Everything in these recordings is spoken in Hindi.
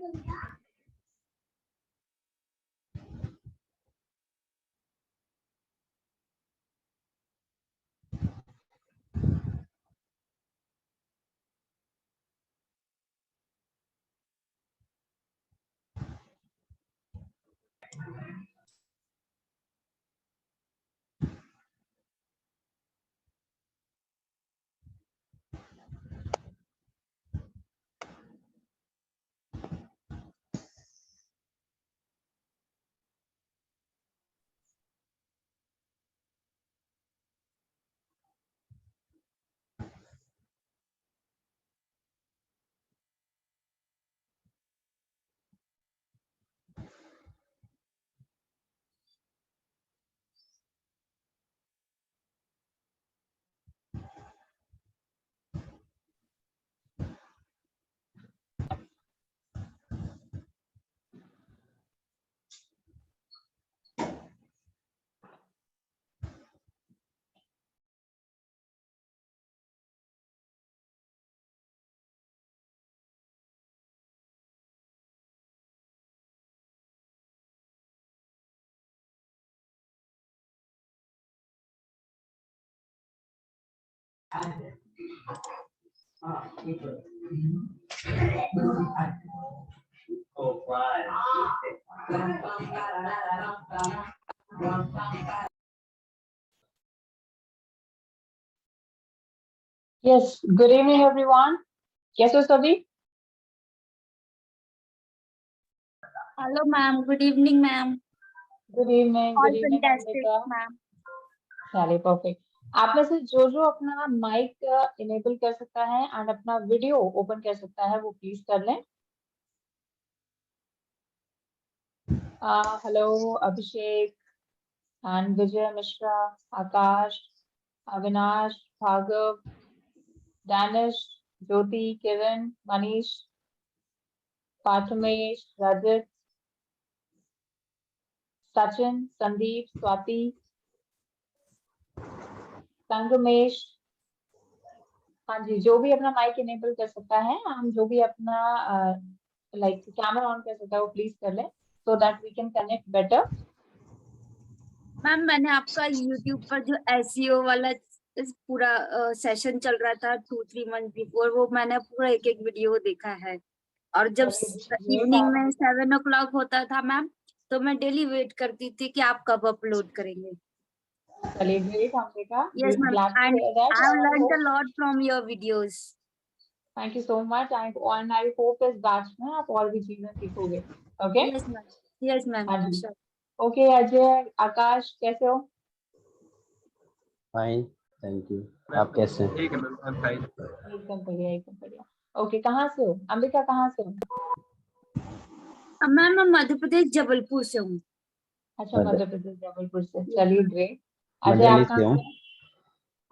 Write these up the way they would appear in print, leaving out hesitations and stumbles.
Yes, good evening everyone. कैसे हो सभी? Hello ma'am, good evening ma'am. Good evening, All good evening fantastic Amrita. ma'am. चलिए परफेक्ट. आप में से जो अपना माइक इनेबल कर सकता है एंड अपना वीडियो ओपन कर सकता है वो प्लीज कर लें. Hello Abhishek and Vijay Mishra, आकाश, अविनाश, भार्गव, दानिश, ज्योति, किरण, मनीष, पार्थमेश, रजत, सचिन, संदीप, स्वाति, संगमेश. हाँ जी, जो भी अपना माइक इनेबल कर सकता है, हम जो भी अपना लाइक कैमरा ऑन कर सकता है वो प्लीज कर ले so that we can connect better. Ma'am मैंने आपका YouTube पर जो SEO वाला पूरा सेशन चल रहा था 2-3 मंथ बिफोर, वो मैंने पूरा एक वीडियो देखा है. और जब इवनिंग में 7 o'clock होता था मैम, तो मैं डेली वेट करती थी कि आप कब अपलोड करेंगे. चलिए great Amrita. Yes ma'am, and I have learned a lot from your videos. Thank you so much. I hope इस बैच में आप और भी चीजें सीखोगे. Okay. Yes ma'am. Yes ma'am. हाँ जी. Sure. ओके अजय, आकाश कैसे हो? Fine, thank you. आप कैसे हैं? ठीक है मैम, आई एम फाइन. एकदम बढ़िया, एकदम बढ़िया. ओके, कहाँ से हो अम्बिका? कहाँ से हो? मैम मैं मध्य प्रदेश जबलपुर से हूँ. अच्छा, मध्य प्रदेश जबलपुर से. चलिए ग्रेट. अजय दिल्ली आप से कहाँ हूँ. से?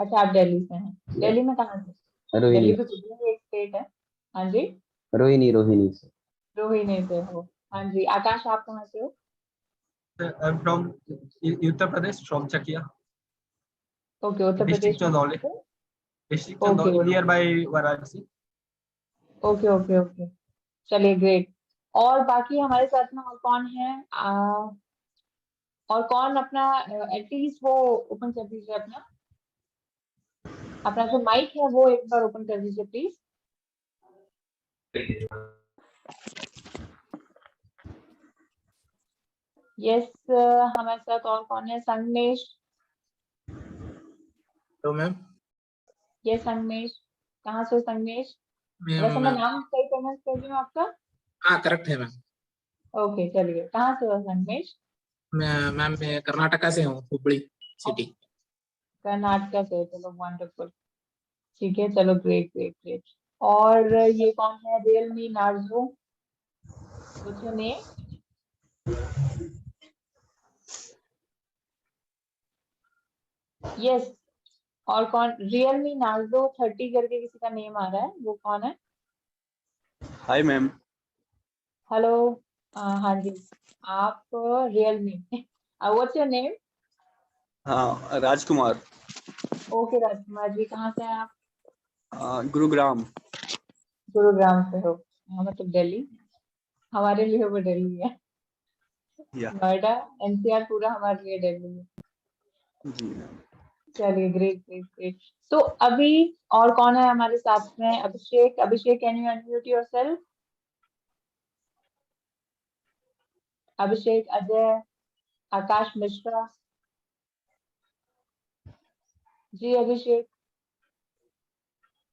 अच्छा, आप दिल्ली से हैं. दिल्ली में कहाँ से? रोहिणी. दिल्ली तो कितनी भी एक स्टेट है. हाँ जी. रोहिणी से. रोहिणी से हो. हाँ जी. आकाश आप कहाँ से हो? I am from Uttar Pradesh, from Chakia okay, Uttar district Pradesh में चंदौली. कहाँ से? District okay Chandauli near by Varanasi. Okay okay okay. चलिए ग्रेट. और बाकी हमारे साथ में और कौन है? और कौन अपना एटलीस्ट वो ओपन कर दीजिए, अपना अपना जो माइक है वो एक बार ओपन कर दीजिए प्लीज. यस, हमारे साथ और कौन है? संगमेश. तो मैम यस संगमेश. कहाँ से हो संगमेश? वैसे मैं नाम सही प्रोनाउंस कर रही हूँ आपका? हाँ करेक्ट है मैम. ओके चलिए. कहाँ से हो संगमेश? मैम मैं कर्नाटका से हूँ, हुबली सिटी. कर्नाटका से. चलो वंडरफुल. ठीक है, चलो ग्रेट ग्रेट ग्रेट. और ये कौन है? Realme Narzo. What's your name? Yes. और कौन? रियलमी नार्जो 30 करके किसी का नेम आ रहा है, वो कौन है? Hi ma'am. हेलो. हाँ जी. आप रियलमी. What's your name? हाँ, राजकुमार. ओके राजकुमार जी. कहाँ से हैं आप? गुरुग्राम. गुरुग्राम से हो? हाँ, मतलब दिल्ली. हमारे लिए वो दिल्ली है, या नोएडा एनसीआर पूरा हमारे लिए दिल्ली है। जी मैम। चलिए ग्रेट ग्रेट ग्रेट। तो अभी और कौन है हमारे साथ में? अभिषेक, अभिषेक कैन यू अनम्यूट योरसेल्फ? अभिषेक, अजय, आकाश मिश्रा। जी अभिषेक,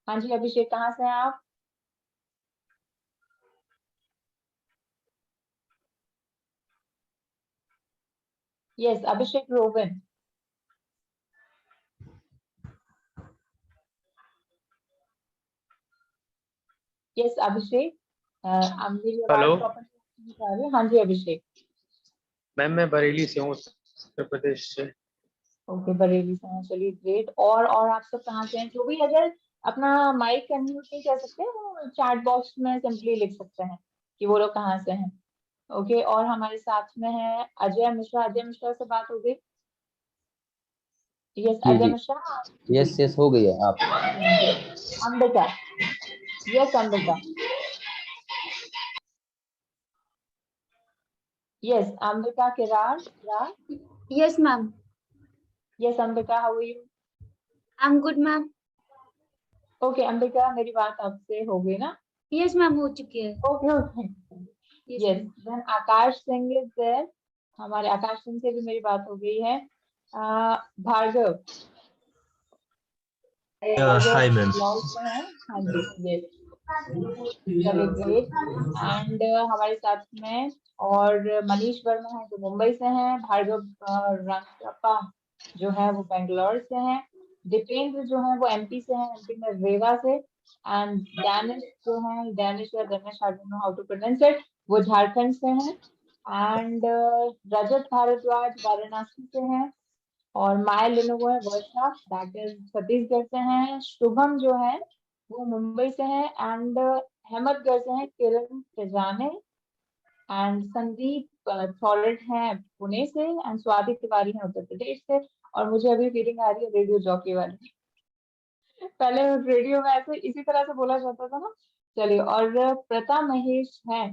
हाँ जी अभिषेक, कहाँ से हैं आप? यस अभिषेक रोवन। यस अभिषेक, मेरी आवाज हेलो प्रॉपर आ रही है? हाँ जी अभिषेक। मैम, मैं बरेली से हूँ, उत्तर प्रदेश से। ओके बरेली से हैं, चलिए ग्रेट। और आप सब कहाँ से हैं? जो भी अगर अपना माइक अनम्यूट नहीं कर सकते वो चैट बॉक्स में सिंपली लिख सकते हैं कि वो लोग कहाँ से हैं। ओके, और हमारे साथ में है अजय मिश्रा। अजय मिश्रा से बात हो गई? यस जी अजय जी, मिश्रा। यस यस हो गई है। आप? जी Ambika. Yes Ambika. Yes Ambika Kirar. Kirar. Yes ma'am, yes Ambika, how are you? I am good ma'am. Okay Ambika, मेरी बात आपसे हो गई ना? यस मैम, हो चुकी है। Okay okay. Yes yes ma'am. Then Aakash Singh is there. हमारे आकाश सिंह से भी मेरी बात हो गई है। Bhargava. Bhargava Hi, ma'am. Lol से हैं। हाँ जी यस, चलिए ग्रेट। एंड हमारे साथ में और मनीष वर्मा है जो मुंबई से हैं। भार्गव रंगप्पा जो है वो बेंगलोर से हैं। दीपेंद्र जो है वो एमपी से हैं, एमपी में रेवा से। एंड डैनिश जो है, डैनिश या Danish, I don't know how to pronounce it, वो झारखंड से हैं। एंड रजत भारद्वाज वाराणसी से हैं। और माया लिनोवा है वर्षा, दैट इज छत्तीसगढ़ से हैं। शुभम जो है वो मुंबई से है। एंड अहमदगढ़ से है किरण तेजाने। एंड संदीप थॉरेट है पुणे से। एंड स्वाति तिवारी है उत्तर प्रदेश से। और मुझे अभी फीलिंग आ रही है रेडियो जॉकी वाली। पहले रेडियो में ऐसे इसी तरह से बोला जाता था ना। चलिए, और प्रथा महेश है।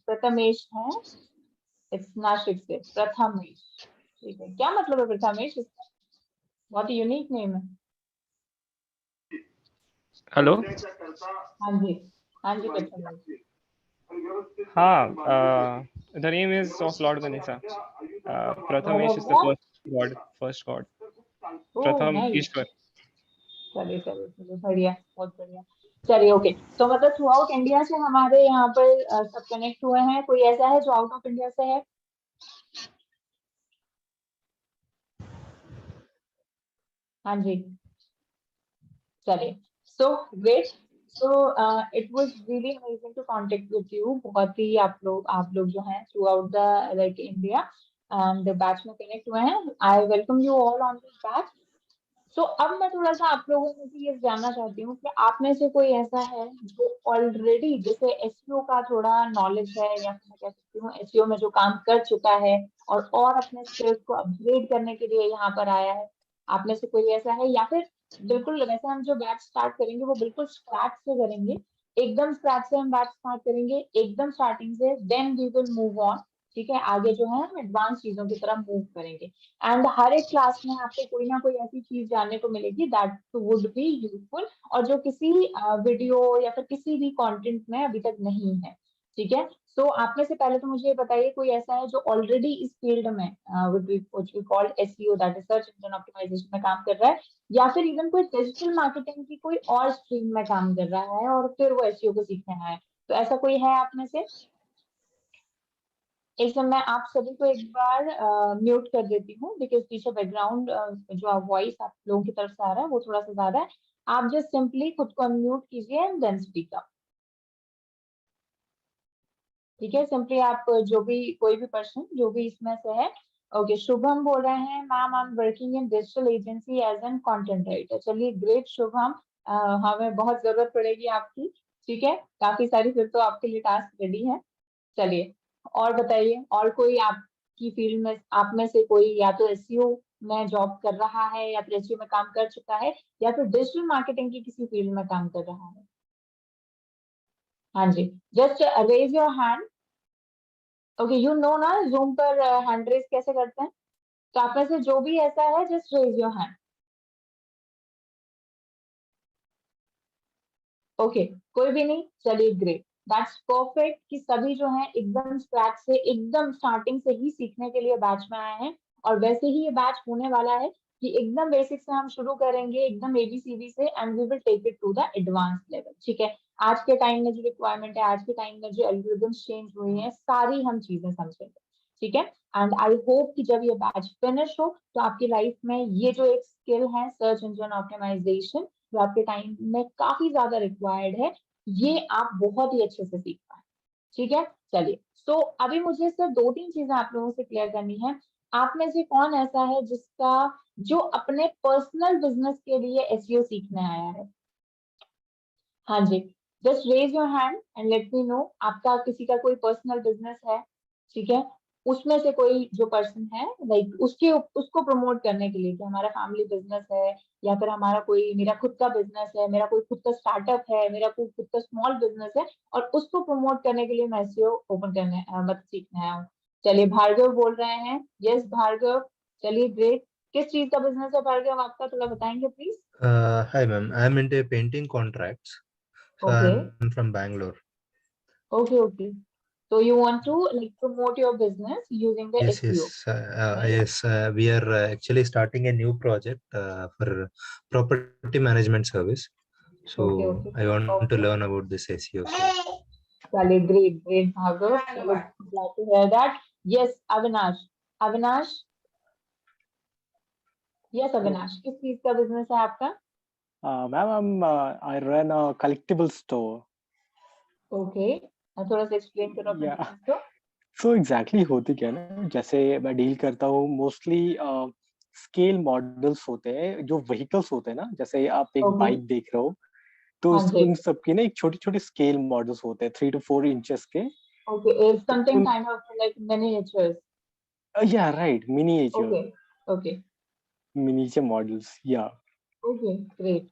प्रथमेश है। इट्स नासिक से प्रथमेश। ठीक है, क्या मतलब है प्रथमेश इसका? बहुत ही यूनिक नेम है। हेलो। हाँ जी, हाँ जी प्रथमेश। हाँ, the name is of Lord Ganesha. Prathamesh is the what? first god. Oh Pratham nice. Ishwar. चलिए चलिए चलिए, बढ़िया, बहुत बढ़िया। चलिए ओके, तो मतलब थ्रू आउट इंडिया से हमारे यहाँ पर सब कनेक्ट हुए हैं। कोई ऐसा है जो आउट ऑफ इंडिया से है? हाँ जी, चलिए। So great. So it was really amazing to contact with you. बहुत ही आप लोग जो हैं throughout the like India and batch में कनेक्ट हुए हैं। I welcome you all on this batch. तो अब मैं थोड़ा सा आप लोगों में से ये जानना चाहती हूँ कि आप में से कोई ऐसा है जो ऑलरेडी जैसे एसईओ का थोड़ा नॉलेज है, या फिर मैं कह सकती हूँ एसईओ में जो काम कर चुका है और अपने स्किल्स को अपग्रेड करने के लिए यहाँ पर आया है। आप में से कोई ऐसा है, या फिर बिल्कुल वैसे हम जो बैच स्टार्ट करेंगे वो बिल्कुल स्क्रैच से करेंगे। एकदम स्क्रैच से हम बैच स्टार्ट करेंगे, एकदम स्टार्टिंग से, then we will move on. ठीक है, आगे जो है हम एडवांस चीजों की तरफ मूव करेंगे। एंड हर एक क्लास में आपको कोई ना कोई ऐसी चीज जानने को मिलेगी दैट वुड बी यूजफुल, और जो किसी वीडियो या फिर किसी भी कंटेंट में अभी तक नहीं है। ठीक है, तो आप में से पहले तो मुझे ये बताइए कोई ऐसा है जो ऑलरेडी इस फील्ड में which we called SEO, that is search engine optimization में काम कर रहा है, या फिर इवन कोई डिजिटल मार्केटिंग की कोई और स्ट्रीम में काम कर रहा है और फिर वो एसईओ को सीखने आया है। तो ऐसा कोई है आप में से? एक समय मैं आप सभी को एक बार म्यूट कर देती हूँ, बिकॉज पीछे बैकग्राउंड जो वॉइस आप लोगों की तरफ से आ रहा है वो थोड़ा सा ज्यादा है। आप जस्ट सिंपली खुद को अनम्यूट कीजिए एंड देन स्पीक अप। ठीक है, सिंपली आप जो भी कोई भी पर्सन जो भी इसमें से है। ओके, शुभम बोल रहे हैं ma'am I am working in digital agency as an content writer. चलिए ग्रेट शुभम, हमें बहुत जरूरत पड़ेगी आपकी। ठीक है, काफी सारी फिर तो आपके लिए टास्क रेडी है। चलिए, और बताइए, और कोई आपकी फील्ड में आप में से कोई या तो एसईओ में जॉब कर रहा है, या फिर एसईओ में काम कर चुका है, या फिर डिजिटल मार्केटिंग की किसी फील्ड में काम कर रहा है? हाँ जी, just raise your hand. Okay, you know ना जूम पर हैंड रेज कैसे करते हैं, तो आप में से जो भी ऐसा है just raise your hand. Okay, कोई भी नहीं, चलिए ग्रेट, दैट्स परफेक्ट कि सभी जो है एकदम स्क्रैच से, एकदम स्टार्टिंग से ही सीखने के लिए बैच में आए हैं। और वैसे ही ये बैच होने वाला है कि एकदम बेसिक से हम शुरू करेंगे, एकदम एबीसीडी से, and we will take it to the advance level. ठीक है, आज के टाइम में जो रिक्वायरमेंट है, आज के टाइम में जो एल्गोरिथम्स चेंज हुई हैं, सारी हम चीजें समझेंगे। ठीक है, एंड आई होप कि जब ये बैच फिनिश हो तो आपकी लाइफ में ये जो एक स्किल है सर्च इंजन ऑप्टिमाइजेशन, जो आपके टाइम में काफी ज्यादा रिक्वायर्ड है, ये आप बहुत ही अच्छे से सीख पाए। ठीक है, चलिए, सो अभी मुझे सिर्फ 2-3 चीजें आप लोगों से क्लियर करनी है। आप में से कौन ऐसा है जिसका जो अपने पर्सनल बिजनेस के लिए एसईओ सीखने आया है? हाँ जी, just raise your hand and let me know. आपका किसी का कोई पर्सनल बिजनेस है, ठीक है, उसमें से कोई जो पर्सन है लाइक उसके उसको प्रमोट करने के लिए कि हमारा फैमिली बिजनेस है, या फिर हमारा कोई, मेरा खुद का बिजनेस है, मेरा कोई खुद का स्टार्टअप है, मेरा कोई खुद का स्मॉल बिजनेस है, और उसको प्रमोट करने के लिए मैं एसईओ ओपन करने मतलब सीखने आया हूँ। चलिए, भार्गव बोल रहे हैं, यस भार्गव, चलिए ग्रेट। किस चीज का बिजनेस है भार्गव आपका, थोड़ा बताएंगे please? Hi, ma'am. I'm into painting contracts. So okay I'm from Bangalore. Okay, okay. So you want to like promote your business using the Yes, SEO, yes, right? yes. We are actually starting a new project for property management service. Okay, So okay. I want to Okay. learn about this SEO. So, Chale, great, great, Bhargav. So glad to hear that. Yes, Avinash. Avinash, yes, Avinash. किस चीज का business है आपका? Ma'am, I run a collectible store. Okay. थोड़ा सा explain करो अपने Yeah. business को. So exactly होती क्या है ना, जैसे मैं डील करता हूँ मोस्टली स्केल मॉडल्स होते हैं, जो व्हीकल्स होते हैं ना, जैसे आप एक Okay. बाइक देख रहे हो, तो हाँ जी. उन सब के ना एक छोटे छोटे स्केल मॉडल्स होते हैं 3 to 4 इंचेस के। Okay, it's तो something उन kind of like miniatures. या right Okay. Okay. Miniature models या Okay, great.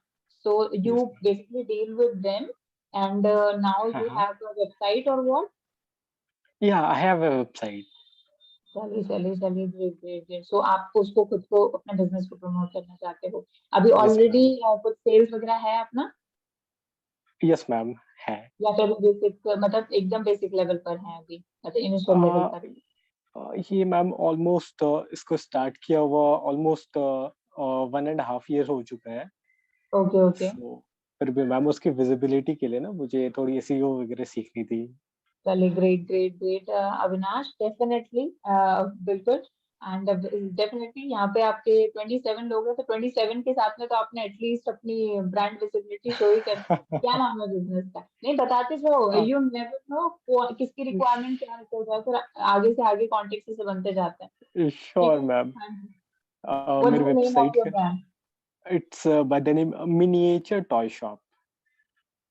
So you basically deal with them, and now you हाँ have a website or what? या आई हैव अ वेबसाइट। चलिए चलिए चलिए, ग्रेट ग्रेट ग्रेट। सो आप उसको खुद को अपने बिजनेस को प्रमोट करना चाहते हो, अभी यस ऑलरेडी मैम, कुछ सेल्स वगैरह है अपना, यस मैम है। या फिर बेसिक मतलब एकदम बेसिक लेवल पर है अभी, मतलब इनिशियल लेवल पर? ये मैम ऑलमोस्ट इसको स्टार्ट किया हुआ ऑलमोस्ट 1.5 year हो चुका है। ओके ओके, So, फिर भी मैम उसकी विजिबिलिटी के लिए ना मुझे थोड़ी एसईओ वगैरह सीखनी थी। चलिए great great great Avinash, definitely बिल्कुल, एंड डेफिनेटली यहाँ पे आपके 27 लोग हैं, तो 27 के साथ में तो आपने एटलीस्ट अपनी ब्रांड विजिबिलिटी शो ही कर। क्या नाम है बिजनेस का? नहीं बताते जो, यू नेवर नो किसकी रिक्वायरमेंट क्या निकल जाए, फिर आगे से आगे कॉन्टेक्ट से बनते जाते हैं। ठीक श्योर है, मैम। हाँ जी। व्हाट मेरी is the name of website your है, brand? It's by the name miniature toy shop.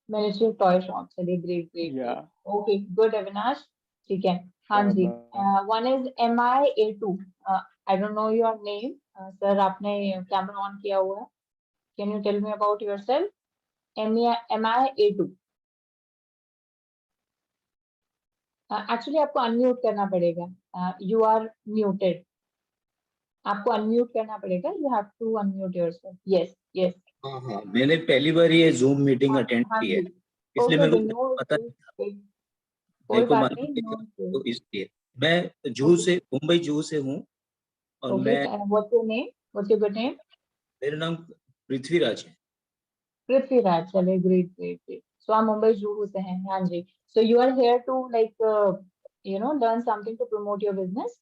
Miniature toy shop, चलिए great great yeah great. Okay, good Avinash, ठीक है। हाँ श्योर जी, ma'am. One is MIA2, I don't know your name sir, आपने कैमरा ऑन किया हुआ है, can you tell me about yourself? MIA2, actually आपको अनम्यूट करना पड़ेगा, यू आर म्यूटेड, आपको अनम्यूट करना पड़ेगा, you have to unmute yourself, yes yes. हाँ हाँ, मैंने पहली बार ये जूम मीटिंग अटेंड हाँ की जी, है, इसलिए ओके मेरे ओके, को नो पता नहीं था, कोई मेरे को बात मालूम नहीं, नहीं नो था, इश्यूज। तो इसलिए मैं ओके मुंबई जूहू से हूँ, और ओके, मैं, what's your name, what's your good name? मेरा नाम पृथ्वीराज है। पृथ्वीराज, चले ग्रेट ग्रेट ग्रेट। सो आप मुंबई जुहू से हैं, हाँ जी। So you are here to like learn something to promote your business?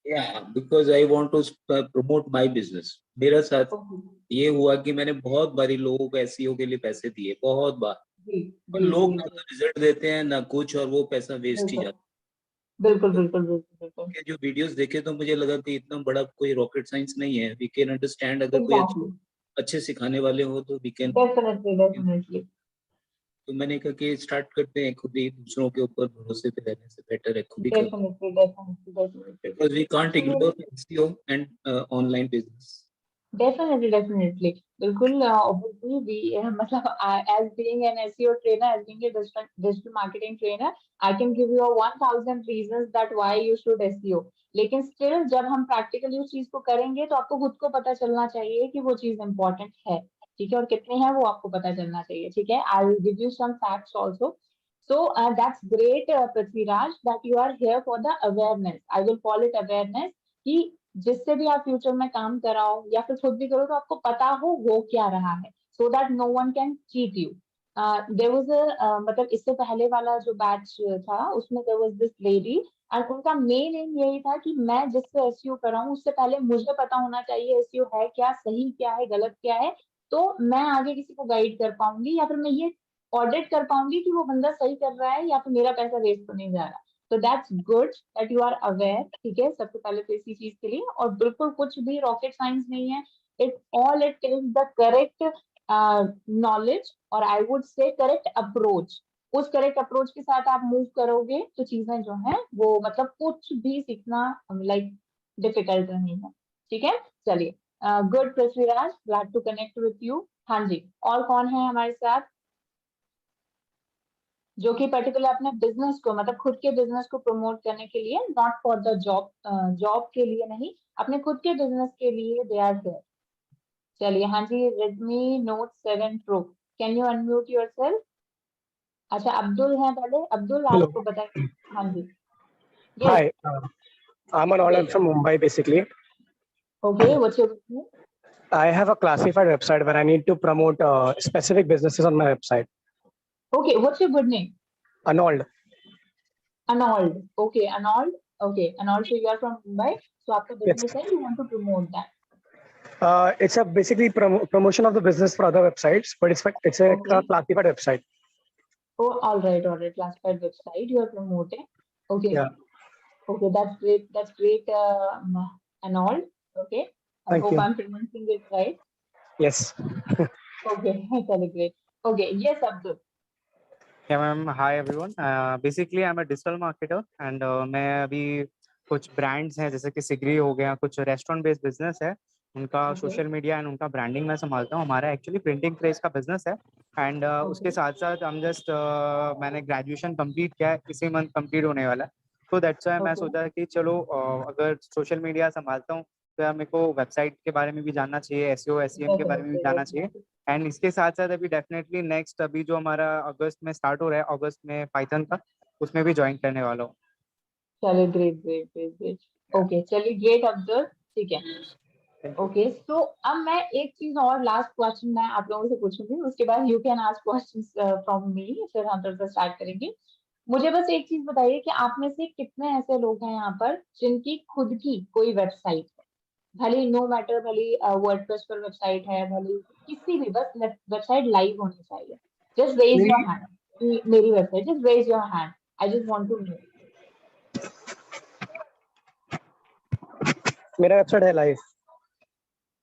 Yeah because I want to promote my business. मेरा साथ ओके, ये हुआ कि मैंने बहुत बारी लोगों को एसईओ के लिए पैसे दिए, बहुत बार, जी और जी लोग जी ना जी, तो रिजल्ट देते हैं ना कुछ, और वो पैसा वेस्ट ही बिल्कुल जाता बिल्कुल है। बिल्कुल बिल्कुल बिल्कुल, के जो वीडियोस देखे तो मुझे लगा कि इतना बड़ा कोई रॉकेट साइंस नहीं है, वी कैन अंडरस्टैंड, अगर कोई एग्जैक्टली, अच्छे सिखाने वाले हो तो वी कैन। डेफिनेटली डेफिनेटली, तो मैंने कहा कि स्टार्ट करते हैं खुद ही, दूसरों के ऊपर भरोसे पे रहने से बेटर है खुद ही कर, definitely definitely definitely. Because we can't actually ignore SEO and online business. Definitely बिल्कुल obviously we मतलब as being an SEO trainer, as being a digital marketing trainer, I can give you a 1000 reasons that why you should SEO. लेकिन स्टिल जब हम प्रैक्टिकली उस चीज को करेंगे तो आपको खुद को पता चलना चाहिए कि वो चीज इम्पोर्टेंट है, ठीक है, और कितनी है वो आपको पता चलना चाहिए, ठीक है. I will give you some facts also. So that's great, Prithviraj, that you are here for the awareness. I will call it awareness कि जिससे भी आप फ्यूचर में काम कराओ या फिर खुद भी करो तो आपको पता हो वो क्या रहा है, so that no one can cheat you. There was मतलब इससे पहले वाला जो बैच था उसमें there was this lady and उनका मेन एम यही था कि मैं जिससे एसईओ कराऊं उससे पहले मुझे पता होना चाहिए एसईओ है क्या, सही क्या है, गलत क्या है, तो मैं आगे किसी को गाइड कर पाऊंगी या फिर मैं ये ऑडिट कर पाऊंगी कि वो बंदा सही कर रहा है या फिर मेरा पैसा वेस्ट तो नहीं जा रहा. तो that's good that you are aware, ठीक है, सबसे पहले तो इसी चीज के लिए. और बिल्कुल कुछ भी रॉकेट साइंस नहीं है, it is the correct knowledge और I would say correct approach. उस करेक्ट अप्रोच के साथ आप मूव करोगे तो चीजें जो है वो मतलब कुछ भी सीखना लाइक डिफिकल्ट नहीं है, ठीक है. चलिए, good Prithviraj, glad to connect with you. हाँ जी, और कौन है हमारे साथ जो कि पर्टिकुलर अपने बिजनेस को मतलब खुद के बिजनेस को प्रमोट करने के लिए, not for the job, job के लिए नहीं, अपने खुद के बिजनेस के लिए दे आर हियर. चलिए, हाँ जी, Redmi Note 7 Pro, can you unmute yourself? अच्छा, अब्दुल है पहले. अब्दुल, Hello. आपको बताइए. हाँ जी. Hi, I'm an all from Mumbai basically. Okay, what's your business? I have a classified website where I need to promote specific businesses on my website. Okay, what's your good name? Arnold. Arnold. Okay, Arnold. Okay, Arnold, so you are from Mumbai. So आपका business है, you want to promote that. It's a basically promotion of the business for other websites, but it's a classified website. Oh, all right, classified website you are promoting. Okay. Yeah. Okay, that's great. That's great, Arnold. Okay. I Thank hope you. I'm pronouncing it right. Yes. Okay, that's great. Okay, yes, Abdul. Yeah, ma'am. Hi, everyone. Basically, I'm a digital marketer, and मैं अभी कुछ brands हैं जैसे कि सिगरी हो गया, कुछ restaurant based business है, उनका social media and उनका branding मैं संभालता हूँ. हमारा actually printing press का business है, and उसके साथ साथ हम just मैंने graduation complete किया है, इसी month complete होने वाला है. तो that's why मैं सोचा कि चलो अगर social media संभालता हूँ तो यार मेरे को वेबसाइट के बारे में भी जानना चाहिए, SEO SEM के बारे में भी जानना चाहिए. एंड इसके साथ साथ अभी डेफिनेटली नेक्स्ट अभी जो हमारा अगस्त में स्टार्ट हो रहा है, अगस्त में पाइथन का, उसमें भी ज्वाइन करने वाला हूँ. चलिए, ग्रेट. ओके, चलिए, ग्रेट अब्दुल, ठीक है. ओके, सो अब मैं एक चीज और लास्ट क्वेश्चन मैं आप लोगों से पूछूंगी, उसके बाद you can ask questions from me, फिर हम फिर स्टार्ट करेंगे. मुझे बस एक चीज बताइए कि आप में से कितने ऐसे लोग हैं यहाँ पर जिनकी खुद की कोई वेबसाइट है, भले नो मैटर, भले वर्डप्रेस पर वेबसाइट है, भले किसी भी, बस वेबसाइट लाइव होनी चाहिए. Just raise your hand. मेरी website, just raise your hand. I just want to know. मेरा वेबसाइट है लाइव.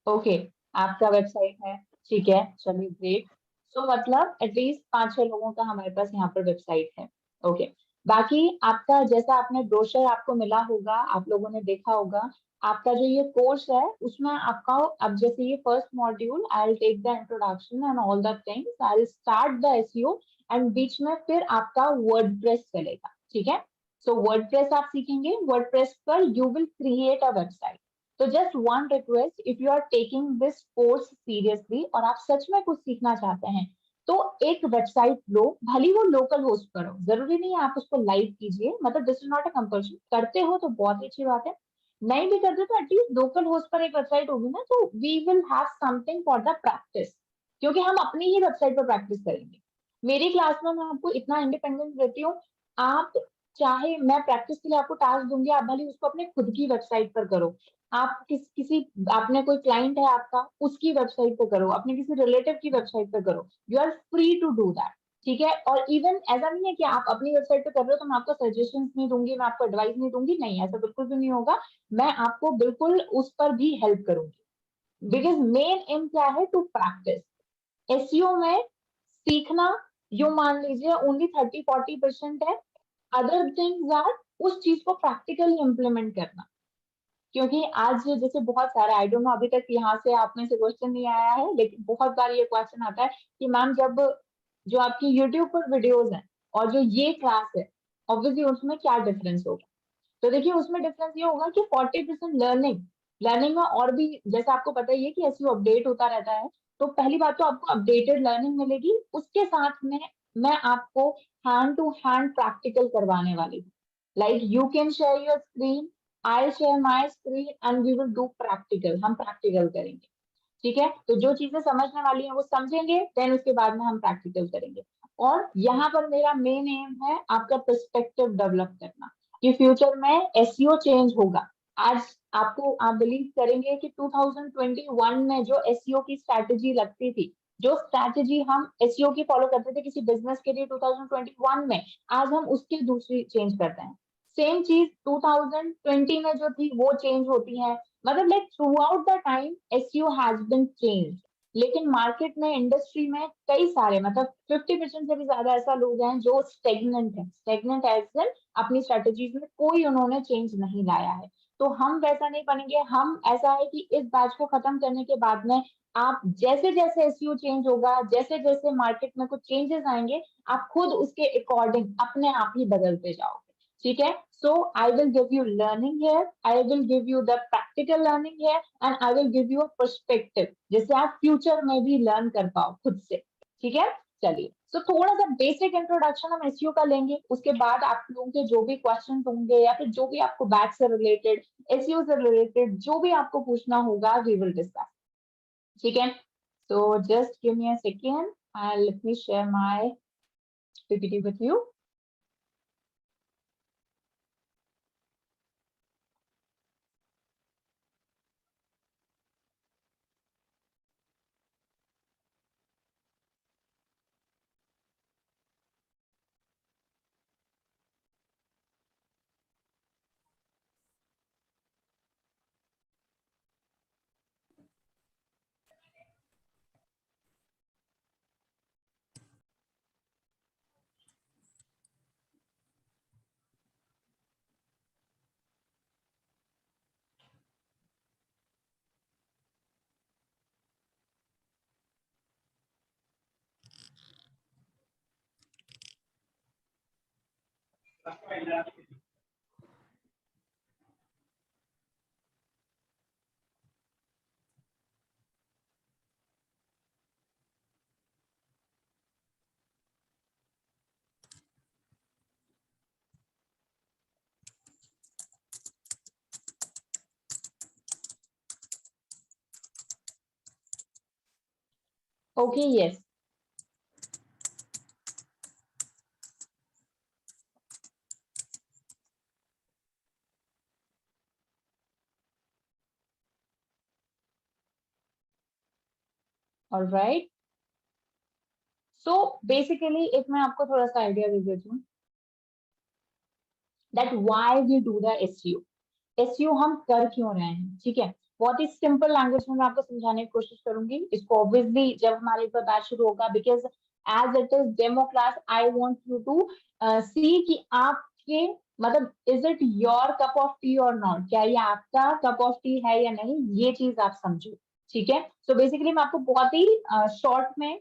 ओके, आपका वेबसाइट है, ठीक है, चलिए, ग्रेट. सो मतलब एटलीस्ट 5-6 लोगों का हमारे पास यहाँ पर वेबसाइट है. ओके, बाकी आपका जैसा आपने ब्रोशर आपको मिला होगा, आप लोगों ने देखा होगा, आपका जो ये कोर्स है उसमें आपका अब जैसे ये first module, I will take the introduction and all the things, I will start the SEO and बीच में फिर आपका वर्डप्रेस चलेगा, ठीक है. सो वर्डप्रेस आप सीखेंगे, वर्डप्रेस पर you will create a website. तो just one request, if you are taking this course seriously और आप सच में कुछ सीखना चाहते हैं तो एक वेबसाइट लो, भले वो लोकल होस्ट पर हो, जरूरी नहीं है आप उसको लाइव कीजिए, मतलब this is not a compulsion. करते हो तो बहुत ही अच्छी बात है, नहीं भी करते तो एटलीस्ट लोकल होस्ट पर एक वेबसाइट होगी ना, तो we will have something for the practice, क्योंकि हम अपनी ही वेबसाइट पर प्रैक्टिस करेंगे. मेरी क्लास में मैं आपको इतना इंडिपेंडेंस देती हूँ, आप चाहे मैं प्रैक्टिस के लिए आपको टास्क दूंगी, आप भले उसको अपने खुद की वेबसाइट पर करो, आप किसी आपने कोई क्लाइंट है आपका, उसकी वेबसाइट पे करो, अपने किसी रिलेटिव की वेबसाइट पे करो, you are free to do that, ठीक है. और इवन ऐसा नहीं है कि आप अपनी वेबसाइट पे कर रहे हो तो मैं आपको सजेशंस नहीं दूंगी, मैं आपको एडवाइस नहीं दूंगी, नहीं, ऐसा बिल्कुल भी नहीं होगा. मैं आपको बिल्कुल उस पर भी हेल्प करूंगी, बिकॉज मेन एम क्या है, टू प्रैक्टिस. एसईओ में सीखना जो मान लीजिए ओनली 30-40% है, अदर थिंग्स आर उस चीज को प्रैक्टिकली इम्प्लीमेंट करना. क्योंकि आज जैसे बहुत सारे, आई डोंट नो अभी तक यहाँ से आप में से क्वेश्चन नहीं आया है, लेकिन बहुत बार ये क्वेश्चन आता है कि मैम जब जो आपकी यूट्यूब पर वीडियोस हैं और जो ये क्लास है, ऑब्वियसली उसमें क्या डिफरेंस होगा। तो देखिए उसमें डिफरेंस ये होगा कि 40% लर्निंग में, और भी जैसे आपको पता ही है कि एसईओ अपडेट होता रहता है, तो पहली बात तो आपको अपडेटेड लर्निंग मिलेगी, उसके साथ में मैं आपको हैंड टू हैंड प्रैक्टिकल करवाने वाली हूँ। Like you can share your screen, I share my screen and we will do practical, हम प्रैक्टिकल करेंगे। ठीक है, तो जो चीजें समझने वाली हैं वो समझेंगे, देन उसके बाद में हम प्रैक्टिकल करेंगे। और यहाँ पर मेरा मेन एम है आपका पर्सपेक्टिव डेवलप करना कि फ्यूचर में एसईओ चेंज होगा। आज आपको, आप बिलीव करेंगे कि 2021 में जो एसईओ की स्ट्रैटेजी लगती थी, जो स्ट्रैटेजी हम एसईओ की फॉलो करते थे किसी बिजनेस के लिए 2021 में, आज हम उसकी दूसरी चेंज करते हैं। सेम चीज 2020 में जो थी वो चेंज होती है, मतलब like throughout the time SEO has been change. लेकिन मार्केट में, इंडस्ट्री में कई सारे, मतलब 50% से भी ज्यादा ऐसा लोग हैं जो स्टेगनेंट है। स्टेगनेंट एज अपनी स्ट्रेटेजीज में कोई उन्होंने चेंज नहीं लाया है। तो हम वैसा नहीं बनेंगे। हम ऐसा है कि इस बैच को खत्म करने के बाद में आप जैसे जैसे एसईओ चेंज होगा, जैसे जैसे मार्केट में कुछ चेंजेस आएंगे, आप खुद उसके अकॉर्डिंग अपने आप ही बदलते जाओगे। ठीक है, so I will give you learning here, I will give you the practical learning here and I will give you a perspective जिससे आप फ्यूचर में भी लर्न कर पाओ खुद से। ठीक है, चलिए तो थोड़ा सा बेसिक इंट्रोडक्शन हम एसईओ का लेंगे, उसके बाद आप लोगों के जो भी क्वेश्चन होंगे या फिर जो भी आपको बैच से रिलेटेड, एसईओ से रिलेटेड जो भी आपको पूछना होगा, वी विल डिस्कस। ठीक है, so just give me a second and let me share my PPT with you. Okay, yes. All right. So basically, if मैं आपको थोड़ा सा आइडिया दे देती हूँ that why we do the SEO. SEO हम कर क्यों रहे हैं, ठीक है। बहुत ही सिंपल लैंग्वेज में मैं आपको समझाने की कोशिश करूंगी इसको। ऑब्वियसली जब हमारे पर बैच शुरू होगा, because as it is demo class, I want you to see कि आपके, मतलब is it your cup of tea और नॉट, क्या ये आपका कप ऑफ टी है या नहीं, ये चीज आप समझो। ठीक है, सो बेसिकली मैं आपको बहुत ही शॉर्ट में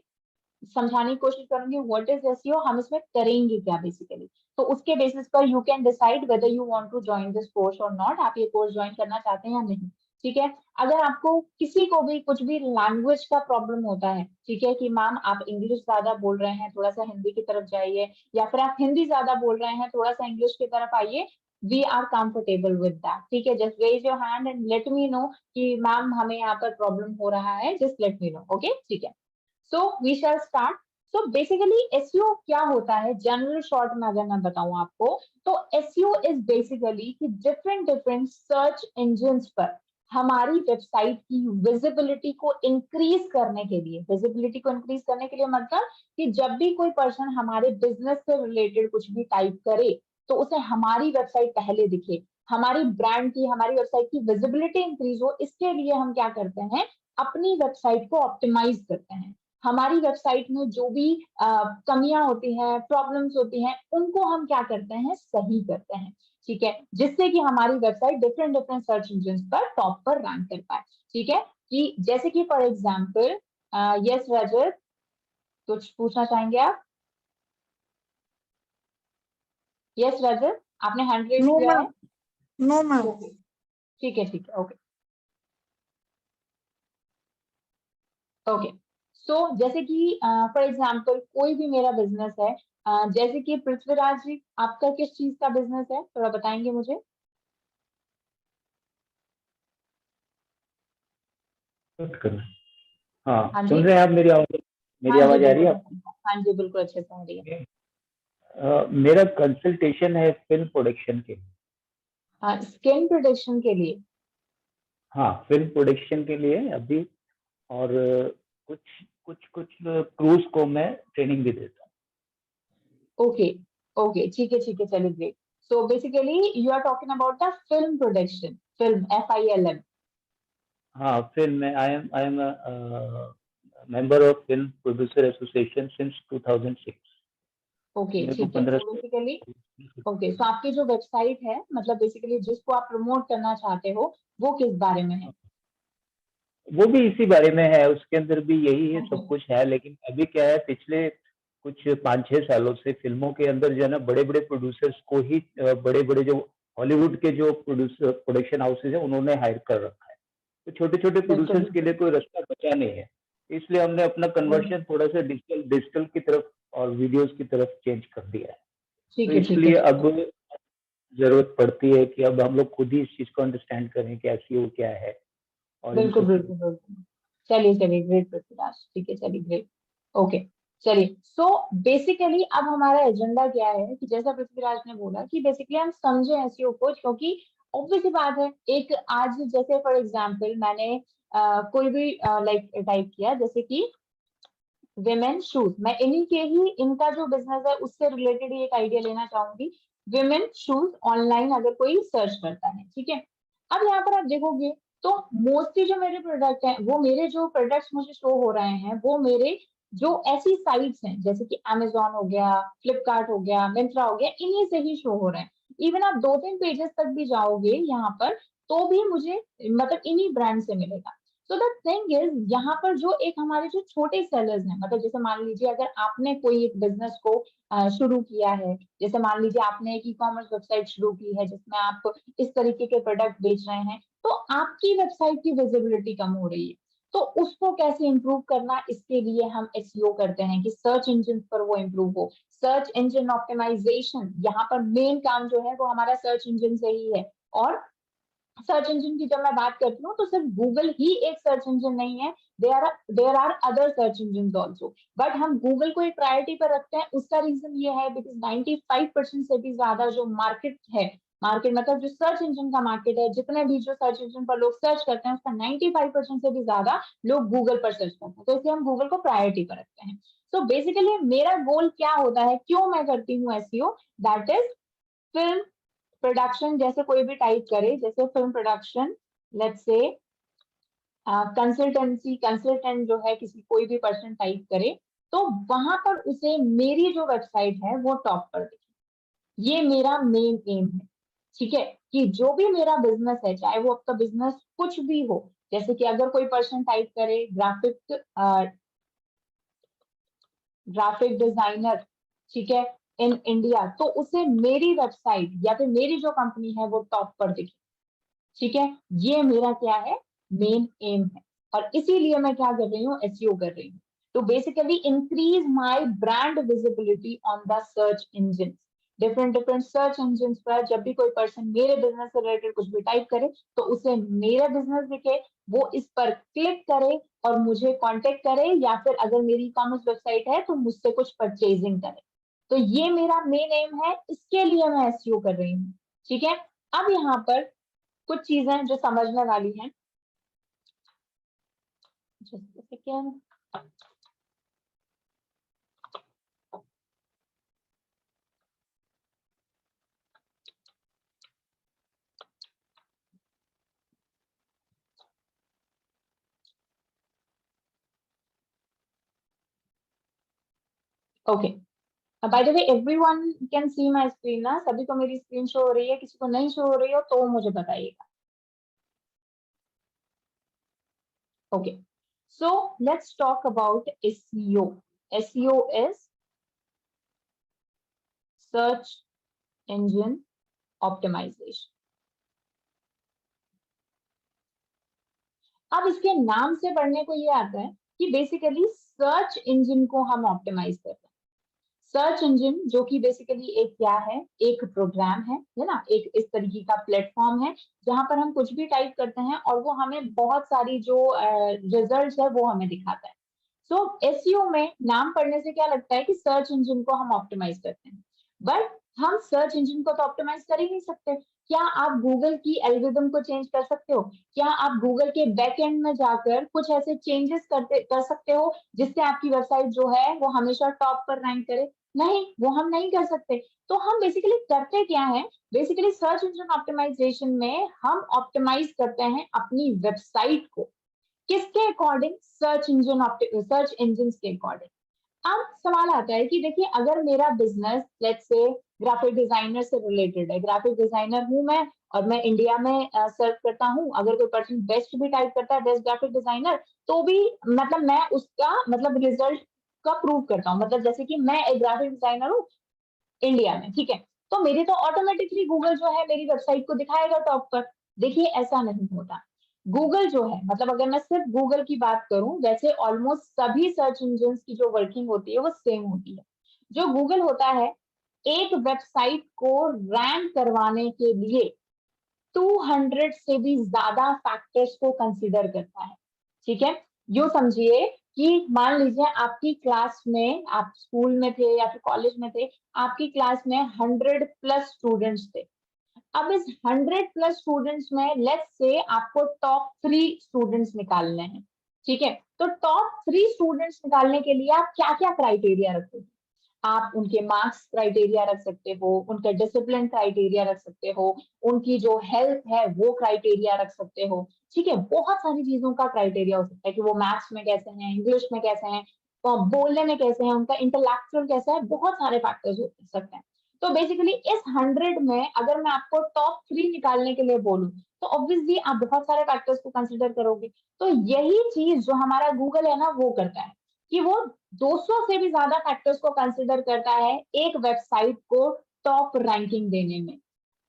समझाने की कोशिश करूंगी व्हाट इज एसईओ, हम इसमें करेंगे क्या बेसिकली। तो उसके बेसिस पर you can decide whether you want to join this course और नॉट, आप ये कोर्स ज्वाइन करना चाहते हैं या नहीं। ठीक है, अगर आपको किसी को भी कुछ भी लैंग्वेज का प्रॉब्लम होता है, ठीक है, कि मैम आप इंग्लिश ज्यादा बोल रहे हैं, थोड़ा सा हिंदी की तरफ जाइए, या फिर आप हिंदी ज्यादा बोल रहे हैं, थोड़ा सा इंग्लिश की तरफ आइए, we are comfortable with that. ठीक है, just raise your hand and let me know कि मैम हमें यहाँ पर प्रॉब्लम हो रहा है, just let me know. Okay, ठीक है, so we shall start. So basically SEO क्या होता है, जनरल शॉर्ट में अगर मैं बताऊं आपको, तो एसईओ इज बेसिकली कि डिफरेंट सर्च इंजिन्स पर हमारी वेबसाइट की विजिबिलिटी को इंक्रीज करने के लिए, मतलब कि जब भी कोई पर्सन हमारे बिजनेस से रिलेटेड कुछ भी टाइप करे तो उसे हमारी वेबसाइट पहले दिखे, हमारी ब्रांड की, हमारी वेबसाइट की विजिबिलिटी इंक्रीज हो। इसके लिए हम क्या करते हैं, अपनी वेबसाइट को ऑप्टिमाइज करते हैं। हमारी वेबसाइट में जो भी कमियां होती हैं, प्रॉब्लम्स होती हैं, उनको हम क्या करते हैं, सही करते हैं। ठीक है, जिससे कि हमारी website different different search engine पर टॉप पर रैंक कर पाए। ठीक है, कि जैसे कि फॉर एग्जाम्पल, यस रजत, कुछ पूछना चाहेंगे आप? यस रजत, आपने हैंड रेज किया है? No ma'am. ओके, ठीक है, ठीक है, ओके ओके। सो जैसे कि फॉर एग्जाम्पल कोई भी मेरा बिजनेस है, जैसे कि पृथ्वीराज जी, आपका किस चीज का बिजनेस है, थोड़ा बताएंगे मुझे? हाँ, हाँ सुन जी, रहे हैं आप मेरी आवाज? मेरी हाँ जी आवाज आ रही बिल्कुल, है आपको? हाँ जी बिल्कुल अच्छे से आ रही है। मेरा कंसल्टेशन है फिल्म प्रोडक्शन के लिए। स्किन प्रोटेक्शन के लिए? हाँ, फिल्म प्रोडक्शन के लिए अभी, और कुछ कुछ कुछ क्रूज को मैं ट्रेनिंग भी देता हूँ। ओके ओके, ठीक है ठीक है, चलिए great. So basically you are talking about the film production, film FILM। हाँ, फिल्म में I am member of film producer association since 2006। Okay मेरे को ठीक है, 15 सो बेसिकली ओके, सो आपकी जो वेबसाइट है, मतलब बेसिकली जिसको आप प्रमोट करना चाहते हो, वो किस बारे में है? वो भी इसी बारे में है, उसके अंदर भी यही है, ओके सब कुछ है। लेकिन अभी क्या है, पिछले कुछ 5-6 सालों से फिल्मों के अंदर जो है ना, बड़े बड़े प्रोड्यूसर्स को ही बड़े बड़े जो हॉलीवुड के जो प्रोडक्शन हाउसेज है, उन्होंने हायर कर रखा है। तो छोटे छोटे बिल्कुल प्रोड्यूसर्स के लिए कोई रास्ता बचा नहीं है, इसलिए हमने अपना कन्वर्शन थोड़ा सा डिजिटल डिजिटल की तरफ और वीडियोस की तरफ चेंज कर दिया है। ठीक तो है ठीक है इसलिए ठीक है, अब जरूरत पड़ती है कि अब हम लोग खुद ही इस चीज को अंडरस्टैंड करें कि एसईओ क्या है और इन बिल्कुल सब बिल्कुल बिल्कुल। चलिए चलिए, ग्रेट पृथ्वीराज, ठीक है, चलिए ग्रेट, ओके। चलिए, सो बेसिकली अब हमारा एजेंडा क्या है कि जैसा पृथ्वीराज ने बोला कि बेसिकली हम समझे एसईओ को, क्योंकि ऑब्वियस सी बात है, एक आज जैसे फॉर एग्जांपल मैंने कोई भी लाइक टाइप किया, जैसे कि विमेन शूज, मैं इन्हीं के ही, इनका जो बिजनेस है उससे रिलेटेड ही एक आइडिया लेना चाहूंगी। विमेन शूज ऑनलाइन अगर कोई सर्च करता है, ठीक है, अब यहाँ पर आप देखोगे तो मोस्टली जो मेरे प्रोडक्ट हैं, वो मेरे जो प्रोडक्ट्स मुझे शो हो रहे हैं, वो मेरे जो ऐसी साइट्स हैं जैसे कि Amazon हो गया, फ्लिपकार्ट हो गया, मिंत्रा हो गया, इन्हीं से ही शो हो रहे हैं। इवन आप 2-3 पेजेस तक भी जाओगे यहाँ पर, तो भी मुझे मतलब इन्हीं ब्रांड से मिलेगा। सो द थिंग इज, यहाँ पर जो एक हमारे जो छोटे सेलर्स हैं, मतलब जैसे मान लीजिए अगर आपने कोई एक बिजनेस को शुरू किया है, जैसे मान लीजिए आपने एक ई-कॉमर्स वेबसाइट शुरू की है जिसमें आप इस तरीके के प्रोडक्ट बेच रहे हैं, तो आपकी वेबसाइट की विजिबिलिटी कम हो रही है, तो उसको कैसे इंप्रूव करना, इसके लिए हम एसईओ करते हैं कि सर्च इंजन पर वो इंप्रूव हो। सर्च इंजन ऑप्टिमाइजेशन, यहाँ पर मेन काम जो है वो हमारा सर्च इंजन से ही है। और सर्च इंजन की जब मैं बात करती हूँ, तो सिर्फ गूगल ही एक सर्च इंजन नहीं है, there are other search engine also, but हम गूगल को एक प्रायोरिटी पर रखते हैं। उसका रीजन ये है बिकॉज 95% से भी ज्यादा जो मार्केट है, मार्केट मतलब जो सर्च इंजन का मार्केट है, जितने भी जो सर्च इंजन पर लोग सर्च करते हैं, उसका 95% से भी ज्यादा लोग गूगल पर सर्च करते हैं, तो इसलिए हम गूगल को प्रायोरिटी पर रखते हैं। सो बेसिकली मेरा गोल क्या होता है, क्यों मैं करती हूँ SEO, that is film production, जैसे कोई भी टाइप करे, जैसे film production, let's say consultancy, consultant जो है किसी कोई भी पर्सन टाइप करे, तो वहां पर उसे मेरी जो वेबसाइट है वो टॉप पर दिखे। ये मेरा मेन एम है, ठीक है, कि जो भी मेरा बिजनेस है, चाहे वो आपका बिजनेस कुछ भी हो, जैसे कि अगर कोई पर्सन टाइप करे ग्राफिक डिजाइनर, ठीक है, इन इंडिया, तो उसे मेरी वेबसाइट या फिर मेरी जो कंपनी है वो टॉप पर दिखे। ठीक है, ये मेरा क्या है, मेन एम है, और इसीलिए मैं क्या कर रही हूँ, एसईओ कर रही हूँ, to basically increase my brand visibility on the search engine. Different different search engine पर जब भी कोई पर्सन मेरे बिजनेस से रिलेटेड कुछ भी टाइप करे, तो उसे मेरा बिजनेस दिखे, वो इस पर क्लिक करे और मुझे कांटेक्ट करे, या फिर अगर मेरी कॉमर्स वेबसाइट है तो मुझसे कुछ परचेजिंग करे। तो ये मेरा मेन एम है, इसके लिए मैं एसईओ कर रही हूँ। ठीक है, अब यहाँ पर कुछ चीजें जो समझने वाली हैं, जैसे क्या, okay, by the way everyone can see my screen ना, सभी को मेरी स्क्रीन शो हो रही है, किसी को नहीं शो हो रही हो तो मुझे बताइएगा। Okay, so let's talk about SEO. SEO is search engine optimization. अब इसके नाम से पढ़ने को ये आता है कि बेसिकली सर्च इंजन को हम ऑप्टिमाइज करते हैं। सर्च इंजन जो कि बेसिकली एक क्या है, एक प्रोग्राम है ना, एक इस तरीके का प्लेटफॉर्म है जहां पर हम कुछ भी टाइप करते हैं और वो हमें बहुत सारी जो रिजल्ट्स है वो हमें दिखाता है। सो SEO में नाम पढ़ने से क्या लगता है कि सर्च इंजन को हम ऑप्टिमाइज करते हैं, बट हम सर्च इंजन को तो ऑप्टिमाइज कर ही नहीं सकते। क्या आप गूगल की एल्गोरिथम को चेंज कर सकते हो? क्या आप गूगल के बैक एंड में जाकर कुछ ऐसे चेंजेस कर सकते हो जिससे आपकी वेबसाइट जो है वो हमेशा टॉप पर रैंक करे? नहीं, वो हम नहीं कर सकते। तो हम बेसिकली करते क्या है, बेसिकली सर्च इंजन ऑप्टिमाइजेशन में हम ऑप्टिमाइज करते हैं अपनी वेबसाइट को किसके अकॉर्डिंग? सर्च इंजन के अकॉर्डिंग। अब सवाल आता है कि देखिए अगर मेरा business let's say graphic designer से रिलेटेड है, ग्राफिक डिजाइनर हूं मैं और मैं इंडिया में सर्च करता हूं, अगर कोई पर्सन बेस्ट भी टाइप करता है बेस्ट ग्राफिक डिजाइनर, तो भी मतलब मैं उसका मतलब रिजल्ट का प्रूव करता हूँ। मतलब जैसे कि मैं एक ग्राफिक डिजाइनर हूँ इंडिया में, ठीक है, तो मेरे तो ऑटोमेटिकली गूगल जो है मेरी वेबसाइट को दिखाएगा टॉप पर। देखिए ऐसा नहीं होता। गूगल जो है, मतलब अगर मैं सिर्फ गूगल की बात करूं, वैसे ऑलमोस्ट सभी सर्च इंजन की जो वर्किंग होती है वो सेम होती है। जो गूगल होता है एक वेबसाइट को रैंक करवाने के लिए 200 से भी ज्यादा फैक्टर्स को कंसीडर करता है। ठीक है, यूं समझिए कि मान लीजिए आपकी क्लास में, आप स्कूल में थे या फिर कॉलेज में थे, आपकी क्लास में 100+ स्टूडेंट्स थे। अब इस 100+ स्टूडेंट्स में लेट्स से आपको टॉप 3 स्टूडेंट्स निकालने हैं। ठीक है, तो टॉप 3 स्टूडेंट्स निकालने के लिए आप क्या क्या क्राइटेरिया रखोगे? आप उनके मार्क्स क्राइटेरिया रख सकते हो, उनका डिसिप्लिन क्राइटेरिया रख सकते हो, उनकी जो हेल्थ है वो क्राइटेरिया रख सकते हो। ठीक है, बहुत सारी चीजों का क्राइटेरिया हो सकता है कि वो मैथ्स में कैसे हैं, इंग्लिश में कैसे हैं, बोलने में कैसे हैं, उनका इंटेलेक्चुअल कैसा है, बहुत सारे फैक्टर्स हो सकते हैं। तो बेसिकली इस 100 में अगर मैं आपको टॉप 3 निकालने के लिए बोलूं तो ऑब्वियसली आप बहुत सारे फैक्टर्स को कंसिडर करोगे। तो यही चीज जो हमारा गूगल है ना वो करता है कि वो 200 से भी ज्यादा फैक्टर्स को कंसिडर करता है एक वेबसाइट को टॉप रैंकिंग देने में।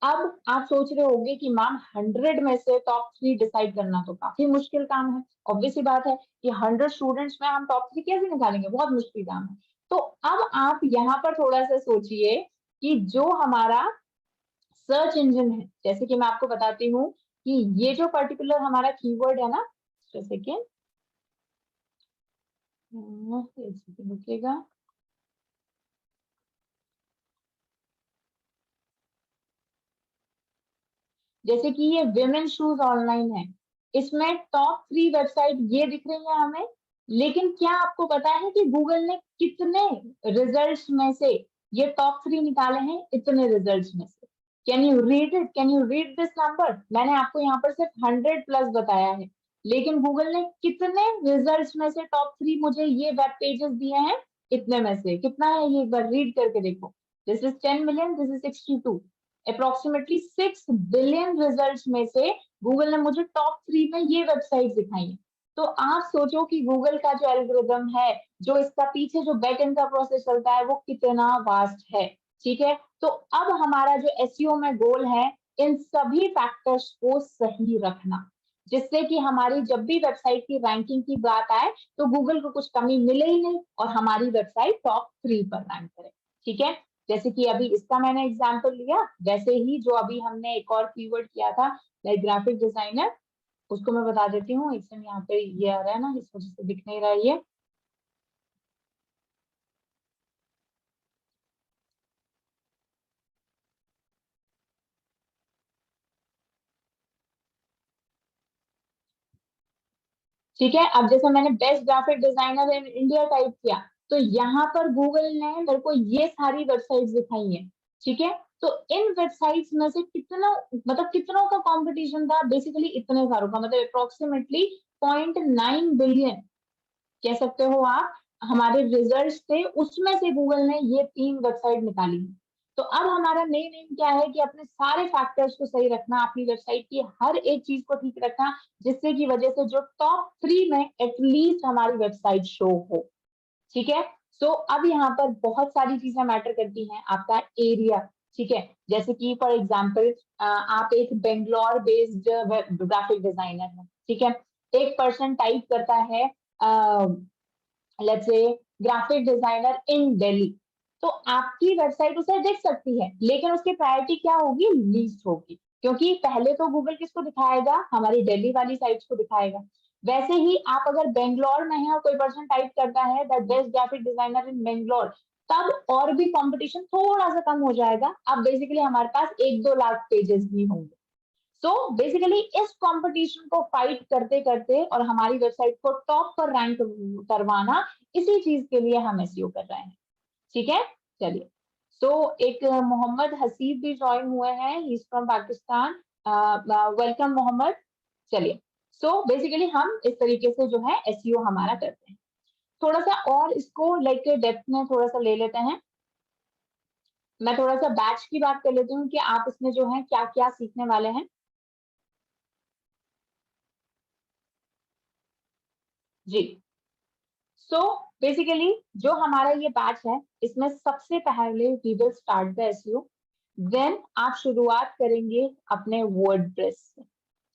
अब आप सोच रहे होंगे कि मैम 100 में से टॉप 3 डिसाइड करना तो काफी मुश्किल काम है। ऑब्वियस सी बात है कि 100 स्टूडेंट्स में हम टॉप 3 कैसे निकालेंगे, बहुत मुश्किल काम है। तो अब आप यहाँ पर थोड़ा सा सोचिए कि जो हमारा सर्च इंजन है, जैसे कि मैं आपको बताती हूँ कि ये जो पर्टिकुलर हमारा कीवर्ड है ना, जैसे कि रुकेगा, जैसे कि ये विमेन शूज ऑनलाइन है, इसमें टॉप 3 वेबसाइट ये दिख रही है हमें, लेकिन क्या आपको पता है कि गूगल ने कितने रिजल्ट्स में से ये टॉप 3 निकाले हैं? इतने रिजल्ट्स में से। Can you read it? Can you read this number? मैंने आपको यहाँ पर सिर्फ 100+ बताया है, लेकिन गूगल ने कितने रिजल्ट्स में से टॉप 3 मुझे ये वेब पेजेस दिए हैं? इतने में से कितना है ये एक बार रीड करके देखो। This is 10 million, this is 62, approximately 6 billion results में से गूगल ने मुझे टॉप 3 में ये वेबसाइट दिखाई है। तो आप सोचो कि गूगल का जो एल्गोरिदम है, जो इसका पीछे जो बैक एंड का प्रोसेस चलता है वो कितना वास्ट है। ठीक है, तो अब हमारा जो SEO में गोल है इन सभी फैक्टर्स को सही रखना, जिससे कि हमारी जब भी वेबसाइट की रैंकिंग की बात आए तो गूगल को कुछ कमी मिले ही नहीं और हमारी वेबसाइट टॉप 3 पर रैंक करे। ठीक है, जैसे कि अभी इसका मैंने एग्जांपल लिया, वैसे ही जो अभी हमने एक और कीवर्ड किया था लाइक ग्राफिक डिजाइनर, उसको मैं बता देती हूँ। एक सेकंड, यहाँ पे ये आ रहा है ना, इस वजह से दिख नहीं रहा है ये। ठीक है, अब जैसे मैंने best graphic designer in India type किया तो यहाँ पर गूगल ने मेरे को ये सारी वेबसाइट्स दिखाई है। ठीक है, तो इन वेबसाइट्स में से कितना, मतलब कितनों का कंपटीशन था? बेसिकली इतने सारों का, मतलब अप्रोक्सीमेटली 0.9 बिलियन कह सकते हो आप हमारे रिजल्ट्स थे उसमें से गूगल ने ये 3 वेबसाइट निकाली है। तो अब हमारा मेन एम क्या है कि अपने सारे फैक्टर्स को सही रखना, अपनी वेबसाइट की हर एक चीज को ठीक रखना, जिससे की वजह से जो टॉप 3 में एटलीस्ट हमारी वेबसाइट शो हो। ठीक है, सो अब यहाँ पर बहुत सारी चीजें मैटर करती हैं, आपका एरिया। ठीक है, जैसे कि फॉर एग्जांपल आप एक बेंगलोर बेस्ड ग्राफिक डिजाइनर हैं, ठीक है, एक पर्सन टाइप करता है लेट्स से ग्राफिक डिजाइनर इन दिल्ली, तो आपकी वेबसाइट उसे देख सकती है, लेकिन उसकी प्रायोरिटी क्या होगी, लीस्ट होगी, क्योंकि पहले तो गूगल किसको दिखाएगा, हमारी दिल्ली वाली साइट्स को दिखाएगा। वैसे ही आप अगर बेंगलोर में है और कोई पर्सन टाइप करता है द बेस्ट ग्राफिक डिजाइनर इन बेंगलोर, तब और भी कंपटीशन थोड़ा सा कम हो जाएगा। अब बेसिकली हमारे पास 1-2 लाख पेजेस भी होंगे। सो बेसिकली इस कंपटीशन को फाइट करते करते और हमारी वेबसाइट को टॉप पर रैंक करवाना, इसी चीज के लिए हम एसईओ कर रहे हैं। ठीक है, चलिए। सो एक मोहम्मद हसीब भी ज्वाइन हुए हैं, he is from Pakistan. Welcome Mohammed. चलिए, सो बेसिकली हम इस तरीके से जो है एसईओ हमारा करते हैं। थोड़ा सा और इसको लाइक डेप्थ में थोड़ा सा ले लेते हैं। मैं थोड़ा सा बैच की बात कर लेती हूँ कि आप इसमें जो है क्या क्या सीखने वाले हैं। जी, सो बेसिकली जो हमारा ये बैच है, इसमें सबसे पहले we will start the SEO, then आप शुरुआत करेंगे अपने वर्डप्रेस से।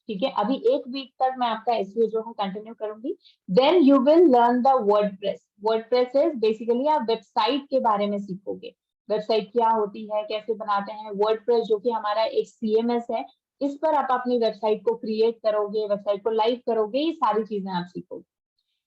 ठीक है, अभी 1 वीक तक मैं आपका एसईओ जो है कंटिन्यू करूंगी, then you will learn the WordPress. WordPress is basically आप वेबसाइट के बारे में सीखोगे, वेबसाइट क्या होती है, कैसे बनाते हैं। वर्डप्रेस जो कि हमारा एक सीएमएस है, इस पर आप अपनी वेबसाइट को क्रिएट करोगे, वेबसाइट को लाइव करोगे, ये सारी चीजें आप सीखोगे।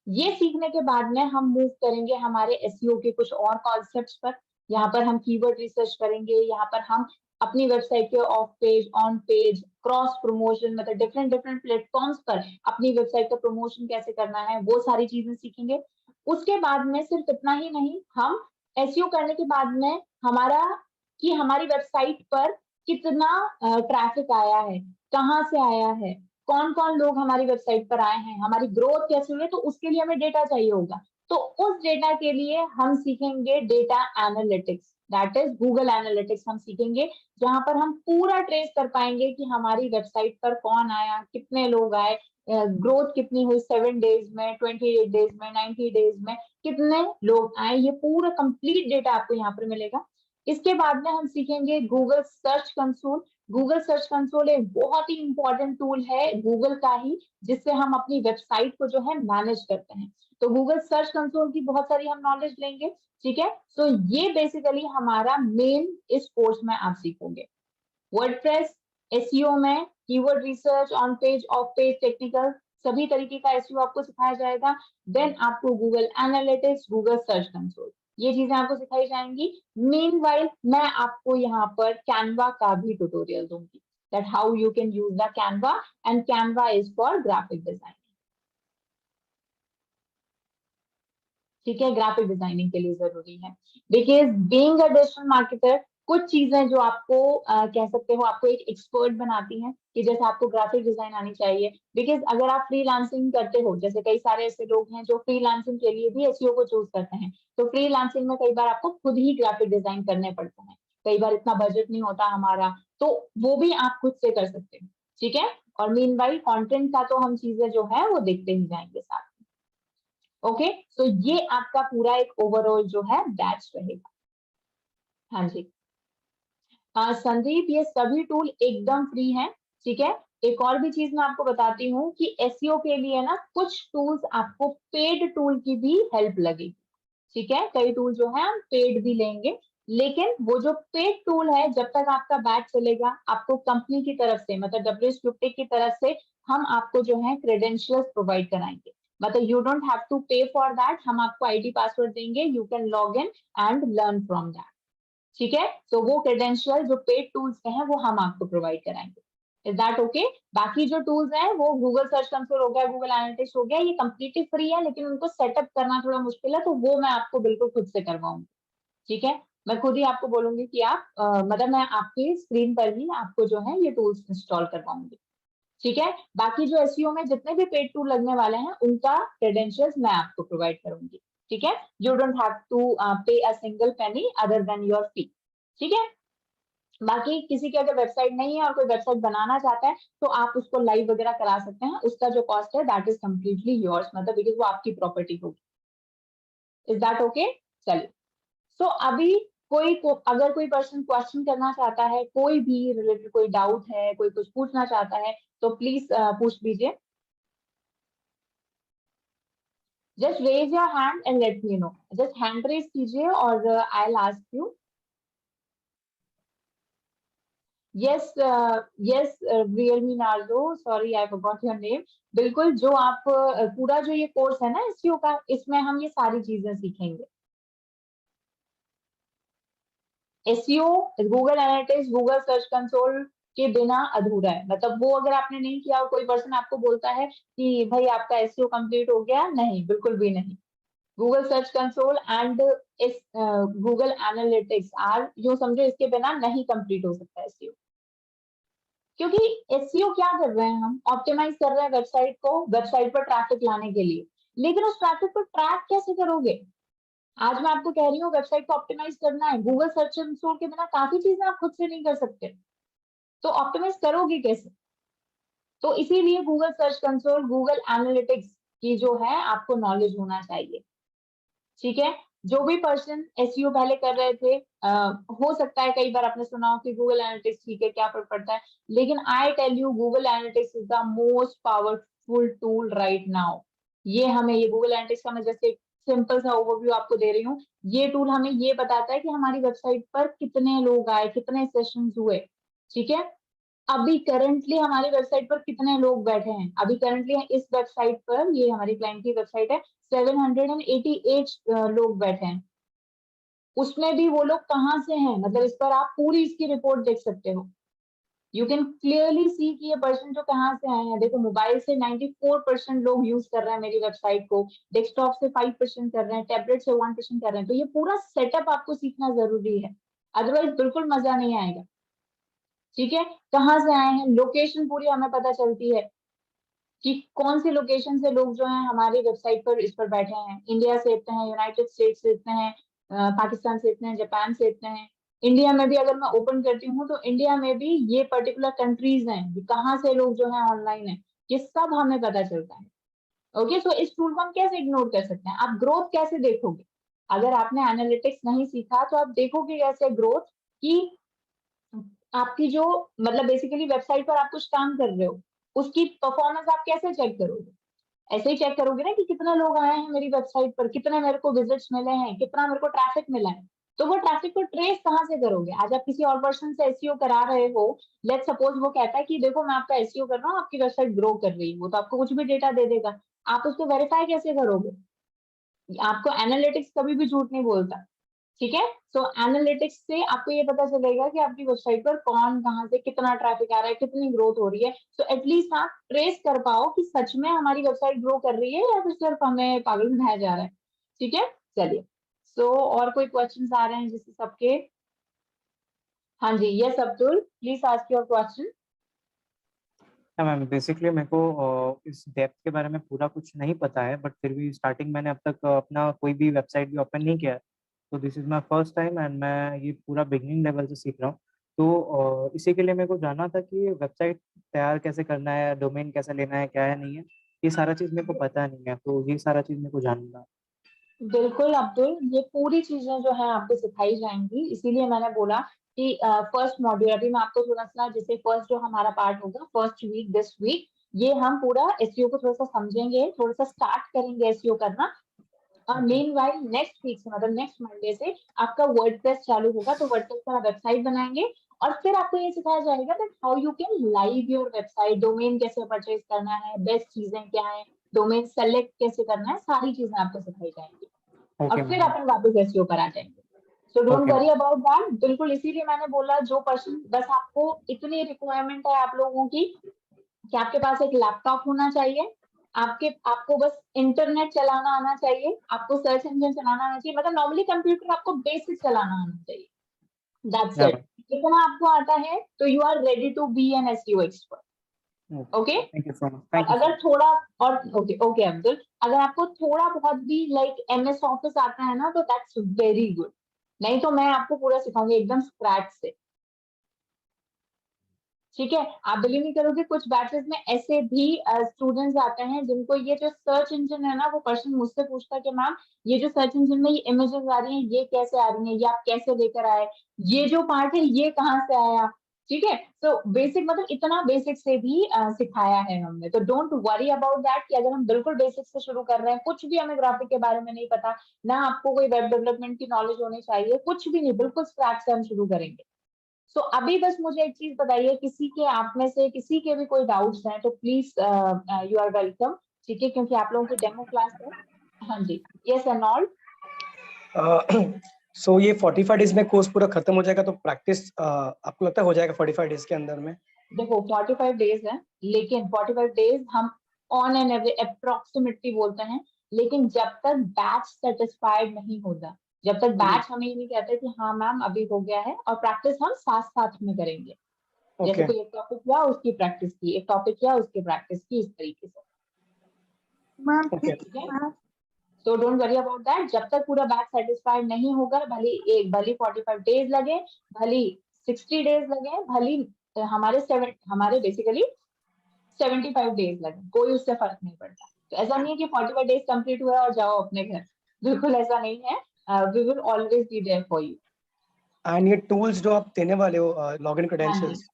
ये सीखने के बाद में हम मूव करेंगे हमारे एसईओ के कुछ और कॉन्सेप्ट्स पर। यहाँ पर हम कीवर्ड रिसर्च करेंगे, यहाँ पर हम अपनी वेबसाइट के of page, on page, cross promotion, मतलब डिफरेंट डिफरेंट प्लेटफॉर्म्स पर अपनी वेबसाइट का प्रमोशन कैसे करना है, वो सारी चीजें सीखेंगे। उसके बाद में सिर्फ इतना ही नहीं, हम एसईओ करने के बाद में हमारी वेबसाइट पर कितना ट्रैफिक आया है, कहाँ से आया है, कौन कौन लोग हमारी वेबसाइट पर आए हैं, हमारी ग्रोथ कैसे हुई है, तो उसके लिए हमें डेटा चाहिए होगा। तो उस डेटा के लिए हम सीखेंगे data analytics, that is Google analytics हम सीखेंगे, जहां पर हम पूरा ट्रेस कर पाएंगे कि हमारी वेबसाइट पर कौन आया, कितने लोग आए, ग्रोथ कितनी हुई 7 डेज में, 28 डेज में, 90 डेज में, कितने लोग आए, ये पूरा कंप्लीट डेटा आपको यहाँ पर मिलेगा। इसके बाद में हम सीखेंगे Google search console. Google search console एक बहुत ही इंपॉर्टेंट टूल है गूगल का ही, जिससे हम अपनी वेबसाइट को जो है मैनेज करते हैं। तो गूगल सर्च कंसोल की बहुत सारी हम नॉलेज लेंगे। ठीक है, तो ये बेसिकली हमारा मेन इस कोर्स में आप सीखोगे। वर्डप्रेस, एसईओ में keyword research, on page, of page, technical, सभी तरीके का एसईओ आपको सिखाया जाएगा। देन आपको Google analytics, Google search console, ये चीजें आपको सिखाई जाएंगी। मीनवाइल मैं आपको यहाँ पर कैनवा का भी ट्यूटोरियल दूंगी, that how you can use the Canva, and Canva is for graphic designing. ठीक है, ग्राफिक डिजाइनिंग के लिए जरूरी है, because being a digital marketer, कुछ चीजें जो आपको कह सकते हो आपको एक एक्सपर्ट बनाती हैं, कि जैसे आपको ग्राफिक डिजाइन आनी चाहिए। बिकॉज अगर आप फ्रीलांसिंग करते हो, जैसे कई सारे ऐसे लोग हैं जो फ्रीलांसिंग के लिए भी एसईओ को चूज करते हैं, तो फ्रीलांसिंग में कई बार आपको खुद ही ग्राफिक डिजाइन करने पड़ते हैं, कई बार इतना बजट नहीं होता हमारा, तो वो भी आप खुद से कर सकते हैं। ठीक है, और मीनवाइल कंटेंट का तो हम चीजें जो है वो देखते ही जाएंगे साथ में। ओके, तो ये आपका पूरा एक ओवरऑल जो है बैच रहेगा। हाँ जी, संदीप, ये सभी टूल एकदम फ्री हैं। ठीक है, एक और भी चीज मैं आपको बताती हूँ कि एसईओ के लिए ना कुछ टूल्स आपको पेड टूल की भी हेल्प लगेगी। ठीक है, कई टूल जो है हम पेड भी लेंगे, लेकिन वो जो पेड टूल है, जब तक आपका बैच चलेगा, आपको कंपनी की तरफ से, मतलब WSQTech की तरफ से हम आपको जो है क्रेडेंशियल्स प्रोवाइड कराएंगे। मतलब यू डोंट हैव टू पे फॉर दैट, हम आपको आईडी पासवर्ड देंगे, you can log in and learn from that. ठीक है, तो वो क्रेडेंशियल जो पेड टूल्स के हैं वो हम आपको प्रोवाइड कराएंगे। Is that okay? बाकी जो टूल्स हैं वो गूगल सर्च कंसोल हो गया, गूगल एनालिटिक्स हो गया, ये कंप्लीटली फ्री है, लेकिन उनको सेटअप करना थोड़ा मुश्किल है, तो वो मैं आपको बिल्कुल खुद से करवाऊंगी। ठीक है, मैं खुद ही आपको बोलूंगी कि आप मतलब मैं आपकी स्क्रीन पर ही आपको जो है ये टूल्स इंस्टॉल करवाऊंगी। ठीक है, बाकी जो एसईओ में जितने भी पेड टूल लगने वाले हैं उनका क्रेडेंशियल्स मैं आपको प्रोवाइड करूंगी। ठीक है, यू डोंट हैव टू पे a single penny other than your फी, ठीक है। बाकी किसी की अगर वेबसाइट नहीं है और कोई वेबसाइट बनाना चाहता है तो आप उसको लाइव वगैरह करा सकते हैं, उसका जो कॉस्ट है दैट इज कम्प्लीटली योर्स, मतलब बिकॉज वो आपकी प्रॉपर्टी होगी। Is that okay? चलिए, सो अभी अगर कोई पर्सन क्वेश्चन करना चाहता है, कोई भी रिलेटेड कोई डाउट है, कोई कुछ पूछना चाहता है तो प्लीज पूछ लीजिए। Just raise your hand and let me know, just hand raise कीजिए और I will ask you. Yes, yes, Realme Nardo, sorry, I forgot your name. बिल्कुल, जो आप पूरा जो ये कोर्स है ना SEO का, इसमें हम ये सारी चीजें सीखेंगे। SEO, Google analytics, Google search console के बिना अधूरा है, मतलब वो अगर आपने नहीं किया और कोई पर्सन आपको बोलता है कि भाई आपका SEO कंप्लीट हो गया, नहीं, बिल्कुल भी नहीं। गूगल सर्च कंसोल एंड इस गूगल एनालिटिक्स आर, जो समझो इसके बिना नहीं कंप्लीट हो सकता SEO। क्योंकि SEO क्या कर रहे हैं, हम ऑप्टिमाइज कर रहे हैं वेबसाइट को, वेबसाइट पर ट्रैफिक लाने के लिए, लेकिन उस ट्रैफिक को ट्रैक कैसे करोगे? आज मैं आपको कह रही हूँ वेबसाइट को ऑप्टिमाइज करना है, गूगल सर्च कंसोल के बिना काफी चीजें आप खुद से नहीं कर सकते, तो ऑप्टिमाइज करोगे कैसे? तो इसीलिए Google search console, Google analytics की जो है आपको नॉलेज होना चाहिए, ठीक है। जो भी पर्सन SEO पहले कर रहे थे, हो सकता है कई बार आपने सुना हो कि गूगल एनालिटिक्स ठीक है, क्या फर्क पड़ता है, लेकिन I tell you Google analytics is the most powerful tool right now. ये गूगल एनालिटिक्स का मैं जैसे सिंपल सा ओवरव्यू आपको दे रही हूँ, ये टूल हमें ये बताता है कि हमारी वेबसाइट पर कितने लोग आए, कितने सेशंस हुए, ठीक है। अभी करंटली हमारी वेबसाइट पर कितने लोग बैठे हैं, अभी करंटली इस वेबसाइट पर, ये हमारी क्लाइंट की वेबसाइट है, 788 लोग बैठे हैं। उसमें भी वो लोग कहाँ से हैं, मतलब इस पर आप पूरी इसकी रिपोर्ट देख सकते हो। यू कैन क्लियरली सी कि ये पर्सन जो कहाँ से आए हैं। देखो, मोबाइल से 94% लोग यूज कर रहे हैं मेरी वेबसाइट को, डेस्कटॉप से 5% कर रहे हैं, टैबलेट से 1% कर रहे हैं। तो ये पूरा सेटअप आपको सीखना जरूरी है, अदरवाइज बिल्कुल मजा नहीं आएगा, ठीक है। कहाँ से आए हैं, लोकेशन पूरी हमें पता चलती है कि कौन सी लोकेशन से लोग जो हैं हमारी वेबसाइट पर इस पर बैठे हैं। इंडिया से इतने हैं, यूनाइटेड स्टेट्स से इतने हैं, पाकिस्तान से इतने हैं, जापान से इतने हैं। इंडिया में भी अगर मैं ओपन करती हूँ तो इंडिया में भी ये पर्टिकुलर कंट्रीज हैं, कहाँ से लोग जो है ऑनलाइन है, ये सब हमें पता चलता है। ओके, सो इस टूल को हम कैसे इग्नोर कर सकते हैं? आप ग्रोथ कैसे देखोगे? अगर आपने एनालिटिक्स नहीं सीखा तो आप देखोगे कैसे ग्रोथ की आपकी जो, मतलब बेसिकली वेबसाइट पर आप कुछ काम कर रहे हो, उसकी परफॉर्मेंस आप कैसे चेक करोगे? ऐसे ही चेक करोगे ना कि कितने लोग आए हैं मेरी वेबसाइट पर, कितने मेरे को विजिट्स मिले हैं, कितना मेरे को ट्रैफिक मिला है। तो वो ट्रैफिक को ट्रेस कहाँ से करोगे? आज आप किसी और पर्सन से SEO करा रहे हो, लेट सपोज वो कहता है कि देखो मैं आपका SEO कर रहा हूँ, आपकी वेबसाइट ग्रो कर रही है, वो तो आपको कुछ भी डेटा दे देगा, आप उसको वेरीफाई कैसे करोगे? आपको एनालिटिक्स कभी भी झूठ नहीं बोलता, ठीक है। सो एनालिटिक्स से आपको ये पता चलेगा कि आपकी वेबसाइट पर कौन कहाँ से कितना ट्रैफिक आ रहा है, कितनी ग्रोथ हो रही है। सो एटलीस्ट आप ट्रेस कर पाओ कि सच में हमारी वेबसाइट ग्रो कर रही है या फिर सिर्फ हमें पागल बनाया जा रहा है, ठीक है। चलिए, सो और कोई क्वेश्चंस आ रहे हैं जिससे सबके? हाँ जी, yes Abdul, please ask your question. Ma'am basically मेरे को इस डेप्थ के बारे में पूरा कुछ नहीं पता है, बट फिर भी स्टार्टिंग मैंने अब तक अपना कोई भी वेबसाइट भी ओपन नहीं किया है, तो this is my first time and मैं ये पूरा बिगनिंग लेवल से सीख रहा हूँ। तो इसी के लिए मेरे को जानना था कि वेबसाइट तैयार कैसे करना है, डोमेन कैसे लेना है, क्या है नहीं है, ये सारा चीज़ मेरे को पता नहीं है, तो ये सारा चीज़ मेरे को जानना। बिल्कुल अब्दुल, ये पूरी चीजें जो है आपको सिखाई जाएंगी, इसीलिए मैंने बोला कि फर्स्ट मॉड्यूल, अभी मैं आपको थोड़ा सा, जैसे फर्स्ट जो हमारा पार्ट होगा, फर्स्ट वीक दिस वीक, ये हम पूरा SEO को थोड़ा सा समझेंगे, थोड़ा सा स्टार्ट करेंगे SEO करना। और मीनवाइल नेक्स्ट वीक से, मतलब नेक्स्ट मंडे से आपका वर्डप्रेस चालू होगा, तो वर्डप्रेस पर वेबसाइट बनाएंगे और फिर आपको ये सिखाया जाएगा that how you can live your website, domain कैसे परचेज करना है, बेस्ट चीजें क्या है, डोमेन सेलेक्ट कैसे करना है, सारी चीजें आपको सिखाई जाएंगी। और फिर अपन वापस SEO पर आ जाएंगे। So don't worry about that. बिल्कुल, इसीलिए मैंने बोला जो पर्सन, बस आपको इतनी रिक्वायरमेंट है आप लोगों की कि आपके पास एक लैपटॉप होना चाहिए, आपको बस इंटरनेट चलाना आना चाहिए, आपको सर्च इंजन चलाना आना चाहिए, मतलब नॉर्मली कंप्यूटर आपको बेसिक चलाना आना चाहिए, दैट्स इट। इतना आपको आता है तो you are ready to be an SEO expert, okay. Thank you so much. अगर थोड़ा और ओके अब्दुल, अगर आपको थोड़ा बहुत भी लाइक MS ऑफिस आता है ना तो दैट्स वेरी गुड, नहीं तो मैं आपको पूरा सिखाऊंगी एकदम स्क्रैच से, ठीक है। आप बिलीव नहीं करोगे, कुछ बैचेस में ऐसे भी स्टूडेंट्स आते हैं जिनको ये जो सर्च इंजन है ना, वो पर्सन मुझसे पूछता है कि मैम ये जो सर्च इंजन में ये इमेजेस आ रही हैं ये कैसे आ रही हैं, ये आप कैसे लेकर आए, ये जो पार्ट है ये कहाँ से आया, ठीक है। तो बेसिक मतलब इतना बेसिक से भी सिखाया है हमने, तो डोंट वरी अबाउट दैट कि अगर हम बिल्कुल बेसिक से शुरू कर रहे हैं, कुछ भी हमें ग्राफिक के बारे में नहीं पता, ना आपको कोई वेब डेवलपमेंट की नॉलेज होनी चाहिए, कुछ भी नहीं, बिल्कुल स्क्रैच से हम शुरू करेंगे। सो अभी बस मुझे एक चीज बताइए, किसी के आप में से किसी के भी कोई डाउट्स हैं तो प्लीज यू आर वेलकम, ठीक है, क्योंकि आप लोगों की डेमो क्लास है। हाँ जी, यस एंड ऑल। सो ये 45 डेज में कोर्स पूरा खत्म हो जाएगा, तो प्रैक्टिस आपको लगता है हो जाएगा 45 डेज के अंदर में? देखो 45 डेज है, लेकिन 45 डेज हम ऑन एन एवरेज अप्रोक्सीमेटली बोलते हैं, लेकिन जब तक बैच सेटिस्फाइड नहीं होता, जब तक बैच हमें ये नहीं कहते कि हाँ मैम अभी हो गया है, और प्रैक्टिस हम साथ साथ में करेंगे, जैसे कोई एक टॉपिक किया उसकी प्रैक्टिस की, एक टॉपिक किया उसकी प्रैक्टिस की, इस तरीके से मैम, ठीक है। तो डोंट वरी अबाउट दैट, जब तक पूरा बैच सेटिस्फाइड नहीं होगा, भले 45 डेज लगे, भले 60 डेज लगे, भले हमारे बेसिकली 75 डेज लगे, कोई उससे फर्क नहीं पड़ता। तो ऐसा नहीं है कि 45 डेज कंप्लीट हुआ और जाओ अपने घर, बिल्कुल ऐसा नहीं है। We will always be there for you. And ये टूल्स जो आप देने वाले हो, लॉगिन क्रेडेंशियल्स,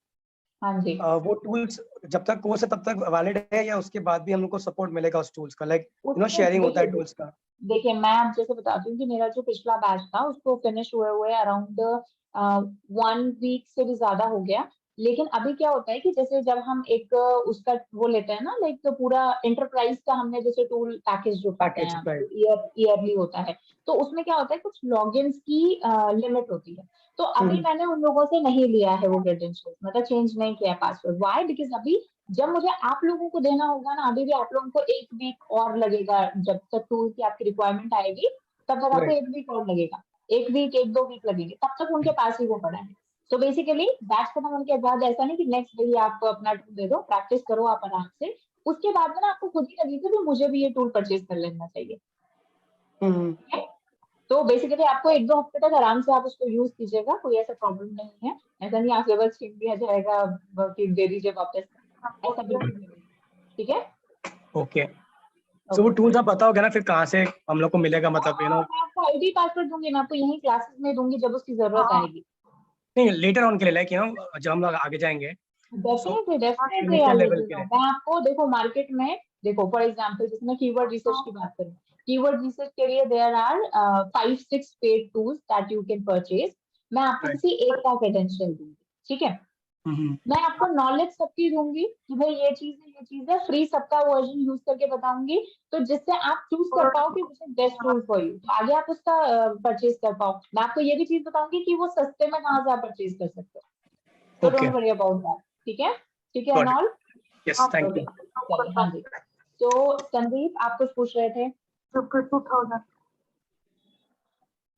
हाँ जी, वो टूल्स जब तक कोर्स है तब तक वैलिड है, या उसके बाद भी हम लोग को सपोर्ट मिलेगा उस टूल्स का, लाइक शेयरिंग होता है टूल्स का? देखिए मैं आप जैसे बताती हूँ कि मेरा जो पिछला बैच था उसको फिनिश हुए अराउंड 1 वीक से भी ज्यादा हो गया, लेकिन अभी क्या होता है कि जैसे जब हम एक उसका वो लेते हैं ना, लाइक तो पूरा एंटरप्राइज का हमने जैसे टूल पैकेज जो करते हैं ईयरली होता है, तो उसमें क्या होता है कुछ लॉगिन्स की लिमिट होती है। तो अभी मैंने उन लोगों से नहीं लिया है वो क्रेडेंशियल्स, मतलब चेंज नहीं किया पासवर्ड। व्हाई? बिकॉज अभी जब मुझे आप लोगों को देना होगा ना, अभी भी आप लोगों को 1 वीक और लगेगा, जब तक टूल की आपकी रिक्वायरमेंट आएगी तब तक आपको 1 वीक और लगेगा, 1 वीक 1-2 वीक लगेंगे, तब तक उनके पास ही वो पड़ा है। तो बेसिकली बैच खत्म होने के बाद ऐसा नहीं कि नेक्स्ट डे ही आपको अपना टूल दे दो, प्रैक्टिस करो आप आराम से, उसके बाद में ना आपको खुद ही लगेगा कि मुझे भी ये टूल परचेज कर लेना चाहिए। तो बेसिकली आपको 1-2 हफ्ते तक आराम से आप उसको यूज कीजिएगा, कोई ऐसा प्रॉब्लम नहीं है, ऐसा नहीं आप लेवल छीन दिया जाएगा कि दे दीजिए वापस, ऐसा बिल्कुल नहीं, ठीक है। ओके, सो वो टूल्स आप बताओगे ना फिर कहाँ से हम लोग को मिलेगा, मतलब मैं आपको आईडी पासवर्ड दूंगी, मैं आपको यही क्लासेस में दूंगी जब उसकी जरूरत आएगी। नहीं, लेटर ऑन के लिए, लाइक जब हम लोग आगे जाएंगे। डेफिनेटली मैं आपको, देखो मार्केट में देखो फॉर एग्जांपल जैसे मैं कीवर्ड रिसर्च की बात करूं, कीवर्ड रिसर्च के लिए there are 5-6 paid tools that you can purchase. मैं आपको किसी एक का क्रेडेंशियल दूंगी, ठीक है। मैं आपको नॉलेज सबकी दूंगी कि भाई ये चीज है, फ्री सबका वर्जन यूज करके बताऊंगी, तो जिससे आप चूज कर पाओ कि which is best tool for you, तो आगे आप उसका परचेज कर पाओ। मैं आपको ये भी चीज बताऊंगी कि वो सस्ते में कहाँ से आप परचेज कर सकते हो, तो डोंट वरी अबाउट दैट, ठीक है, ठीक है and all. Yes, thank you. हाँ जी, तो संदीप आप कुछ पूछ रहे थे? 2000।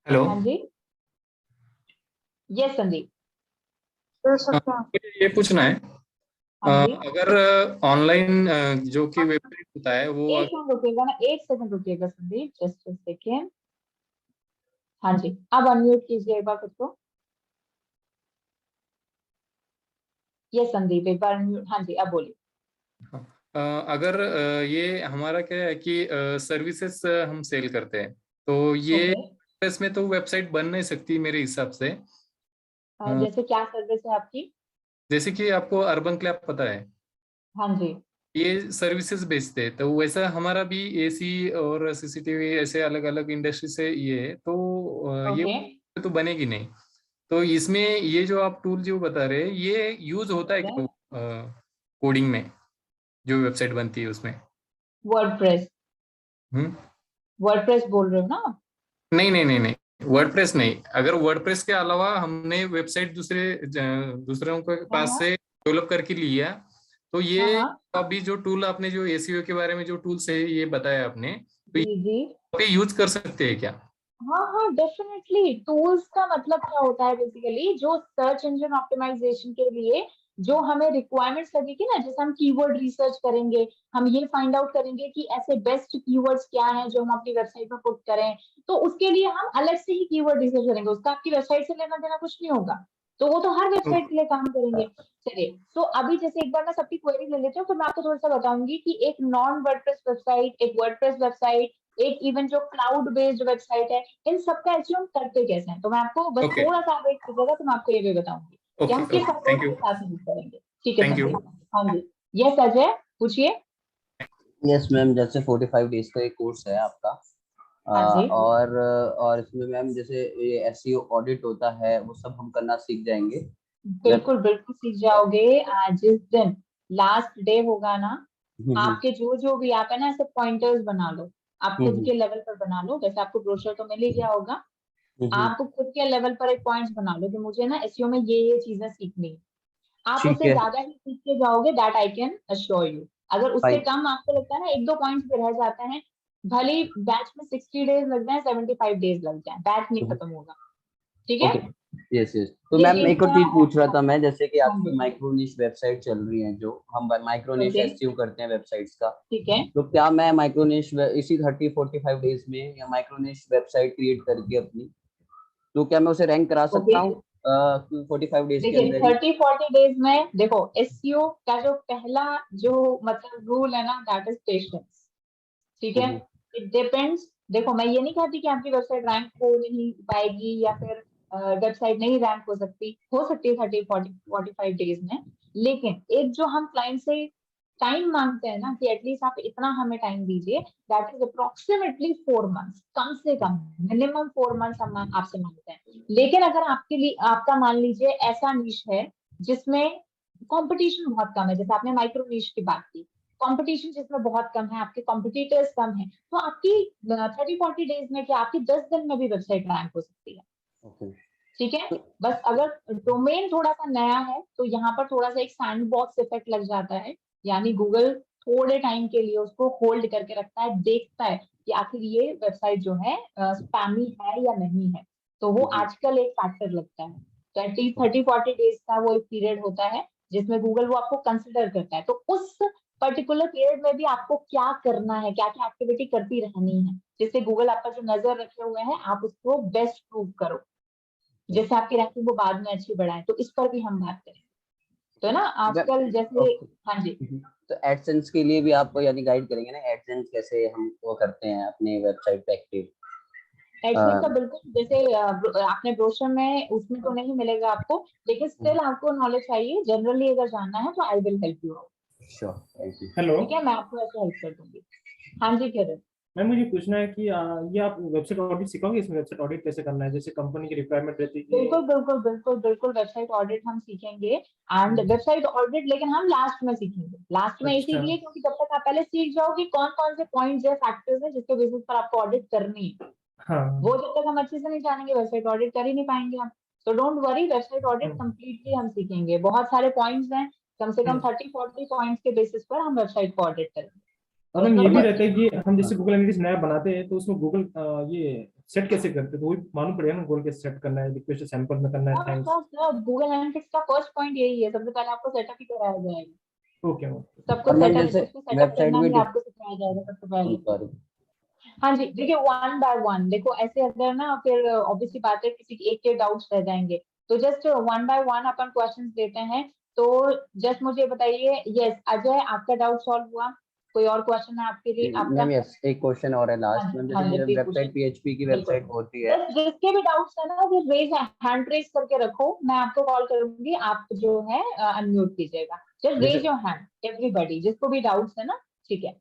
हेलो, हाँ जी, यस संदीप, मुझे ये पूछना है, अगर ऑनलाइन जो कि वेबसाइट होता है वो, एक सेकंड रुकिएगा ना, 1 सेकंड रुकिएगा संदीप, जस्ट 1 सेकंड। हाँ जी, अब अनम्यूट कीजिए एक बार खुद को। यस संदीप, एक बार अनम्यूट। हाँ जी, अब बोलिए। अगर ये हमारा क्या है कि सर्विसेज हम सेल करते हैं, तो ये इसमें तो वेबसाइट बन नहीं सकती मेरे हिसाब से। जैसे क्या सर्विस है आपकी? जैसे कि आपको अर्बन क्लैप पता है? हाँ जी, ये सर्विसेज बेचते हैं, तो वैसा हमारा भी एसी और सीसीटीवी ऐसे अलग अलग इंडस्ट्री से ये है, तो ये तो बनेगी नहीं। तो इसमें ये जो आप टूल जो बता रहे हैं ये यूज होता है क्या कोडिंग में, जो वेबसाइट बनती है उसमें? वर्डप्रेस। वर्डप्रेस बोल रहे हो ना? नहीं, वर्डप्रेस नहीं। अगर वर्डप्रेस के अलावा हमने वेबसाइट दूसरों के पास से डेवलप करके लिया, तो ये अभी जो टूल आपने जो एसीओ के बारे में जो टूल्स है ये बताया आपने, तो ये यूज कर सकते हैं क्या? हाँ डेफिनेटली। टूल्स का मतलब क्या होता है बेसिकली, जो सर्च इंजन ऑप्टिमाइजेशन के लिए जो हमें रिक्वायरमेंट्स लगेगी ना, जैसे हम कीवर्ड रिसर्च करेंगे, हम ये फाइंड आउट करेंगे कि ऐसे बेस्ट कीवर्ड्स क्या हैं जो हम अपनी वेबसाइट में पुट करें, तो उसके लिए हम अलग से ही कीवर्ड रिसर्च करेंगे, उसका आपकी वेबसाइट से लेना देना कुछ नहीं होगा, तो वो तो हर वेबसाइट के लिए काम करेंगे। चलिए, तो अभी जैसे एक बार मैं सबकी क्वेरी ले लेती हूँ, फिर मैं आपको थोड़ा सा बताऊंगी कि एक नॉन वर्डप्रेस वेबसाइट, एक वर्डप्रेस वेबसाइट, एक इवन जो क्लाउड बेस्ड वेबसाइट है, इन सबका एसईओ हम करते कैसे हैं, तो मैं आपको बस Okay. थोड़ा सा वेट कीजिएगा, तो मैं आपको ये भी बताऊंगी कि Okay, हम किस okay. अप्रोच Thank के you. साथ यूज करेंगे। ठीक है Thank you. संदीप? हाँ जी, यस अजय पूछिए। यस मैम, जैसे 45 डेज का एक कोर्स है आपका, हाँ जी, और इसमें मैम जैसे ये एसईओ ऑडिट होता है वो सब हम करना सीख जाएंगे। बिल्कुल बिल्कुल सीख जाओगे। जिस दिन लास्ट डे होगा ना, आपके जो भी आप है ना, ऐसे पॉइंटर्स बना लो, आप खुद के लेवल पर बना लो, जैसे आपको ब्रोशर तो मिल ही गया होगा, आप खुद के लेवल पर एक पॉइंट्स बना लो कि मुझे ना एसईओ में ये चीजें सीखनी है। आप ठीक उससे है। ज्यादा ही सीख के जाओगे, that I can assure you. अगर उससे Fine. कम आपको लगता है ना, एक दो पॉइंट्स भी रह जाते हैं, भले ही बैच में 60 डेज लग जाए, 75 डेज लग जाए, बैच नहीं खत्म होगा। ठीक है? Okay, yes yes. तो मैम लेकिन एक और चीज पूछ रहा था मैं, जैसे कि हाँ आपकी जी, माइक्रो निश वेबसाइट चल रही है, जो हम माइक्रो निश ओके, एसईओ करते हैं वेबसाइट्स का, ठीक है, तो क्या मैं माइक्रो निश इसी 30-45 डेज में या माइक्रो निश वेबसाइट क्रिएट करके अपनी, तो क्या मैं उसे रैंक करा सकता ओके। हूँ 45 डेज के देखिए अंदर ही? 30-40 डेज में देखो, एसईओ का जो पहला जो मतलब रूल है ना, दैट इज पेशेंस। ठीक है, इट डिपेंड्स। देखो, मैं ये नहीं कहती कि आपकी वेबसाइट रैंक हो नहीं पाएगी या फिर वेबसाइट नहीं रैंक हो सकती है 30-40-45 डेज में, लेकिन एक जो हम क्लाइंट से टाइम मांगते हैं ना, कि एटलीस्ट आप इतना हमें टाइम दीजिए, दैट इज अप्रोक्सीमेटली 4 मंथ्स, कम से कम मिनिमम 4 मंथ्स हम आपसे मांगते हैं। लेकिन अगर आपके लिए, आपका मान लीजिए ऐसा निश है जिसमें कंपटीशन बहुत कम है, जैसे आपने माइक्रो निश की बात की, कंपटीशन जिसमें बहुत कम है, आपके कॉम्पिटिटर्स कम है, तो आपकी 30-40 डेज में क्या, आपकी 10 दिन में भी वेबसाइट रैंक हो सकती है। ओके, ठीक है, बस अगर डोमेन थोड़ा सा नया है तो यहाँ पर थोड़ा सा एक सैंडबॉक्स इफेक्ट लग जाता है, यानी गूगल थोड़े टाइम के लिए उसको होल्ड करके रखता है, देखता है कि आखिर ये वेबसाइट जो है स्पैमी है या नहीं है, तो वो आजकल एक फैक्टर लगता है। तो एटलीस्ट 30-40 डेज का वो एक पीरियड होता है जिसमें गूगल वो आपको कंसिडर करता है, तो उस पर्टिकुलर पीरियड में भी आपको क्या करना है, क्या क्या एक्टिविटी करती रहनी है, जिससे गूगल आप पर जो नजर रखे हुए हैं आप उसको बेस्ट प्रूव करो, जैसे आपकी रैंकिंग वो बाद में अच्छी बढ़ाए, तो इस पर भी हम बात करें। तो ना आजकल जैसे, हाँ जी, तो एडसेंस के लिए भी आप यानी गाइड करेंगे ना, एडसेंस कैसे हम वो करते हैं अपने वेबसाइट पे एक्टिव? एडसेंस का बिल्कुल, जैसे आपने ब्रोशर में उसमें तो नहीं मिलेगा आपको, लेकिन स्टिल आपको नॉलेज चाहिए, जनरली अगर जानना है तो I will help you out. Sure, thank you. Hello ठीक है, मैं आपको ऐसे हेल्प कर दूंगी। हाँ जी, किरण मैम, मुझे पूछना है कि ये आप वेबसाइट ऑडिट सिखाओगे, इसमें वेबसाइट ऑडिट कैसे करना है, जैसे कंपनी की रिक्वायरमेंट रहती है कि बिल्कुल बिल्कुल बिल्कुल बिल्कुल वेबसाइट ऑडिट हम सीखेंगे, एंड वेबसाइट ऑडिट लेकिन हम लास्ट में सीखेंगे। लास्ट में अच्छा, इसीलिए क्योंकि जब तक आप पहले सीख जाओगे कौन कौन से पॉइंट्स या फैक्टर्स हैं जिसके बेसिस पर आपको ऑडिट करनी है, हाँ वो जब तक हम अच्छे से नहीं जानेंगे वेबसाइट ऑडिट कर ही नहीं पाएंगे हम। तो don't worry, website audit completely हम सीखेंगे, बहुत सारे पॉइंट्स हैं, कम से कम 30-40 पॉइंट्स के बेसिस पर हम वेबसाइट को ऑडिट करेंगे। और मैम ये भी रहता है कि हम जैसे गूगल एनालिटिक्स नया बनाते हैं तो उसमें गूगल ये सेट कैसे करते हैं, तो वही मालूम पड़ेगा ना, गूगल कैसे सेट करना है, रिक्वेस्ट सैंपल में करना है, थैंक्स। गूगल एनालिटिक्स का फर्स्ट पॉइंट यही है, सबसे पहले आपको सेटअप ही कराया जाएगा। ओके मैम, सबको और मैम सेटअप, जैसे जिसको सेटअप वेबसाइट करना भी है आपको सिखाया जाएगा सबसे पहले। सॉरी, हाँ जी, देखिए वन बाय वन, देखो ऐसे अगर ना फिर ऑब्वियसली बात है किसी एक के डाउट्स रह जाएंगे, तो just one by one upon questions लेते हैं। तो जस्ट मुझे बताइए, यस अजय, आपका डाउट सॉल्व हुआ? कोई और क्वेश्चन है आपके लिए आपका? मैम यस, एक क्वेश्चन और है लास्ट में, हाँ जी, जैसे प्लीज वेबसाइट पूछिए। पीएचपी की बिल्कुल, वेबसाइट होती है, जिसके भी डाउट्स है ना वो रेज हैंड रेज करके रखो, मैं आपको कॉल करूंगी, आप जो है अनम्यूट कीजिएगा, just raise your hand everybody जिसको भी डाउट्स है ना। ठीक है,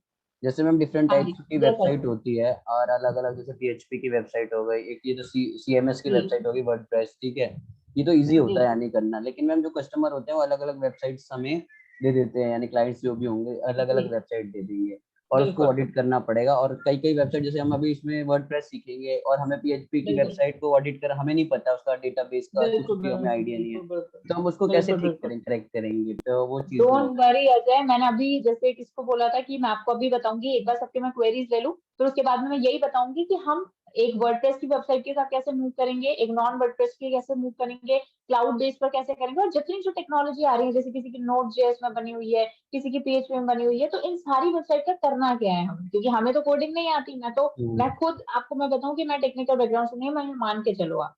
जैसे मैम डिफरेंट हाँ जी, टाइप्स की जैसा वेबसाइट होती है और अलग अलग, जैसे पीएचपी की वेबसाइट हो गई, एक ये जो सीएमएस की जी वेबसाइट होगी वर्डप्रेस, ठीक है, ये तो इजी होता जी है यानी करना, लेकिन मैम जो कस्टमर होते हैं वो अलग अलग वेबसाइट्स हमें दे देते हैं, यानी क्लाइंट्स जो भी होंगे अलग अलग जी, वेबसाइट दे देंगे और उसको बिल्कुल ऑडिट करना पड़ेगा, और कई कई वेबसाइट जैसे हम अभी इसमें वर्डप्रेस सीखेंगे और हमें पीएचपी की बिल्कुल वेबसाइट को ऑडिट कर, हमें नहीं पता उसका डेटाबेस का कुछ बिल्कुल भी हमें बिल्कुल आइडिया नहीं है, बिल्कुल बिल्कुल तो हम उसको कैसे बिल्कुल ठीक बिल्कुल। करेंगे, करेक्ट करेंगे, तो वो चीज में डोंट वरी अजय, मैंने अभी जैसे किसको बोला था कि मैं आपको अभी बताऊंगी, एक बार सबके मैं क्वेरीज ले लूं, फिर उसके बाद में मैं यही बताऊंगी कि हम एक वर्डप्रेस की वेबसाइट के साथ कैसे मूव करेंगे, एक नॉन वर्डप्रेस की कैसे मूव करेंगे, क्लाउड बेस पर कैसे करेंगे, और जितनी जो टेक्नोलॉजी आ रही है, जैसे किसी की Node.js में बनी हुई है, किसी की PHP में बनी हुई है, तो इन सारी वेबसाइट का करना क्या है हम, क्योंकि हमें तो कोडिंग नहीं आती। मैं खुद आपको मैं बताऊं कि मैं टेक्निकल बैकग्राउंड से नहीं, मैं मान के चलो आप,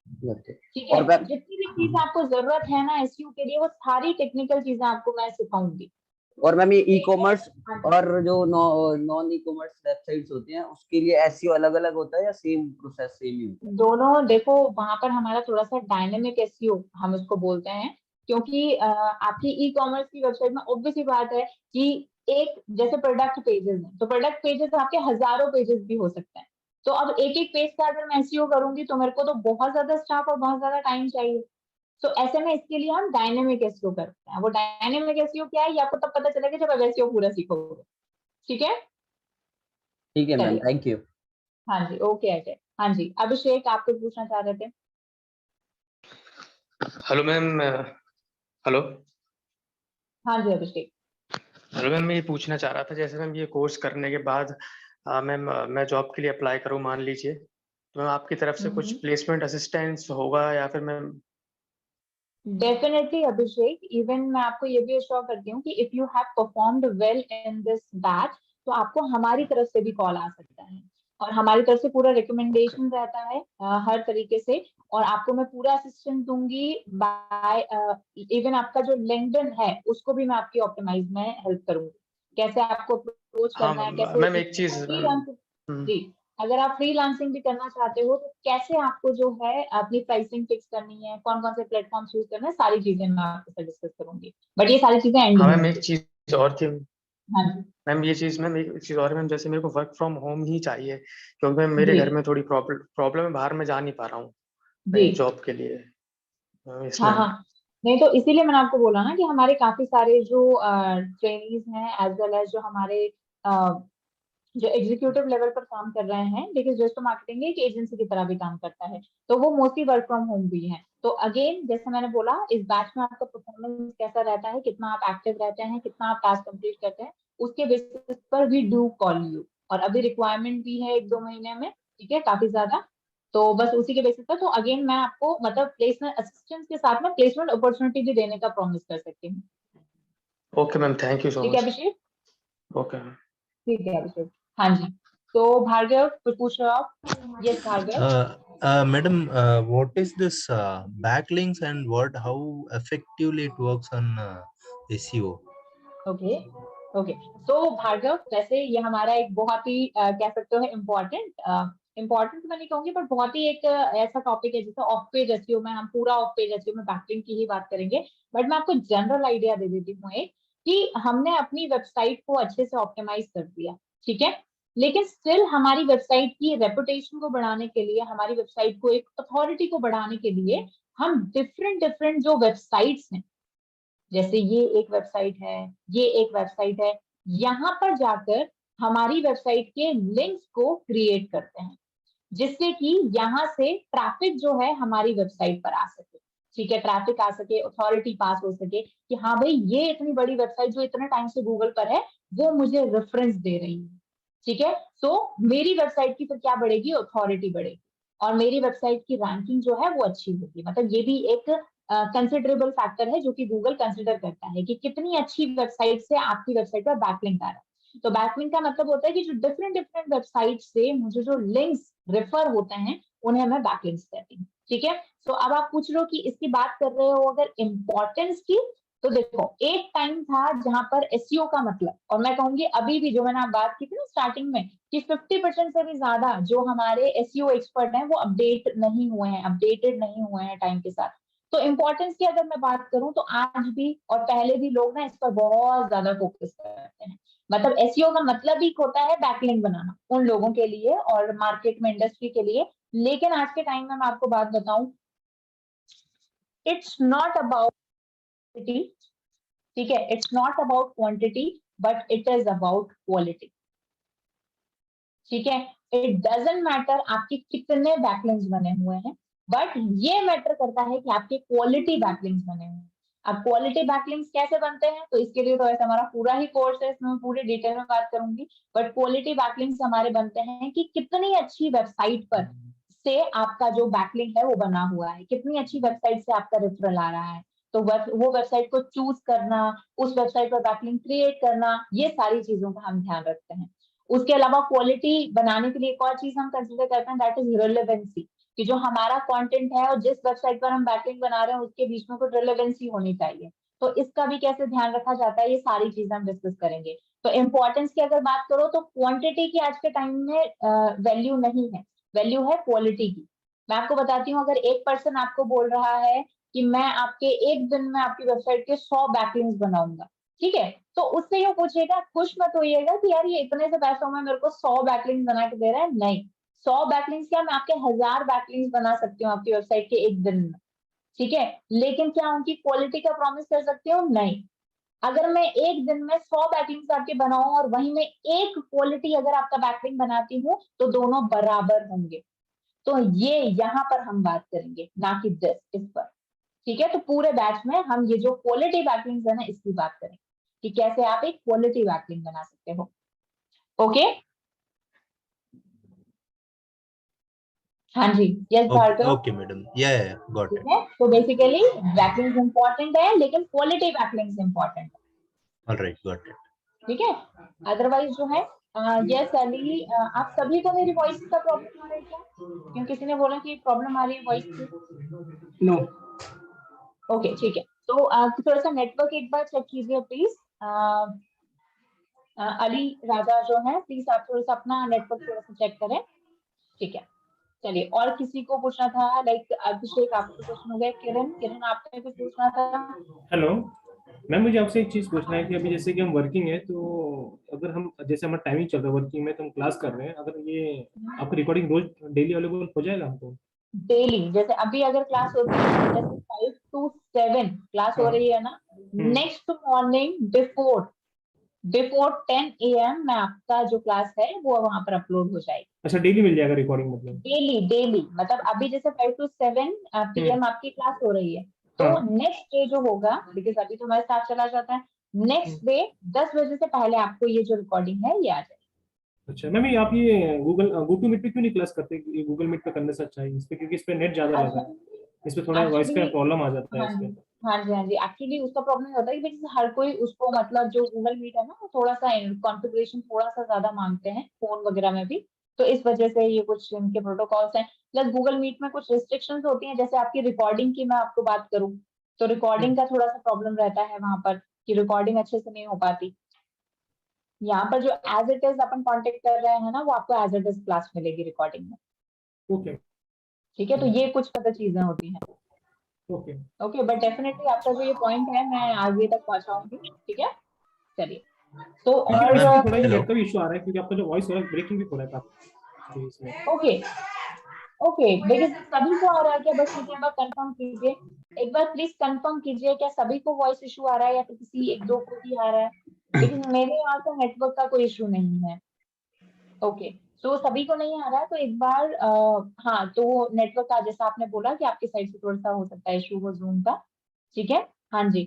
ठीक है। जितनी भी चीज आपको जरूरत है ना SEO के लिए, वो सारी टेक्निकल चीजें आपको मैं सिखाऊंगी। और मैम ये ई-कॉमर्स और जो नॉन ई-कॉमर्स वेबसाइट्स होती हैं उसके लिए एसईओ अलग अलग होता है या सेम प्रोसेस सेम ही होता है? दोनों देखो, वहां पर हमारा थोड़ा सा डायनेमिक SEO हम इसको बोलते हैं, क्योंकि आपकी ई-कॉमर्स की वेबसाइट में ऑब्वियस ही बात है कि एक जैसे प्रोडक्ट पेजेस हैं, तो प्रोडक्ट पेजेस आपके हजारों पेजेस भी हो सकते हैं। तो अब एक एक पेज का अगर मैं SEO करूंगी तो मेरे को तो बहुत ज्यादा स्टाफ और बहुत ज्यादा टाइम चाहिए। तो ऐसे में इसके लिए हम डायनेमिक SEO करते हैं। वो डायनेमिक SEO क्या है, ये आपको तब पता चलेगा जब आप SEO पूरा सीखोगे, ठीक है। ठीक है मैम, थैंक यू। हाँ जी, ओके अजय। हाँ जी, अभिषेक आप कुछ पूछना चाह रहे थे? Hello ma'am. हेलो हाँ जी अभिषेक। हेलो मैम, मैं ये पूछना चाह रहा था, जैसे मैम ये कोर्स करने के बाद मैम मैं जॉब के लिए अप्लाई करूँ मान लीजिए, तो मैम आपकी तरफ से कुछ प्लेसमेंट असिस्टेंस होगा या फिर मैम? डेफिनेटली अभिषेक, इवन मैं आपको ये भी अश्योर करती हूँ कि if you have performed well in this batch, तो आपको हमारी तरफ से भी कॉल आ सकता है, और हमारी तरफ से पूरा रिकमेंडेशन रहता है हर तरीके से, और आपको मैं पूरा असिस्टेंस दूंगी बाय इवन आपका जो लिंक्डइन है उसको भी मैं आपकी ऑप्टिमाइज में हेल्प करूंगी, कैसे आपको अप्रोच हाँ करना है, कैसे मैम एक चीज जी, अगर आप फ्रीलांसिंग भी करना चाहते हो तो कैसे आपको जो है अपनी प्राइसिंग फिक्स करनी है, कौन कौन से प्लेटफॉर्म यूज करना है, सारी चीजें मैं आपके साथ डिस्कस करूंगी। बट ये सारी चीजें एंड हाँ में मैम एक चीज और थी हाँ जी मैम, ये चीज मैम एक चीज और मैम, जैसे मेरे को वर्क फ्रॉम होम ही चाहिए, क्योंकि मैम मेरे घर में थोड़ी प्रॉब्लम है, बाहर में जा नहीं पा रहा हूँ जी जॉब के लिए, हाँ इसलिए। हाँ, नहीं तो इसीलिए मैंने आपको बोला ना कि हमारे काफी सारे जो ट्रेनीज हैं एज वेल एज जो हमारे जो एग्जीक्यूटिव लेवल पर काम कर रहे हैं, देखिए डिजिटल मार्केटिंग एक एजेंसी की तरह भी काम करता है, तो वो मोस्टली वर्क फ्रॉम होम भी है। तो अगेन जैसे मैंने बोला, इस बैच में आपका परफॉर्मेंस कैसा रहता है, कितना आप एक्टिव रहते हैं, कितना आप टास्क कंप्लीट करते हैं, उसके बेसिस पर वी डू कॉल यू। और अभी रिक्वायरमेंट भी है 1-2 महीने में, ठीक है, काफी ज्यादा, तो बस उसी के बेसिस पर। तो अगेन मैं आपको मतलब प्लेसमेंट असिस्टेंस के साथ में प्लेसमेंट अपॉर्चुनिटी भी देने का प्रॉमिस कर सकती हूँ। ओके मैम, थैंक यू सो ठीक है मच। अभिषेक। Okay ma'am. ठीक है अभिषेक। हाँ जी, तो भार्गव कुछ पूछ रहे हो आप? Yes Bhargav. Madam, what is this backlinks and how effectively it works on SEO? Okay okay, तो भार्गव वैसे ये हमारा एक बहुत ही कह सकते हो इम्पोर्टेंट मैं नहीं कहूंगी, पर बहुत ही एक ऐसा टॉपिक है जिसे ऑफ पेज एसईओ में हम पूरा ऑफ पेज एसईओ में बैकलिंक की ही बात करेंगे। बट मैं आपको जनरल आइडिया दे देती हूँ एक, कि हमने अपनी वेबसाइट को अच्छे से ऑप्टिमाइज कर दिया, ठीक है, लेकिन स्टिल हमारी वेबसाइट की रेपुटेशन को बढ़ाने के लिए, हमारी वेबसाइट को एक अथॉरिटी को बढ़ाने के लिए हम डिफरेंट जो वेबसाइट्स हैं, जैसे ये एक वेबसाइट है, ये एक वेबसाइट है, यहाँ पर जाकर हमारी वेबसाइट के लिंक्स को क्रिएट करते हैं, जिससे कि यहाँ से ट्रैफिक जो है हमारी वेबसाइट पर आ सके, ठीक है, ट्रैफिक आ सके, अथॉरिटी पास हो सके कि हाँ भाई ये इतनी बड़ी वेबसाइट जो इतने टाइम से गूगल पर है वो मुझे रेफरेंस दे रही है, ठीक है। तो मेरी वेबसाइट की फिर क्या बढ़ेगी, अथॉरिटी बढ़ेगी, और मेरी वेबसाइट की रैंकिंग जो है वो अच्छी होगी। मतलब ये भी एक कंसिडरेबल फैक्टर है जो कि गूगल कंसिडर करता है कि कितनी अच्छी वेबसाइट से आपकी वेबसाइट पर बैकलिंक आ रहा है। तो बैकलिंक का मतलब होता है कि जो डिफरेंट वेबसाइट से मुझे जो लिंक्स रेफर होते हैं उन्हें मैं बैकलिंक्स कहती हूँ, ठीक है। तो अब आप पूछ रहे हो कि इसकी बात कर रहे हो अगर इम्पोर्टेंस की, तो देखो एक टाइम था जहां पर एसईओ का मतलब, और मैं कहूंगी अभी भी जो मैंने आप बात की थी ना स्टार्टिंग में कि 50% से भी ज्यादा जो हमारे एसईओ एक्सपर्ट हैं वो अपडेटेड नहीं हुए हैं टाइम के साथ। तो इम्पोर्टेंस की अगर मैं बात करूं तो आज भी और पहले भी लोग ना इस पर बहुत ज्यादा फोकस करते हैं। मतलब एसईओ का मतलब ही होता है बैकलिंक बनाना उन लोगों के लिए और मार्केट में इंडस्ट्री के लिए। लेकिन आज के टाइम में मैं आपको बात बताऊं, इट्स नॉट अबाउट, ठीक है, it's not about quantity but it is about quality, ठीक है। इट डजंट मैटर आपके कितने बैकलिंक्स बने हुए हैं, बट ये मैटर करता है कि आपके क्वालिटी बैकलिंक्स बने हुए हैं। अब क्वालिटी बैकलिंक्स कैसे बनते हैं, तो इसके लिए तो ऐसा हमारा पूरा ही कोर्स है, इसमें मैं पूरी डिटेल में बात करूंगी। बट क्वालिटी बैकलिंक्स हमारे बनते हैं कि कितनी अच्छी वेबसाइट पर से आपका जो बैकलिंक है वो बना हुआ है, कितनी अच्छी वेबसाइट से आपका रेफरल आ रहा है, तो वो वेबसाइट को चूज करना, उस वेबसाइट पर बैकलिंक क्रिएट करना, ये सारी चीजों का हम ध्यान रखते हैं। उसके अलावा क्वालिटी बनाने के लिए एक और चीज हम कंसिडर करते हैं, दैट इज रिलेवेंसी, कि जो हमारा कंटेंट है और जिस वेबसाइट पर हम बैकलिंक बना रहे हैं उसके बीच में कुछ रिलेवेंसी होनी चाहिए। तो इसका भी कैसे ध्यान रखा जाता है, ये सारी चीजें हम डिस्कस करेंगे। तो इम्पोर्टेंस की अगर बात करो तो क्वांटिटी की आज के टाइम में वैल्यू नहीं है, वैल्यू है क्वालिटी की। मैं आपको बताती हूँ, अगर एक पर्सन आपको बोल रहा है कि मैं आपके एक दिन में आपकी वेबसाइट के 100 बैकलिंक्स बनाऊंगा, ठीक है, तो उससे यूँ पूछिएगा, खुश मत होइएगा कि यार ये इतने से पैसों में मेरे को 100 बैकलिंक्स बना के दे रहा है। नहीं, 100 बैकलिंक्स क्या, मैं आपके 1000 बैकलिंक्स बना सकती हूँ आपकी वेबसाइट के एक दिन में, ठीक है, लेकिन क्या उनकी क्वालिटी का प्रॉमिस कर सकती हूँ? नहीं। अगर मैं एक दिन में 100 बैकलिंक्स आपके बनाऊं और वहीं में एक क्वालिटी अगर आपका बैकलिंक बनाती हूँ तो दोनों बराबर होंगे। तो ये यहाँ पर हम बात करेंगे, ना कि इस पर, ठीक है। तो पूरे बैच में हम ये जो क्वालिटी बैकलिंक्स है ना, इसकी बात करेंगे कि कैसे आप एक क्वालिटी बैकलिंक बना सकते हो। ओके, हाँ जी, yes Bhargav. Okay, madam. Yeah, got ठीक it. है, तो बेसिकली बैकलिंक्स इंपॉर्टेंट है, लेकिन क्वालिटी बैकलिंक्स इंपॉर्टेंट है, All right, got it. ठीक है। अदरवाइज जो है, यस अली, आप सभी को मेरी वॉइस का प्रॉब्लम आ रहा है क्या? क्योंकि किसी ने बोला कि प्रॉब्लम आ रही है वॉइस की। नो। ओके, ठीक है, तो थोड़ा सा नेटवर्क एक बार चेक कीजिए प्लीज। अली राजा जो है, प्लीज आप थोड़ा सा अपना नेटवर्क थोड़ा सा चेक करें, ठीक है। चलिए, और किसी को पूछना था? लाइक अभिषेक, आपको क्वेश्चन हो गया। किरण, किरण आपने कुछ पूछना था? हेलो मैम, मुझे आपसे एक चीज पूछना है कि अभी जैसे कि हम वर्किंग है, तो अगर हम जैसे हमारा टाइमिंग चल रहा है वर्किंग में, तो हम क्लास कर रहे हैं, अगर ये आपकी रिकॉर्डिंग रोज डेली अवेलेबल हो जाएगा हमको? डेली, जैसे अभी अगर क्लास होती है, जैसे 5 to 7 क्लास हो रही है ना, नेक्स्ट मॉर्निंग बिफोर 10 AM में आपका जो क्लास है वो वहां पर अपलोड हो जाएगी। अच्छा, डेली मिल जाएगा रिकॉर्डिंग मतलब? डेली मतलब अभी जैसे 5 to 7 PM आपकी क्लास हो रही है, तो नेक्स्ट डे जो होगा, बिकॉज अभी तो हमारे साथ चला जाता है, नेक्स्ट डे 10 बजे से पहले आपको ये जो रिकॉर्डिंग है ये आ जाएगी। अच्छा मैम, आप ये गूगल मीट पे क्यों नहीं क्लास करते? ये गूगल मीट पे करने से अच्छा है इस पे, क्योंकि इस पे नेट ज्यादा रहता है, इस पे थोड़ा वॉइस का प्रॉब्लम आ जाता है हाँ इस पे। जी, हाँ जी, हाँ जी, एक्चुअली उसका प्रॉब्लम होता है कि हर कोई उसको, मतलब जो गूगल मीट है ना, वो थोड़ा सा कॉन्फ़िगरेशन थोड़ा सा ज्यादा मांगते हैं फोन वगैरह में भी, तो इस वजह से ये कुछ इनके प्रोटोकॉल्स हैं। प्लस गूगल मीट में कुछ रिस्ट्रिक्शंस होती हैं, जैसे आपकी रिकॉर्डिंग की मैं आपको बात करूँ तो रिकॉर्डिंग का थोड़ा सा प्रॉब्लम रहता है वहां पर, कि रिकॉर्डिंग अच्छे से नहीं हो पाती। यहाँ पर जो एज इट इज अपन कॉन्टेक्ट कर रहे हैं ना, वो आपको एज इट इज क्लास मिलेगी रिकॉर्डिंग में। ओके, ठीक है, तो ये कुछ मतलब चीजें होती हैं। ओके, ओके, बट डेफिनेटली आपका जो ये पॉइंट है मैं आगे तक पहुंचाऊंगी, ठीक है। चलिए, तो और थोड़ा नेट का भी इशू आ रहा है, क्योंकि आपका जो वॉइस हो रहा है ब्रेकिंग भी हो रहा है काफी इसमें। ओके, ओके, देखिए सभी को आ रहा है क्या? बस मुझे एक बार कंफर्म कीजिए, एक बार प्लीज कंफर्म कीजिए, क्या सभी को वॉइस इशू आ रहा है या फिर किसी एक दो को ही आ रहा है? लेकिन मेरे यहाँ तो नेटवर्क का कोई इशू नहीं है। ओके, तो सभी को नहीं आ रहा है, तो एक बार हाँ, तो नेटवर्क का जैसा आपने बोला कि आपकी साइड से थोड़ा सा हो सकता है इशू हो जूम का, ठीक है। हाँ जी,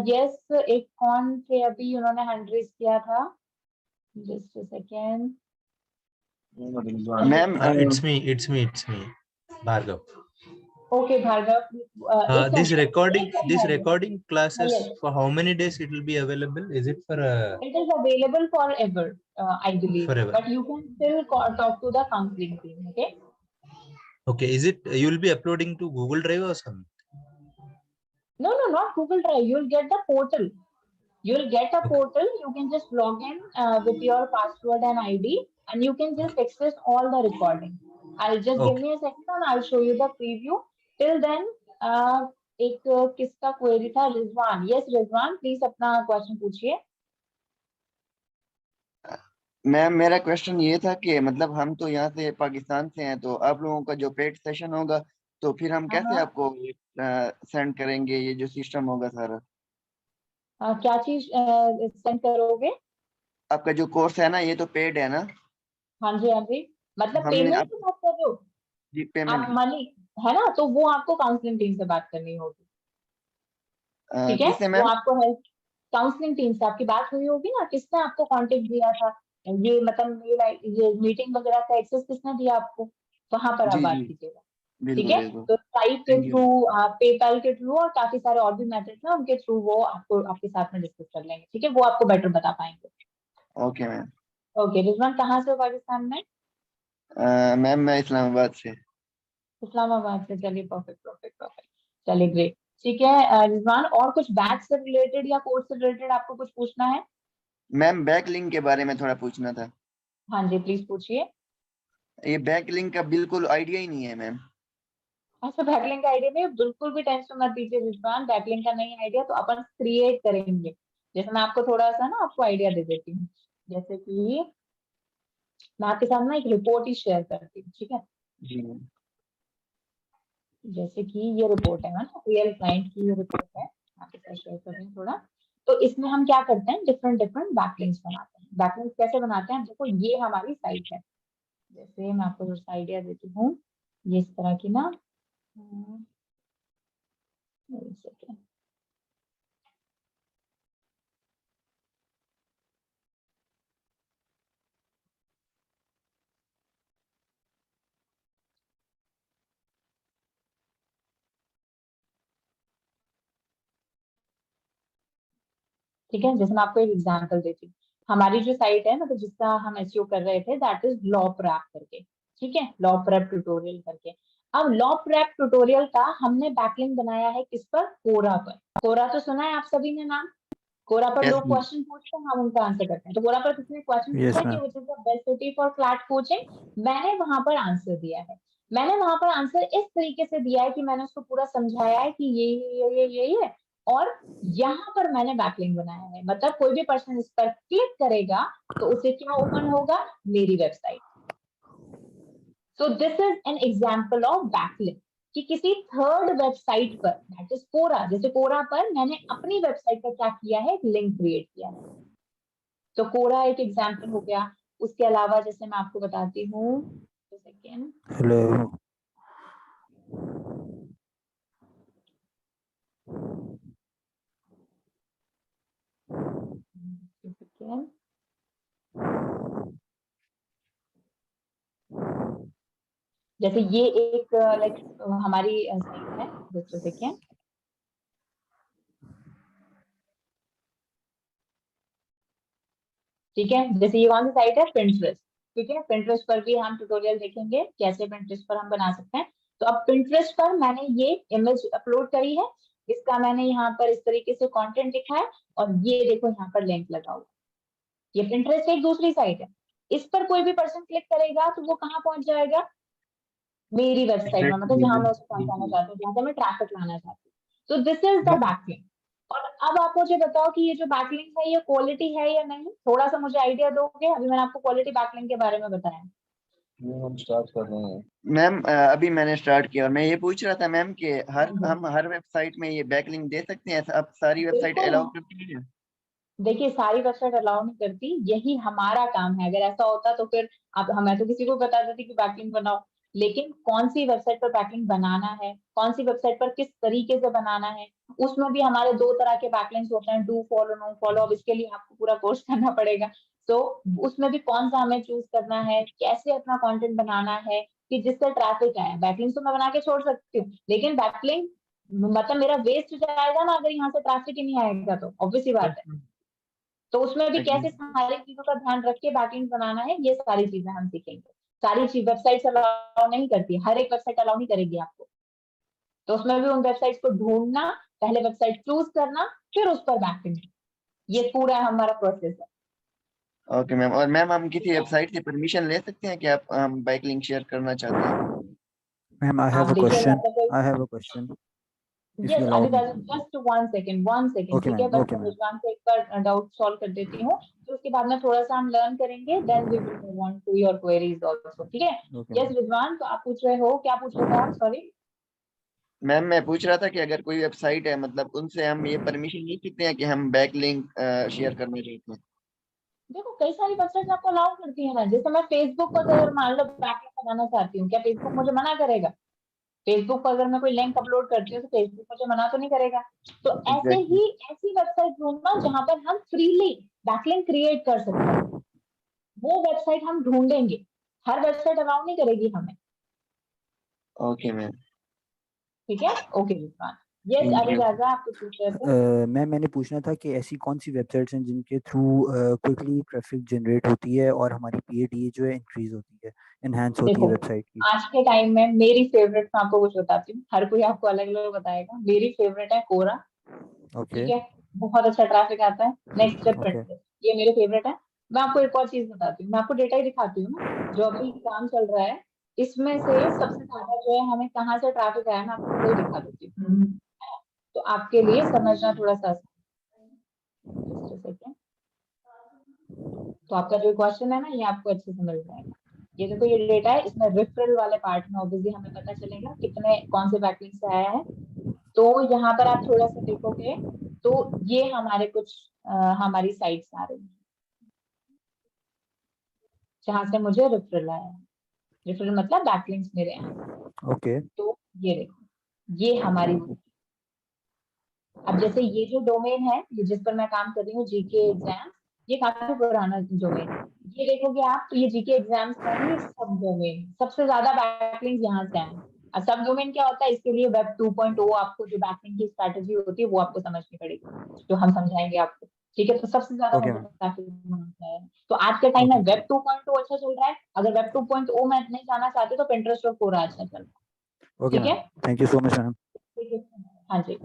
यस, एक कौन थे अभी, उन्होंने हैंड रेज किया था, just a second ma'am. It's me, Bhargav. Okay Bhargav, This recording classes, for how many days it will be available? Is it for it is available forever, I believe, forever? but you can still talk to the counseling team, okay? Okay, is it you will be uploading to Google Drive or something? No, not Google Drive. You'll get the portal. You'll get a portal. You can just log in with your password and ID, and you can just access all the recording. I'll just give me a second and I'll show you the preview. Till then, एक किसका क्वेरी था? रिजवान। यस रिजवान, प्लीज अपना क्वेश्चन पूछिए। मैम, मेरा क्वेश्चन ये था कि मतलब हम तो यहाँ से पाकिस्तान से हैं, तो आप लोगों का जो पेड सेशन होगा तो फिर हम कैसे आपको सेंड करेंगे? ये जो सिस्टम होगा सारा, क्या चीज सेंड करोगे? आपका जो कोर्स है ना, ये तो पेड है ना? हाँ जी, हाँ जी, मतलब हमने पेमेंट की बात कर रहे हो जी? आप? पेमेंट मनी है ना, तो वो आपको काउंसलिंग टीम से बात करनी होगी। ठीक है, किससे वो मैम? आपको हेल्प काउंसलिंग टीम से आपकी बात हुई होगी ना, किसने आपको कांटेक्ट दिया था, ये मतलब ये मीटिंग वगैरह का एक्सेस किसने दिया आपको, वहां पर आप जी बात जी कीजिएगा। ठीक बिल्कुल है, बिल्कुल। तो साइट के थैंक यू। थ्रू, पेपैल के थ्रू और काफी सारे और भी मेथड्स हैं, उनके थ्रू वो आपको आपके साथ में डिस्कस कर लेंगे। ठीक है, वो आपको बेटर बता पाएंगे। Okay ma'am. ओके रिजवान, कहाँ से हो पाकिस्तान में? मैम मैं इस्लामाबाद से। इस्लामाबाद से, चलिए परफेक्ट परफेक्ट परफेक्ट, चलिए ग्रेट। ठीक है रिजवान, और कुछ बैच से रिलेटेड या कोर्स से रिलेटेड आपको कुछ पूछना है? मैम बैकलिंक के बारे में थोड़ा पूछना था। हाँ जी प्लीज पूछिए। ये बैकलिंक का बिल्कुल आइडिया ही नहीं है मैम। अच्छा, बैकलिंक का आइडिया नहीं, बिल्कुल भी टेंशन मत लीजिए रिजवान, बैकलिंक का नहीं आइडिया तो अपन क्रिएट करेंगे। जैसे मैं आपको थोड़ा सा ना आपको आइडिया दे देती हूँ, जैसे कि मैं आपके साथ ना एक रिपोर्ट ही शेयर करती हूँ। ठीक है, जी मैम। जैसे कि ये रिपोर्ट है ना, रियल क्लाइंट की ये रिपोर्ट है, आपके साथ शेयर कर रही हूँ थोड़ा। तो इसमें हम क्या करते हैं, डिफरेंट डिफरेंट बैकलिंक्स बनाते हैं। बैकलिंक्स कैसे बनाते हैं, देखो ये हमारी साइट है, जैसे मैं आपको थोड़ा आइडिया देती हूँ, ये इस तरह की ना, एक सेकेंड, ठीक है, जैसे मैं आपको एक एग्जांपल देती हूँ। हमारी जो साइट है, मतलब जिसका हम एसईओ कर रहे थे, दैट इज लॉ प्रेप करके। ठीक है, लॉ प्रेप ट्यूटोरियल करके। अब लॉ प्रेप ट्यूटोरियल का हमने बैकलिंक बनाया है किस पर, कोरा पर। कोरा तो सुना है आप सभी ने नाम, कोरा पर यस लोग क्वेश्चन पूछते हैं, हम उनका आंसर करते हैं। तो कोरा पर किसने क्वेश्चन Yes, पूछा कि ma'am. Which is the best city for CLAT coaching, मैंने वहां पर आंसर दिया है। मैंने वहां पर आंसर इस तरीके से दिया है कि मैंने उसको पूरा समझाया है कि ये है, और यहाँ पर मैंने बैकलिंक बनाया है। मतलब कोई भी पर्सन इस पर क्लिक करेगा तो उसे क्या ओपन होगा, मेरी website. So this is an example of backlink, कि किसी थर्ड वेबसाइट पर, दैट इज कोरा, जैसे कोरा पर मैंने अपनी वेबसाइट पर क्या किया है, एक लिंक क्रिएट किया है। तो कोरा एक एग्जाम्पल हो गया। उसके अलावा जैसे मैं आपको बताती हूँ, सेकेंड, Hello. सेकेंड, जैसे ये एक लाइक हमारी साइट है, दूसरे सेकेंड, ठीक है, जैसे ये कौन सी साइट है, पिंटरेस्ट। ठीक है, पिंटरेस्ट पर भी हम ट्यूटोरियल देखेंगे कैसे पिंटरेस्ट पर हम बना सकते हैं। तो अब पिंटरेस्ट पर मैंने ये इमेज अपलोड करी है, इसका मैंने यहाँ पर इस तरीके से कंटेंट लिखा है, और ये देखो यहाँ पर लिंक लगा हुआ। ये पिंटरेस्ट एक दूसरी साइट है, इस पर कोई भी पर्सन क्लिक करेगा तो वो कहाँ पहुंच जाएगा, मेरी वेबसाइट में, मतलब जहां मैं उसे पहुंचाना चाहती हूँ, जहां से मैं ट्रैफिक लाना चाहती हूँ। तो दिस इज द बैकलिंक। और अब आप मुझे बताओ कि ये जो बैकलिंक है ये क्वालिटी है या नहीं, थोड़ा सा मुझे आइडिया दोगे? अभी मैंने आपको क्वालिटी बैकलिंक के बारे में बताया। हम स्टार्ट कर रहे हैं मैम। अभी मैंने स्टार्ट किया और मैं ये पूछ रहा था मैम कि हम हर वेबसाइट में ये बैकलिंक दे सकते हैं? अब सारी वेबसाइट बिल्कुल अलाउ है। करती है? देखिए सारी वेबसाइट अलाउ नहीं करती, यही हमारा काम है। अगर ऐसा होता तो फिर आप, हमें तो किसी को बता देती कि बैकलिंक बनाओ, लेकिन कौन सी वेबसाइट पर बैकलिंक बनाना है, कौन सी वेबसाइट पर किस तरीके से बनाना है, उसमें भी हमारे दो तरह के बैकलिंक्स होते हैं, डू फॉलो नो फॉलो। अब इसके लिए आपको पूरा कोर्स करना पड़ेगा। तो उसमें भी कौन सा हमें चूज करना है, कैसे अपना कंटेंट बनाना है कि जिससे ट्रैफिक आए। बैकलिंक तो मैं बना के छोड़ सकती हूँ, लेकिन बैकलिंक मतलब मेरा वेस्ट हो जाएगा ना, अगर यहाँ से ट्रैफिक ही नहीं आएगा तो ऑब्वियस सी बात है। तो उसमें भी कैसे सारी चीजों का ध्यान रख के बैकलिंक बनाना है, ये सारी चीजें हम सीखेंगे। सारी चीज वेबसाइट अलाउ नहीं करती, हर एक वेबसाइट अलाउ नहीं करेगी आपको। तो उसमें भी उन वेबसाइट्स को ढूंढना, पहले वेबसाइट चूज करना, फिर उस पर बैकलिंक, ये पूरा हमारा प्रोसेस है। Okay ma'am. और मैम हम किसी वेबसाइट से परमिशन ले सकते हैं कि आप हम बैकलिंक शेयर करना चाहते हैं? Ma'am, I have आप a देखिए question. आपका कोई, I have a question. If yes you allow अभी me. Just one second, Okay, ठीक है, ma'am. बस Okay, ma'am. रिजवान से एक बार डाउट सॉल्व कर देती हूँ, तो उसके बाद में थोड़ा सा हम लर्न करेंगे, then we will move on to your queries also. ठीक है, Okay, यस ma'am. रिजवान, तो आप पूछ रहे हो, क्या पूछ रहे थे आप, सॉरी? मैम मैं पूछ रहा था कि अगर कोई वेबसाइट है, मतलब उनसे हम ये परमिशन ले सकते हैं कि हम बैकलिंक शेयर करना चाहते हैं? देखो कई सारी वेबसाइट आपको अलाउ करती है ना, जैसे मैं फेसबुक पर अगर मान लो बैकलिंक बनाना चाहती हूँ, क्या फेसबुक मुझे मना करेगा? फेसबुक पर अगर मैं कोई लिंक अपलोड करती हूँ तो फेसबुक मुझे मना तो नहीं करेगा। तो ऐसे ही ऐसी वेबसाइट ढूंढना जहां पर हम फ्रीली बैकलिंक क्रिएट कर सकते हैं, वो वेबसाइट हम ढूंढेंगे। हर वेबसाइट अलाउ नहीं करेगी हमें। Okay ma'am. ठीक है, okay Vikrant. Yes Thank Ali you. राजा, आप कुछ पूछ रहे थे? मैंने पूछना था कि ऐसी कौन सी वेबसाइट्स हैं जिनके थ्रू क्विकली ट्रैफिक जनरेट होती है और हमारी PADA जो है इंक्रीज होती है, एनहांस होती है देखो, वेबसाइट की। आज के टाइम में मेरी फेवरेट, मैं आपको कुछ बताती हूँ, हर कोई आपको अलग अलग बताएगा। मेरी फेवरेट है कोरा। ओके ठीक है, बहुत अच्छा ट्रैफिक आता है। नेक्स्ट स्टेप ओके Pinterest, ये मेरे फेवरेट है। मैं आपको एक और चीज बताती हूँ, मैं आपको डेटा ही दिखाती हूँ ना, जो अभी काम चल रहा है इसमें से सबसे ज्यादा जो है हमें कहाँ से ट्रैफिक आया, मैं आपको वही दिखा देती हूँ। तो आपके लिए समझना थोड़ा सा Just a second. तो आपका जो क्वेश्चन है ना, ये आपको अच्छे से मिल जाएगा। ये देखो, ये डेटा है, इसमें रेफरल वाले पार्ट में ऑब्वियसली हमें पता चलेगा कितने कौन से बैकलिंक से आया है। तो यहाँ पर आप थोड़ा सा देखोगे तो ये हमारे कुछ हमारी साइट्स आ रही हैं जहाँ से मुझे रेफरल आया है। रेफरल मतलब बैकलिंक्स मेरे आए हैं। ओके तो ये देखो, ये हमारी, अब जैसे ये जो डोमेन है, ये जिस पर मैं काम कर रही हूँ, जीके एग्जाम, ये काफी पुराना डोमेन है। ये देखोगे आप तो ये जीके एग्जाम्स का है, ये सब डोमेन, सबसे ज्यादा बैकलिंक यहाँ से आए। अब सब डोमेन क्या होता है, इसके लिए वेब 2.0 आपको जो बैकलिंक की स्ट्रैटेजी होती है वो आपको समझनी पड़ेगी, जो हम समझाएंगे आपको। ठीक है, तो सबसे ज्यादा ओके मुझे मैम ट्रैफिक मिलता है। तो आज के टाइम में वेब 2.0 अच्छा चल रहा है। अगर वेब 2.0 में नहीं जाना चाहते तो Pinterest और कोरा अच्छा चल रहा है। ओके ठीक मैम, है, thank you so much ma'am. ठीक है, हाँ जी,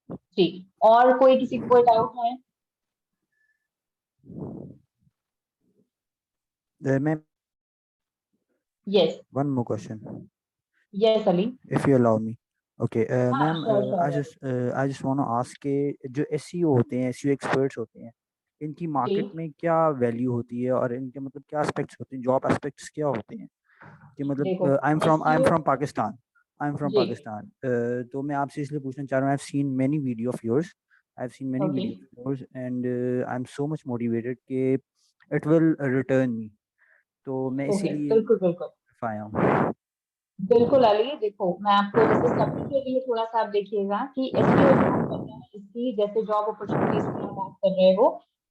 ठीक। और कोई किसी को कोई डाउट है? Ma'am Yes, one more question yes, Ali. if you allow me. Okay, हाँ, ma'am sure, I just want to ask के जो SEO होते हैं, SEO experts होते हैं, इनकी मार्केट जी, में क्या वैल्यू होती है और इनके मतलब क्या एस्पेक्ट्स होते हैं, जॉब एस्पेक्ट्स क्या होते हैं कि मतलब देखो I am SEO, from Pakistan, जी, तो मैं आपसे इसलिए पूछना चाह रहा हूँ, I have seen many video of yours, I have seen many okay, video of yours and I am so much motivated कि इट विल रिटर्न मी, तो मैं ओके, इसीलिए बिल्कुल बिल्कुल आया हूँ। बिल्कुल अली। देखो, मैं आपको जैसे सभी के लिए थोड़ा सा आप देखिएगा कि एसईओ जो हम कर रहे हैं, इसकी जैसे जॉब अपॉर्चुनिटीज की आप बात कर रहे हो,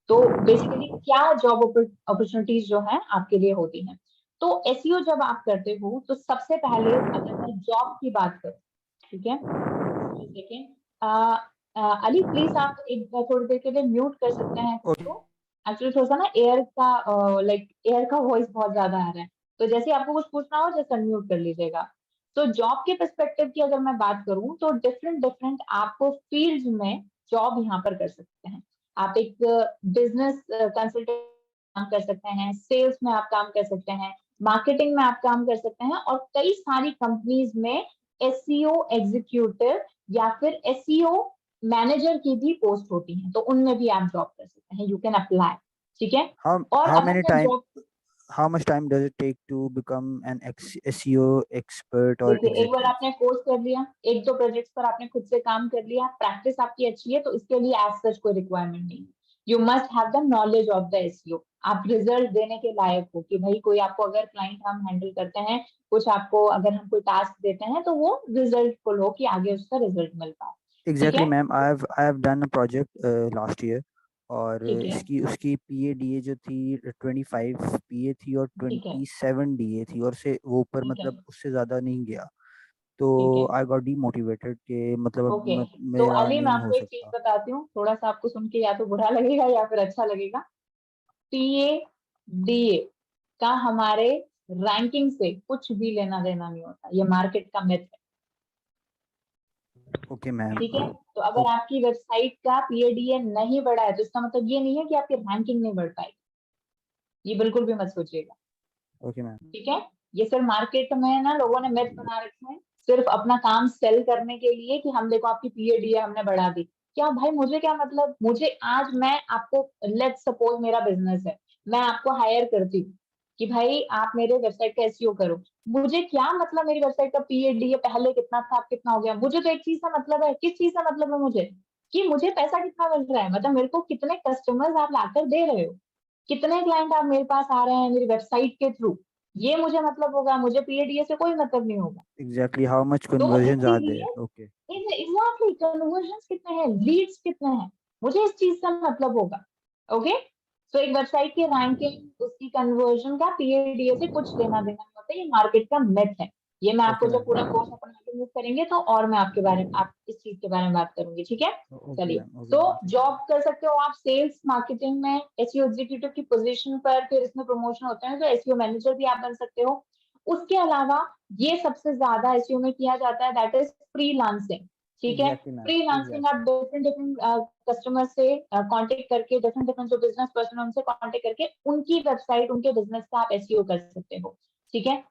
तो बेसिकली क्या जॉब अपॉर्चुनिटीज जो है आपके लिए होती हैं। तो एसईओ जब आप करते हो तो सबसे पहले अगर मैं जॉब की बात करूँ, ठीक है, सेकेंड, अली प्लीज आप एक बार थोड़ी देर के लिए म्यूट कर सकते हैं खुद को। एक्चुअली थोड़ा सा ना एयर का लाइक एयर का वॉइस बहुत ज्यादा आ रहा है, तो जैसे आपको कुछ पूछना हो जैसे अनम्यूट कर लीजिएगा। तो जॉब के पर्सपेक्टिव की अगर मैं बात करूं तो डिफरेंट डिफरेंट आपको फील्ड में जॉब यहाँ पर कर सकते हैं। आप एक बिजनेस कंसल्टेंट काम कर सकते हैं, सेल्स में आप काम कर सकते हैं, मार्केटिंग में आप काम कर सकते हैं, और कई सारी कंपनीज में एसईओ एग्जीक्यूटिव या फिर एसईओ मैनेजर की भी पोस्ट होती हैं, तो उनमें भी आप जॉब कर सकते हैं। You can apply. ठीक है, और how अगर many मैं time job, how much time does it take to become an SEO expert or देखिए एक बार executive? आपने कोर्स कर लिया, एक दो प्रोजेक्ट्स पर आपने खुद से काम कर लिया, प्रैक्टिस आपकी अच्छी है, तो इसके लिए एज सच कोई रिक्वायरमेंट नहीं है। You must have the knowledge of the SEO. आप रिजल्ट देने के लायक हो कि भाई कोई आपको अगर क्लाइंट हम हैंडल करते हैं, कुछ आपको अगर हम कोई टास्क देते हैं तो वो रिजल्टफुल हो कि आगे उसका रिजल्ट मिल पाए। ठीक Exactly है, ma'am, I have done a project last year और ठीक है, इसकी उसकी PADA जो थी 25 PA थी और ठीक है, 27 DA थी, और से वो ऊपर ठीक है, मतलब उससे ज़्यादा नहीं गया, ठीक तो है। आई गॉट डीमोटिवेटेड कि मतलब अब ओके, तो मेरा अली मैं नहीं हो आपको एक चीज सकता। बताती हूँ, थोड़ा सा आपको सुन के या तो बुरा लगेगा या फिर अच्छा लगेगा। PADA का हमारे रैंकिंग से कुछ भी लेना देना नहीं होता, ये मार्केट का मिथ है। ओके मैम, ठीक है, तो अगर आपकी वेबसाइट का PADA नहीं बढ़ा है तो इसका मतलब ये नहीं है कि आपकी रैंकिंग नहीं बढ़ पाएगी, ये बिल्कुल भी मत सोचिएगा। ओके मैम, ठीक है, ये सिर्फ मार्केट में ना लोगों ने मिथ बना रखे हैं, सिर्फ अपना काम सेल करने के लिए कि हम देखो आपकी PADA हमने बढ़ा दी। क्या भाई, मुझे क्या मतलब, मुझे आज मैं आपको, लेट्स सपोज मेरा बिजनेस है, मैं आपको हायर करती हूँ कि भाई आप मेरे वेबसाइट का एसईओ करो, मुझे क्या मतलब मेरी वेबसाइट का PADA पहले कितना था अब कितना हो गया। मुझे तो एक चीज का मतलब है, किस चीज का मतलब है मुझे, कि मुझे पैसा कितना मिल रहा है, मतलब मेरे को कितने कस्टमर्स आप लाकर दे रहे हो, कितने क्लाइंट आप मेरे पास आ रहे हैं मेरी वेबसाइट के थ्रू। ये मुझे मतलब होगा, मुझे PADA से कोई मतलब नहीं होगा। Exactly, how much तो conversions are there? इसीलिए Okay. एग्जैक्टली कन्वर्जन्स कितने हैं, लीड्स कितने हैं, मुझे इस चीज का मतलब होगा। ओके, सो एक वेबसाइट की रैंकिंग, उसकी कन्वर्जन का PADA से कुछ लेना देना नहीं होता, ये मार्केट का मिथ है। ये मैं आपको Okay, जब ma'am. पूरा कोर्स अपन मूव करेंगे तो और मैं आपके बारे में, आप इस चीज के बारे में बात करूंगी, ठीक है। Okay, चलिए, ma'am. Okay, तो ma'am. जॉब कर सकते हो आप सेल्स मार्केटिंग में, SEO एग्जीक्यूटिव की पोजीशन पर, फिर इसमें प्रमोशन होते हैं तो SEO मैनेजर भी आप बन सकते हो। उसके अलावा ये सबसे ज्यादा SEO में किया जाता है, दैट इज फ्रीलांसिंग, ठीक है। Exactly, ma'am. फ्रीलांसिंग आप Exactly. डिफरेंट कस्टमर से कांटेक्ट करके, डिफरेंट जो बिजनेस पर्सन उनसे कांटेक्ट करके उनकी वेबसाइट, उनके बिजनेस का आप SEO कर सकते हो, ठीक है।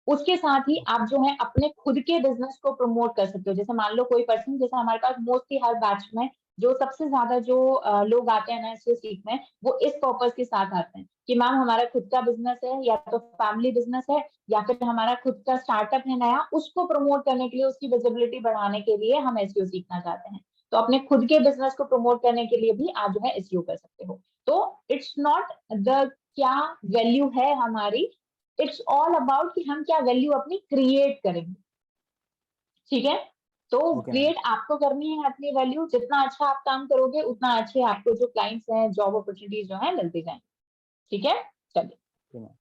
उसके साथ ही आप जो है अपने खुद के बिजनेस को प्रमोट कर सकते हो। जैसे मान लो कोई पर्सन, जैसे हमारे पास मोस्टली हर बैच में जो सबसे ज्यादा जो लोग आते हैं ना SEO सीखने, वो इस पर्पस के साथ आते हैं कि मैम हमारा खुद का बिजनेस है, या तो फैमिली बिजनेस है, या फिर हमारा खुद का स्टार्टअप है नया, उसको प्रमोट करने के लिए, उसकी विजिबिलिटी बढ़ाने के लिए हम SEO सीखना चाहते हैं। तो अपने खुद के बिजनेस को प्रमोट करने के लिए भी आप जो है SEO कर सकते हो। तो इट्स नॉट द क्या वैल्यू है हमारी, इट्स ऑल अबाउट कि हम क्या वैल्यू अपनी क्रिएट करेंगे, ठीक है। तो Okay, ma'am. क्रिएट आपको करनी है अपनी वैल्यू, जितना अच्छा आप काम करोगे उतना अच्छे आपको जो क्लाइंट्स हैं, जॉब अपॉर्चुनिटीज जो है मिलती जाएंगी, ठीक है। चलिए, Okay, ma'am.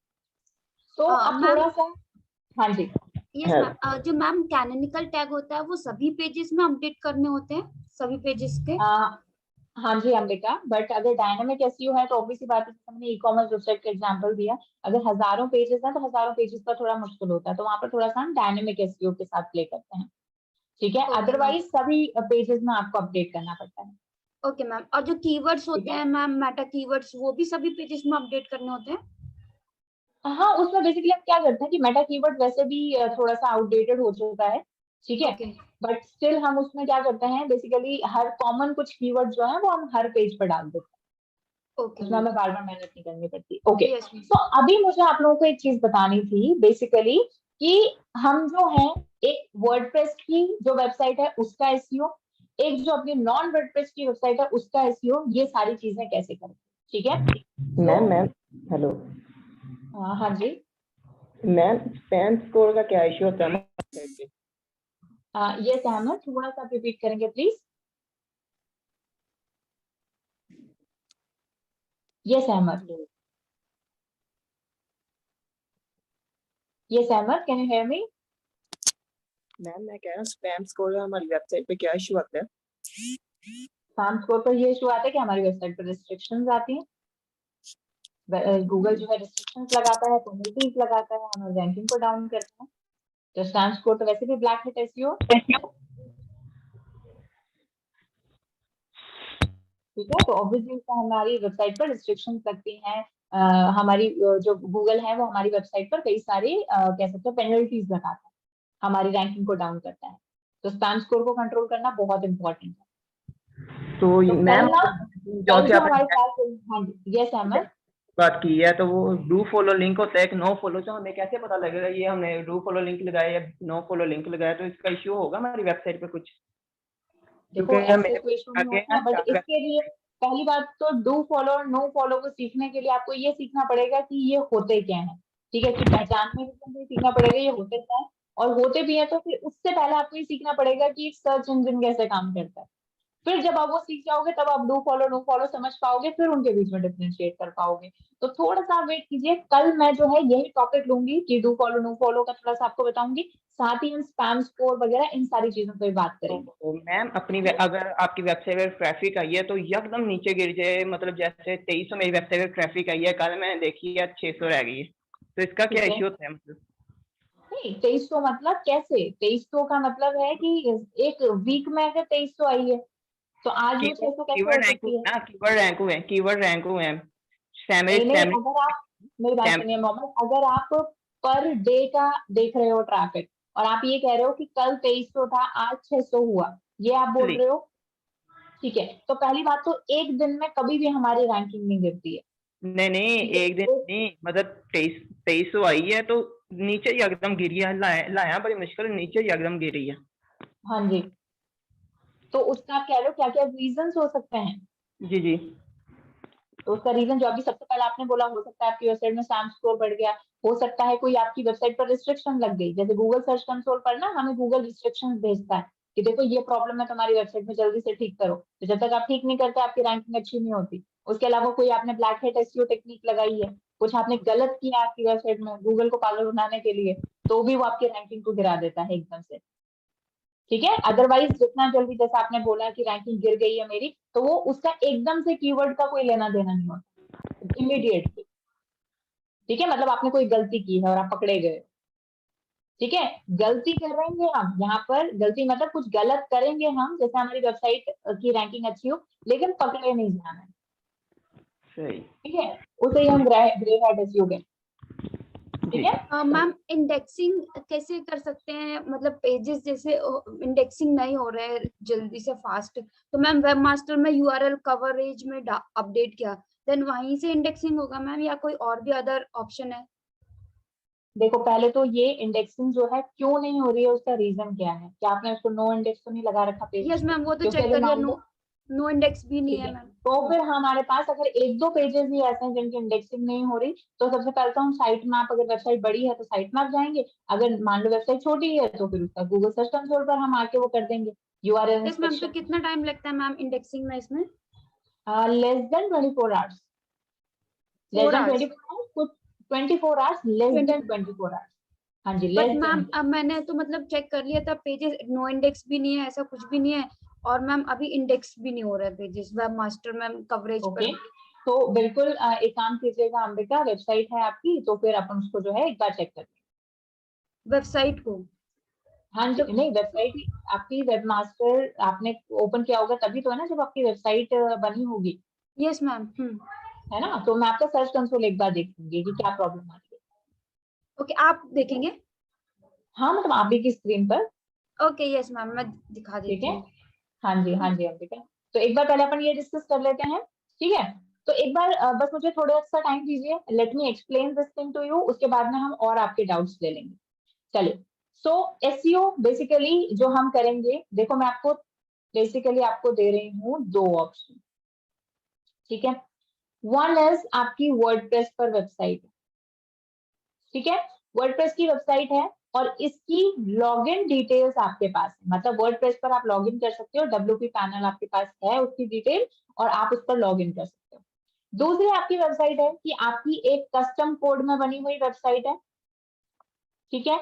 तो अब मैम, थोड़ा सा, हाँ जी, यस मैम, जो मैम कैनोनिकल टैग होता है वो सभी पेजेस में अपडेट करने होते हैं, सभी पेजेस के? हाँ जी अंबिका, बट अगर डायनामिक SEO है तो ऑब्वियसली बात है, हमने ई-कॉमर्स वेबसाइट का एग्जांपल दिया, अगर हजारों पेजेस हैं तो हजारों पेजेस का थोड़ा मुश्किल होता है, तो वहां पर थोड़ा सा हम डायनामिक SEO के साथ प्ले करते हैं, ठीक है। Okay, ma'am. अदरवाइज सभी पेजेस में आपको अपडेट करना पड़ता है। ओके मैम, और जो कीवर्ड्स ठीक होते है। हैं मैम, मेटा कीवर्ड्स, वो भी सभी पेजेस में अपडेट करने होते हैं? हाँ, उसमें बेसिकली हम क्या करते हैं कि मेटा कीवर्ड वैसे भी थोड़ा सा आउटडेटेड हो चुका है, ठीक है, ओके बट स्टिल हम उसमें क्या करते हैं, बेसिकली हर कॉमन कुछ कीवर्ड जो है वो हम हर पेज पर डाल देते हैं, ओके उसमें हमें बार बार मेहनत नहीं करनी पड़ती। Okay, yes ma'am. तो अभी मुझे आप लोगों को एक चीज बतानी थी बेसिकली, कि हम जो है एक वर्डप्रेस की जो वेबसाइट है उसका SEO, एक जो अपनी नॉन वर्डप्रेस की वेबसाइट है उसका SEO, ये सारी चीजें कैसे करें, ठीक है। मैम हेलो हाँ जी मैम, स्पैम स्कोर का क्या इश्यू होता है? ये सहमत, थोड़ा सा रिपीट करेंगे प्लीज। ये सहमत, ये सहमत, can you hear me? Ma'am मैं कह रहा हूँ स्पैम स्कोर का हमारी वेबसाइट पे क्या इश्यू आता है? स्पैम स्कोर पर ये इशू आता है कि हमारी वेबसाइट पर रिस्ट्रिक्शंस आती हैं, गूगल जो है रिस्ट्रिक्शंस लगाता है, पेनल्टीज लगाता है, हमारी रैंकिंग को डाउन करता है। तो स्पैम स्कोर तो वैसे भी ब्लैक हिट SEO, ठीक है। तो ऑब्वियसली हमारी वेबसाइट पर रिस्ट्रिक्शंस लगती हैं, हमारी जो गूगल है वो हमारी वेबसाइट पर कई सारी कह सकते हैं पेनल्टीज लगाता है, हमारी रैंकिंग को डाउन करता है। तो स्पैम स्कोर को कंट्रोल करना बहुत इंपॉर्टेंट है। तो मैम कल जो हमारे पास, हाँ जी, यस अहमद, बात की है तो वो डू फॉलो लिंक होता है, एक नो फॉलो, तो हमें कैसे पता लगेगा ये हमने डू फॉलो लिंक लगाया या नो फॉलो लिंक लगाया? तो इसका इश्यू होगा हमारी वेबसाइट पे कुछ? देखो ऐसे कोई इशू नहीं होता, बट इसके लिए पहली बात तो डू फॉलो और नो फॉलो को सीखने के लिए आपको ये सीखना पड़ेगा कि ये होते क्या है, ठीक है, कि पहचानने के लिए सीखना पड़ेगा ये होते क्या है, और होते भी है तो फिर उससे पहले आपको ये सीखना पड़ेगा कि एक सर्च इंजन कैसे काम करता है। फिर जब आप वो सीख जाओगे तब आप डू फॉलो नो फॉलो समझ पाओगे, फिर उनके बीच में डिफरेंशिएट कर पाओगे। तो थोड़ा सा वेट कीजिए, कल मैं जो है यही टॉपिक लूंगी कि डू फॉलो नो फॉलो का थोड़ा सा आपको बताऊंगी, साथ ही हम स्पैम स्कोर वगैरह इन सारी चीजों पर बात करेंगे। तो मैम अगर आपकी वेबसाइट पर ट्रैफिक आई है तो एकदम नीचे गिर जाए, मतलब जैसे 2300 मेरी वेबसाइट पर ट्रैफिक आई है, कल मैंने देखी है 600 रह गई है, तो इसका क्या इश्यू होता है? मतलब नहीं 2300 मतलब कैसे, 2300 का मतलब है कि एक वीक में अगर 2300 आई है तो आज वो 600 कैसे हो सकती है? कीवर्ड रैंक हुए हैं। नहीं, अगर आप मेरी बात सुनिए मोहम्मद, अगर आप पर डे का देख रहे हो ट्रैफिक और आप ये कह रहे हो कि कल 2300 था आज 600 हुआ, ये आप बोल रहे हो, ठीक है, तो पहली बात तो एक दिन में कभी भी हमारी रैंकिंग नहीं गिरती है। नहीं एक दिन नहीं, मतलब 2300 आई है तो नीचे ही एकदम गिरी है, लाया बड़ी मुश्किल, नीचे ही एकदम गिरी है। हाँ जी, तो उसका आप कह रहे हो क्या क्या रीजंस हो सकते हैं? जी तो उसका रीजन जो अभी सबसे पहले आपने बोला, हो सकता है आपकी वेबसाइट में स्पैम स्कोर बढ़ गया, हो सकता है कोई आपकी वेबसाइट पर रिस्ट्रिक्शन लग गई। जैसे गूगल सर्च कंसोल पर ना हमें गूगल रिस्ट्रिक्शन भेजता है कि देखो ये प्रॉब्लम है तुम्हारी वेबसाइट में, जल्दी से ठीक करो। तो जब तक आप ठीक नहीं करते आपकी रैंकिंग अच्छी नहीं होती। उसके अलावा कोई आपने ब्लैक हैट एसईओ टेक्निक लगाई है, कुछ आपने गलत किया आपकी वेबसाइट में गूगल को पागल बनाने के लिए, तो भी वो आपकी रैंकिंग को गिरा देता है एकदम से। ठीक है, अदरवाइज जितना जल्दी, जैसा आपने बोला कि रैंकिंग गिर गई है मेरी, तो वो उसका एकदम से कीवर्ड का कोई लेना देना नहीं होता, इमीडिएटली। ठीक है, मतलब आपने कोई गलती की है और आप पकड़े गए। ठीक है, गलती करेंगे हम यहाँ पर, गलती मतलब कुछ गलत करेंगे हम, जैसे हमारी वेबसाइट की रैंकिंग अच्छी हो, लेकिन पकड़े नहीं जाना है। सही। ठीक है, उसे ही हम ग्रे हैट एसईओ कहते हैं। ठीक है मैम, इंडेक्सिंग कैसे कर सकते हैं? मतलब पेजेस जैसे इंडेक्सिंग नहीं हो रहे हैं जल्दी से फास्ट, तो मैम वेबमास्टर में यूआरएल कवरेज में अपडेट किया, देन वहीं से इंडेक्सिंग होगा मैम, या कोई और भी अदर ऑप्शन है? देखो, पहले तो ये इंडेक्सिंग जो है क्यों नहीं हो रही है, उसका रीजन क्या है? क्या आपने उसको नो इंडेक्स तो नहीं लगा रखा पेज? यस मैम, वो तो चेक करिए, नो इंडेक्स भी नहीं है मैम। तो फिर हमारे पास अगर एक दो पेजेस ही ऐसे हैं जिनकी इंडेक्सिंग नहीं हो रही, तो सबसे पहले तो हम साइट मैप, अगर वेबसाइट बड़ी है तो साइट मैप जाएंगे, अगर मान लो वेबसाइट छोटी है तो फिर उसका गूगल सर्च कंसोल पर हम आके वो कर देंगे यूआरएल यस मैम, तो कितना टाइम लगता है मैम इंडेक्सिंग में इसमें? Less than 24 hours. Less than 24 hours, less than 24 hours. हाँ जी, बट मैम अब मैंने तो मतलब चेक कर लिया था, पेजेस नो इंडेक्स भी नहीं है, ऐसा कुछ भी नहीं है, और मैम अभी इंडेक्स भी नहीं हो रहा है पेजेस वेबमास्टर मैम कवरेज पर। तो बिल्कुल एक काम कीजिएगा अंबिका, वेबसाइट है आपकी, तो फिर अपन उसको जो है एक बार चेक कर वेबसाइट को। हाँ जी, नहीं वेबसाइट आपकी वेबमास्टर आपने ओपन किया होगा तभी तो है ना, जब आपकी वेबसाइट बनी होगी। Yes ma'am. है ना, तो मैं आपका सर्च कंसोल एक बार देखूंगी कि क्या प्रॉब्लम आ रही है। ओके, आप देखेंगे? हाँ, मतलब आप भी की स्क्रीन पर। ओके यस मैम, मैं दिखा देती हूँ। हाँ जी, हाँ जी अंबिका, तो एक बार पहले अपन ये डिस्कस कर लेते हैं। ठीक है, तो एक बार बस मुझे थोड़ा सा टाइम दीजिए, let me explain this thing to you, उसके बाद में हम और आपके डाउट्स ले लेंगे। चलिए, सो एसईओ बेसिकली जो हम करेंगे, देखो मैं आपको बेसिकली आपको दे रही हूँ दो ऑप्शन। ठीक है, वन इज आपकी वर्डप्रेस पर वेबसाइट। ठीक है, वर्डप्रेस की वेबसाइट है और इसकी लॉगिन डिटेल्स आपके पास है, मतलब वर्डप्रेस पर आप लॉगिन कर सकते हो, डब्ल्यूपी पैनल आपके पास है उसकी डिटेल, और आप उस पर लॉगिन कर सकते हो। दूसरी आपकी वेबसाइट है कि आपकी एक कस्टम कोड में बनी हुई वेबसाइट है। ठीक है,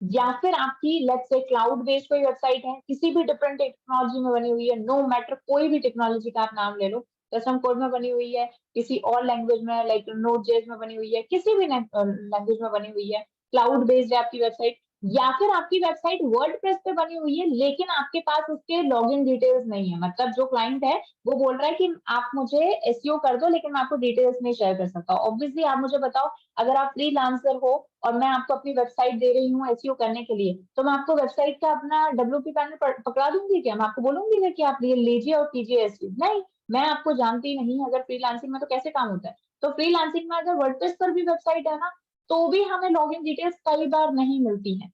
या फिर आपकी लेट्स से क्लाउड बेस्ड कोई वेबसाइट है, किसी भी डिफरेंट टेक्नोलॉजी में बनी हुई है, नो मैटर कोई भी टेक्नोलॉजी का आप नाम ले लो, कस्टम कोड में बनी हुई है, किसी और लैंग्वेज में लाइक नोड.जेएस में बनी हुई है, किसी भी लैंग्वेज में बनी हुई है, क्लाउड बेस्ड है आपकी वेबसाइट, या फिर आपकी वेबसाइट वर्डप्रेस पे बनी हुई है लेकिन आपके पास उसके लॉगिन डिटेल्स नहीं है, मतलब जो क्लाइंट है वो बोल रहा है कि आप मुझे एसईओ कर दो लेकिन मैं आपको डिटेल्स नहीं शेयर कर सकता। ऑब्वियसली आप मुझे बताओ, अगर आप फ्रीलांसर हो और मैं आपको अपनी वेबसाइट दे रही हूँ एसईओ करने के लिए, तो मैं आपको वेबसाइट का अपना डब्ल्यूपी पैनल पकड़ा दूंगी क्या? मैं आपको बोलूंगी कि आप ये लीजिए और कीजिए एसईओ? नहीं, मैं आपको जानती नहीं। अगर फ्रीलांसिंग में तो कैसे काम होता है, तो फ्रीलांसिंग में अगर वर्डप्रेस पर भी वेबसाइट है ना, तो भी हमें लॉगिन डिटेल्स कई बार नहीं मिलती है।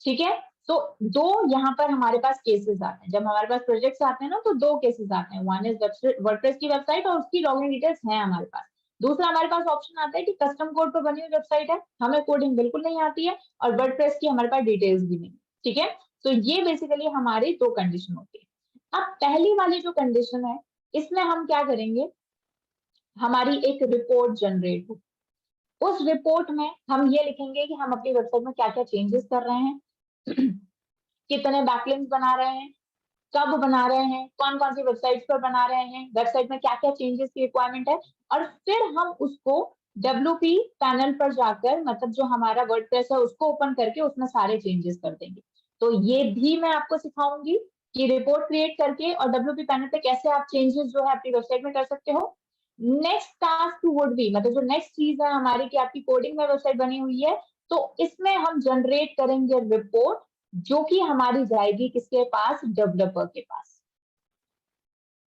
ठीक है, तो दो यहाँ पर हमारे पास केसेस आते हैं, जब हमारे पास प्रोजेक्ट्स आते हैं ना, तो दो केसेस आते हैं, वन इज वर्डप्रेस की वेबसाइट और उसकी लॉगिन डिटेल्स हैं हमारे पास। दूसरा हमारे पास ऑप्शन आता है कि कस्टम कोड पर बनी हुई वेबसाइट है, हमें कोडिंग बिल्कुल नहीं आती है और वर्डप्रेस की हमारे पास डिटेल्स भी नहीं। ठीक है, तो ये बेसिकली हमारी दो कंडीशन होती है। अब पहली वाली जो कंडीशन है, इसमें हम क्या करेंगे, हमारी एक रिपोर्ट जनरेट हो, उस रिपोर्ट में हम ये लिखेंगे कि हम अपनी वेबसाइट में क्या क्या चेंजेस कर रहे हैं, कितने बैकलिंक्स बना रहे हैं, कब बना रहे हैं, कौन कौन सी वेबसाइट्स पर बना रहे हैं, वेबसाइट में क्या क्या चेंजेस की रिक्वायरमेंट है, और फिर हम उसको डब्ल्यूपी पैनल पर जाकर, मतलब जो हमारा वर्डप्रेस है उसको ओपन करके उसमें सारे चेंजेस कर देंगे। तो ये भी मैं आपको सिखाऊंगी कि रिपोर्ट क्रिएट करके और डब्ल्यूपी पैनल पे कैसे आप चेंजेस जो है अपनी वेबसाइट में कर सकते हो। नेक्स्ट टास्क वुड बी, मतलब जो नेक्स्ट चीज है हमारी कि आपकी कोडिंग में वेबसाइट बनी हुई है, तो इसमें हम जनरेट करेंगे रिपोर्ट जो कि हमारी जाएगी किसके पास, डेवलपर के पास,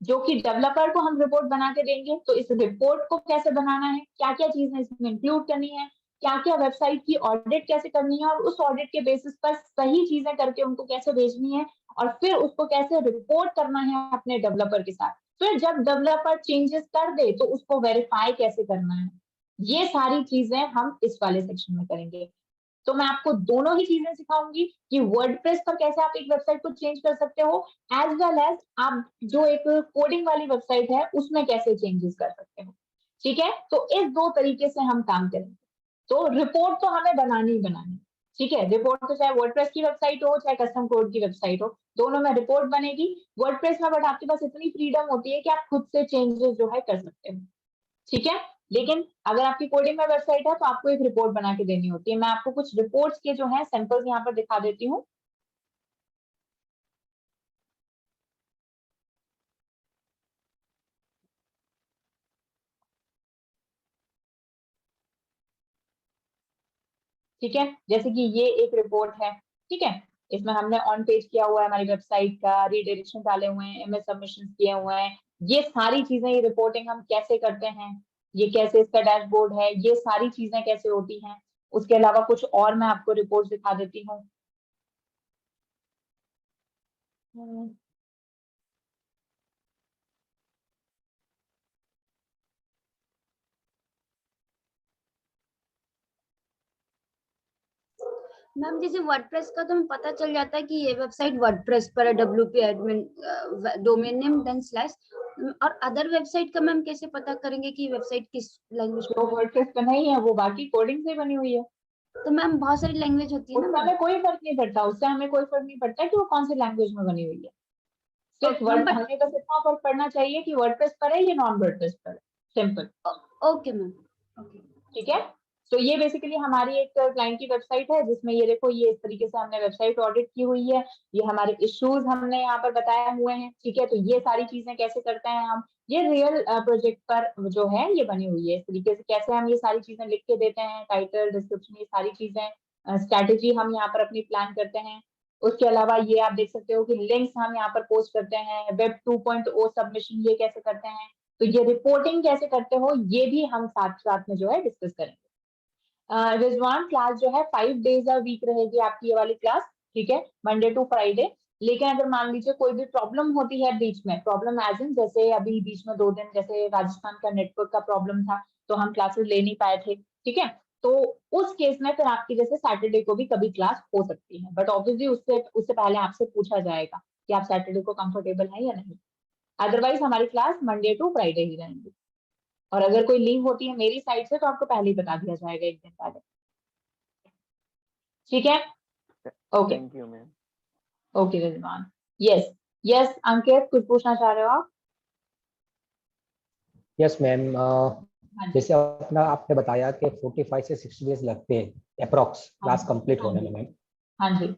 जो कि डेवलपर को हम रिपोर्ट बना के देंगे। तो इस रिपोर्ट को कैसे बनाना है, क्या क्या चीजें इसमें इंक्लूड करनी है, क्या क्या वेबसाइट की ऑडिट कैसे करनी है, और उस ऑडिट के बेसिस पर सही चीजें करके उनको कैसे भेजनी है, और फिर उसको कैसे रिपोर्ट करना है अपने डेवलपर के साथ, फिर जब डेवलपर चेंजेस कर दे तो उसको वेरीफाई कैसे करना है, ये सारी चीजें हम इस वाले सेक्शन में करेंगे। तो मैं आपको दोनों ही चीजें सिखाऊंगी कि वर्डप्रेस पर कैसे आप एक वेबसाइट को चेंज कर सकते हो, एज वेल एज आप जो एक कोडिंग वाली वेबसाइट है उसमें कैसे चेंजेस कर सकते हो। ठीक है, तो इस 2 तरीके से हम काम करेंगे। तो रिपोर्ट तो हमें बनानी ही बनानी, ठीक है। रिपोर्ट तो चाहे वर्डप्रेस की वेबसाइट हो चाहे कस्टम कोड की वेबसाइट हो, दोनों में रिपोर्ट बनेगी। वर्डप्रेस में बट आपके पास इतनी फ्रीडम होती है कि आप खुद से चेंजेस जो है कर सकते हो, ठीक है। लेकिन अगर आपकी कोडिंग में वेबसाइट है तो आपको एक रिपोर्ट बना के देनी होती है। मैं आपको कुछ रिपोर्ट्स के जो है सैंपल्स यहाँ पर दिखा देती हूँ। ठीक है, जैसे कि ये एक रिपोर्ट है, ठीक है। इसमें हमने ऑन पेज किया हुआ है हमारी वेबसाइट का, रीडायरेक्शन डाले हुए हैं, इमेज सबमिशन किए हुए हैं, ये सारी चीजें, ये रिपोर्टिंग हम कैसे करते हैं, ये कैसे इसका डैशबोर्ड है, ये सारी चीजें कैसे होती हैं। उसके अलावा कुछ और मैं आपको रिपोर्ट दिखा देती हूँ। मैम जैसे वर्डप्रेस का तो हमें पता चल जाता है कि ये वेबसाइट वर्डप्रेस पर है, WP admin domain name then slash, और अदर वेबसाइट का मैम कैसे पता करेंगे कि वेबसाइट किस लैंग्वेज जो वर्डप्रेस पे नहीं है वो बाकी कोडिंग से बनी हुई है। तो मैम बहुत सारी लैंग्वेज होती है ना, उससे हमें कोई फर्क नहीं पड़ता, उससे हमें कोई फर्क नहीं पड़ता कि वो कौन सी लैंग्वेज में बनी हुई है। सिर्फ वर्ड हमें बस इतना फर्क पड़ना चाहिए कि वर्डप्रेस पर है या नॉन वर्डप्रेस पर है, सिंपल। ओके मैम, ओके ठीक है। तो ये बेसिकली हमारी एक क्लाइंट की वेबसाइट है जिसमें ये देखो, ये इस तरीके से हमने वेबसाइट ऑडिट की हुई है, ये हमारे इश्यूज हमने यहाँ पर बताए हुए हैं, ठीक है। तो ये सारी चीजें कैसे करते हैं हम, ये रियल प्रोजेक्ट पर जो है ये बनी हुई है। इस तरीके से कैसे हम ये सारी चीजें लिख के देते हैं, टाइटल, डिस्क्रिप्शन, ये सारी चीजें, स्ट्रैटेजी हम यहाँ पर अपनी प्लान करते हैं। उसके अलावा ये आप देख सकते हो कि लिंक्स हम यहाँ पर पोस्ट करते हैं, वेब 2.0 सबमिशन ये कैसे करते हैं, तो ये रिपोर्टिंग कैसे करते हो ये भी हम साथ साथ में जो है डिस्कस करेंगे। रिजवान, क्लास जो है 5 डेज अ वीक रहेगी आपकी ये वाली क्लास, ठीक है, मंडे टू फ्राइडे। लेकिन अगर मान लीजिए कोई भी प्रॉब्लम होती है बीच में, प्रॉब्लम एज इन जैसे अभी बीच में 2 दिन जैसे राजस्थान का नेटवर्क का प्रॉब्लम था तो हम क्लासेस ले नहीं पाए थे, ठीक है, तो उस केस में फिर आपकी जैसे सैटरडे को भी कभी क्लास हो सकती है, बट ऑब्वियसली उससे पहले आपसे पूछा जाएगा कि आप सैटरडे को कंफर्टेबल है या नहीं। अदरवाइज हमारी क्लास मंडे टू फ्राइडे ही रहेंगी, और अगर कोई लीव होती है मेरी साइड से तो आपको पहले ही बता दिया जाएगा 1 दिन पहले, ठीक है। Okay, thank you ma'am. Okay Rizwan, yes yes Ankit, कुछ पूछना चाह रहे हो आप? यस मैम, जैसे अपना आपने बताया कि 45 से 60 डेज लगते हैं अप्रॉक्स क्लास कंप्लीट होने में मैम। हाँ जी।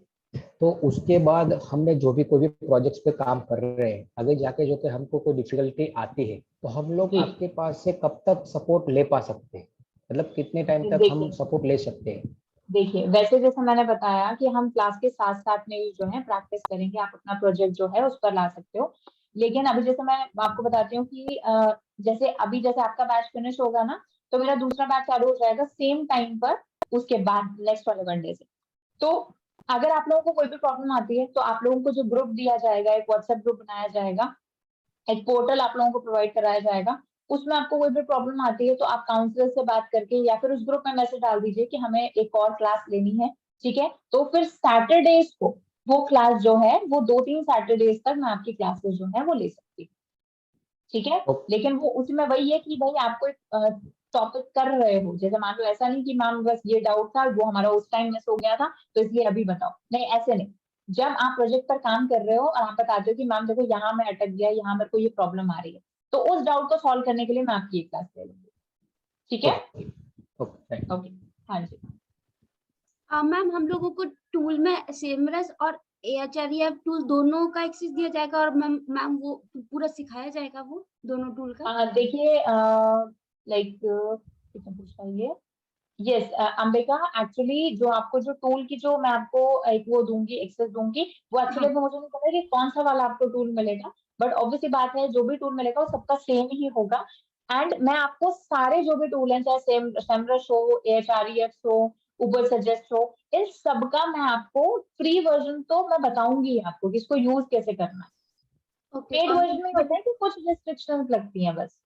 तो उसके बाद हमने जो भी कोई भी प्रोजेक्ट्स पे काम कर रहे हैं, अगर जाके जो कि हमको कोई डिफिकल्टी आती है तो हम लोग आपके पास से कब तक सपोर्ट ले पा सकते हैं, मतलब कितने टाइम तक हम सपोर्ट ले सकते हैं? देखिए, वैसे जैसे मैंने बताया कि हम क्लास के साथ साथ में भी जो है प्रैक्टिस करेंगे, आप अपना प्रोजेक्ट जो है उस पर ला सकते हो। लेकिन अभी जैसे मैं आपको बताती हूँ कि जैसे अभी जैसे आपका बैच फिनिश होगा ना तो मेरा दूसरा बैच चालू हो जाएगा सेम टाइम पर, उसके बाद नेक्स्ट वाले वनडे से। तो अगर आप लोगों को कोई भी प्रॉब्लम आती है तो आप लोगों को जो ग्रुप दिया जाएगा, एक व्हाट्सएप ग्रुप बनाया जाएगा, एक पोर्टल आप लोगों को प्रोवाइड कराया जाएगा, उसमें आपको कोई भी प्रॉब्लम आती है तो आप काउंसलर से बात करके या फिर उस ग्रुप में मैसेज डाल दीजिए कि हमें एक और क्लास लेनी है, ठीक है। तो फिर सैटरडेज को वो क्लास जो है वो 2-3 सैटरडेज तक मैं आपकी क्लासेस जो है वो ले सकती हूँ, ठीक है। लेकिन वो उसमें वही है कि भाई आपको एक टॉपिक कर रहे हो, जैसे मान लो ऐसा नहीं कि मैम बस ये डाउट था वो हमारा उस टाइम मिस हो गया था तो इसलिए अभी बताओ, नहीं ऐसे नहीं। जब आप प्रोजेक्ट पर काम कर रहे हो और आप बताते हो कि मैम देखो यहाँ मैं अटक गया, यहाँ मेरे को ये प्रॉब्लम आ रही है, तो उस डाउट को सॉल्व करने के लिए मैं आपकी एक क्लास ले लूंगी, ठीक है। ओके, हाँ जी। मैम हम लोगों को टूल में सेमरस और AHREF टूल दोनों का एक्सेस दिया जाएगा और मैम वो पूरा सिखाया जाएगा वो दोनों टूल का? देखिए लाइक कितना पूछ रही है, यस अंबिका, एक्चुअली जो आपको जो टूल की जो मैं आपको एक वो दूंगी, एक्सेस दूंगी, वो एक्चुअली मुझे नहीं पता कि कौन सा वाला आपको टूल मिलेगा, बट ऑब्वियसली बात है जो भी टूल मिलेगा वो सबका सेम ही होगा। एंड मैं आपको सारे जो भी टूल हैं, चाहे सेमरस हो, AHREF हो, उबर सजेस्ट हो, इन सबका मैं आपको फ्री वर्जन तो मैं बताऊंगी आपको कि इसको यूज कैसे करना है, पेड वर्जन में होता है कि कुछ रिस्ट्रिक्शंस लगती हैं बस।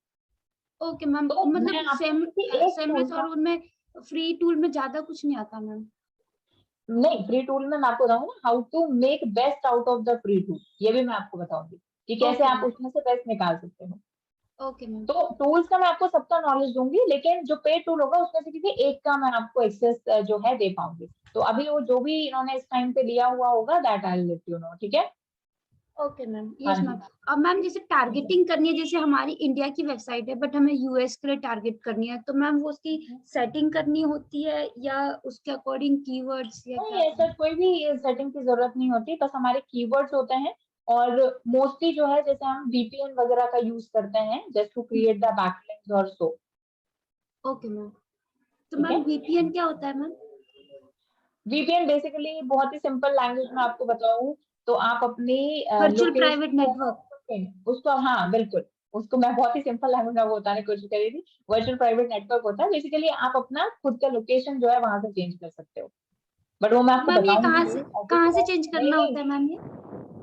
ओके मैम, तो मैं मतलब आपको सेम एक सेम टूल है और उनमें फ्री टूल में ज्यादा कुछ नहीं आता मैम। नहीं, फ्री टूल में मैं आपको बताऊंगा ना how to make best out of the free tool, ये भी मैं आपको बताऊंगी कि कैसे आप उसमें से बेस्ट निकाल सकते हो। Okay ma'am. तो टूल्स का मैं आपको सबका नॉलेज दूंगी, लेकिन जो पेड टूल होगा उसमें से किसी एक का मैं आपको एक्सेस जो है दे पाऊंगी। तो अभी वो जो भी इन्होंने इस टाइम पे लिया हुआ होगा that I will let you know, ठीक है? Okay ma'am, yes ma'am. अब मैम जैसे टारगेटिंग करनी है, जैसे हमारी इंडिया की वेबसाइट है बट हमें यूएस के लिए टारगेट करनी है, तो मैम वो उसकी सेटिंग करनी होती है या उसके अकॉर्डिंग कीवर्ड्स या नहीं, ऐसा कोई भी सेटिंग की जरूरत नहीं होती, बस हमारे कीवर्ड्स होते हैं। और मोस्टली जो है जैसे हम VPN वगैरह का यूज करते हैं just to create the backlinks और सो। Okay ma'am. तो मैम VPN क्या होता है मैम? VPN बेसिकली बहुत ही सिंपल लैंग्वेज में आपको बताऊं तो आप अपनी वर्चुअल प्राइवेट नेटवर्क। उसको, हाँ बिल्कुल, उसको मैं बहुत ही सिंपल लैंग्वेज में बताने की कोशिश करी थी। वर्चुअल प्राइवेट नेटवर्क होता है बेसिकली, आप अपना खुद का लोकेशन जो है वहां से चेंज कर सकते हो, बट वो मैं आपको मैम ये बताऊंगी। कहाँ से चेंज करना होता है मैम? ये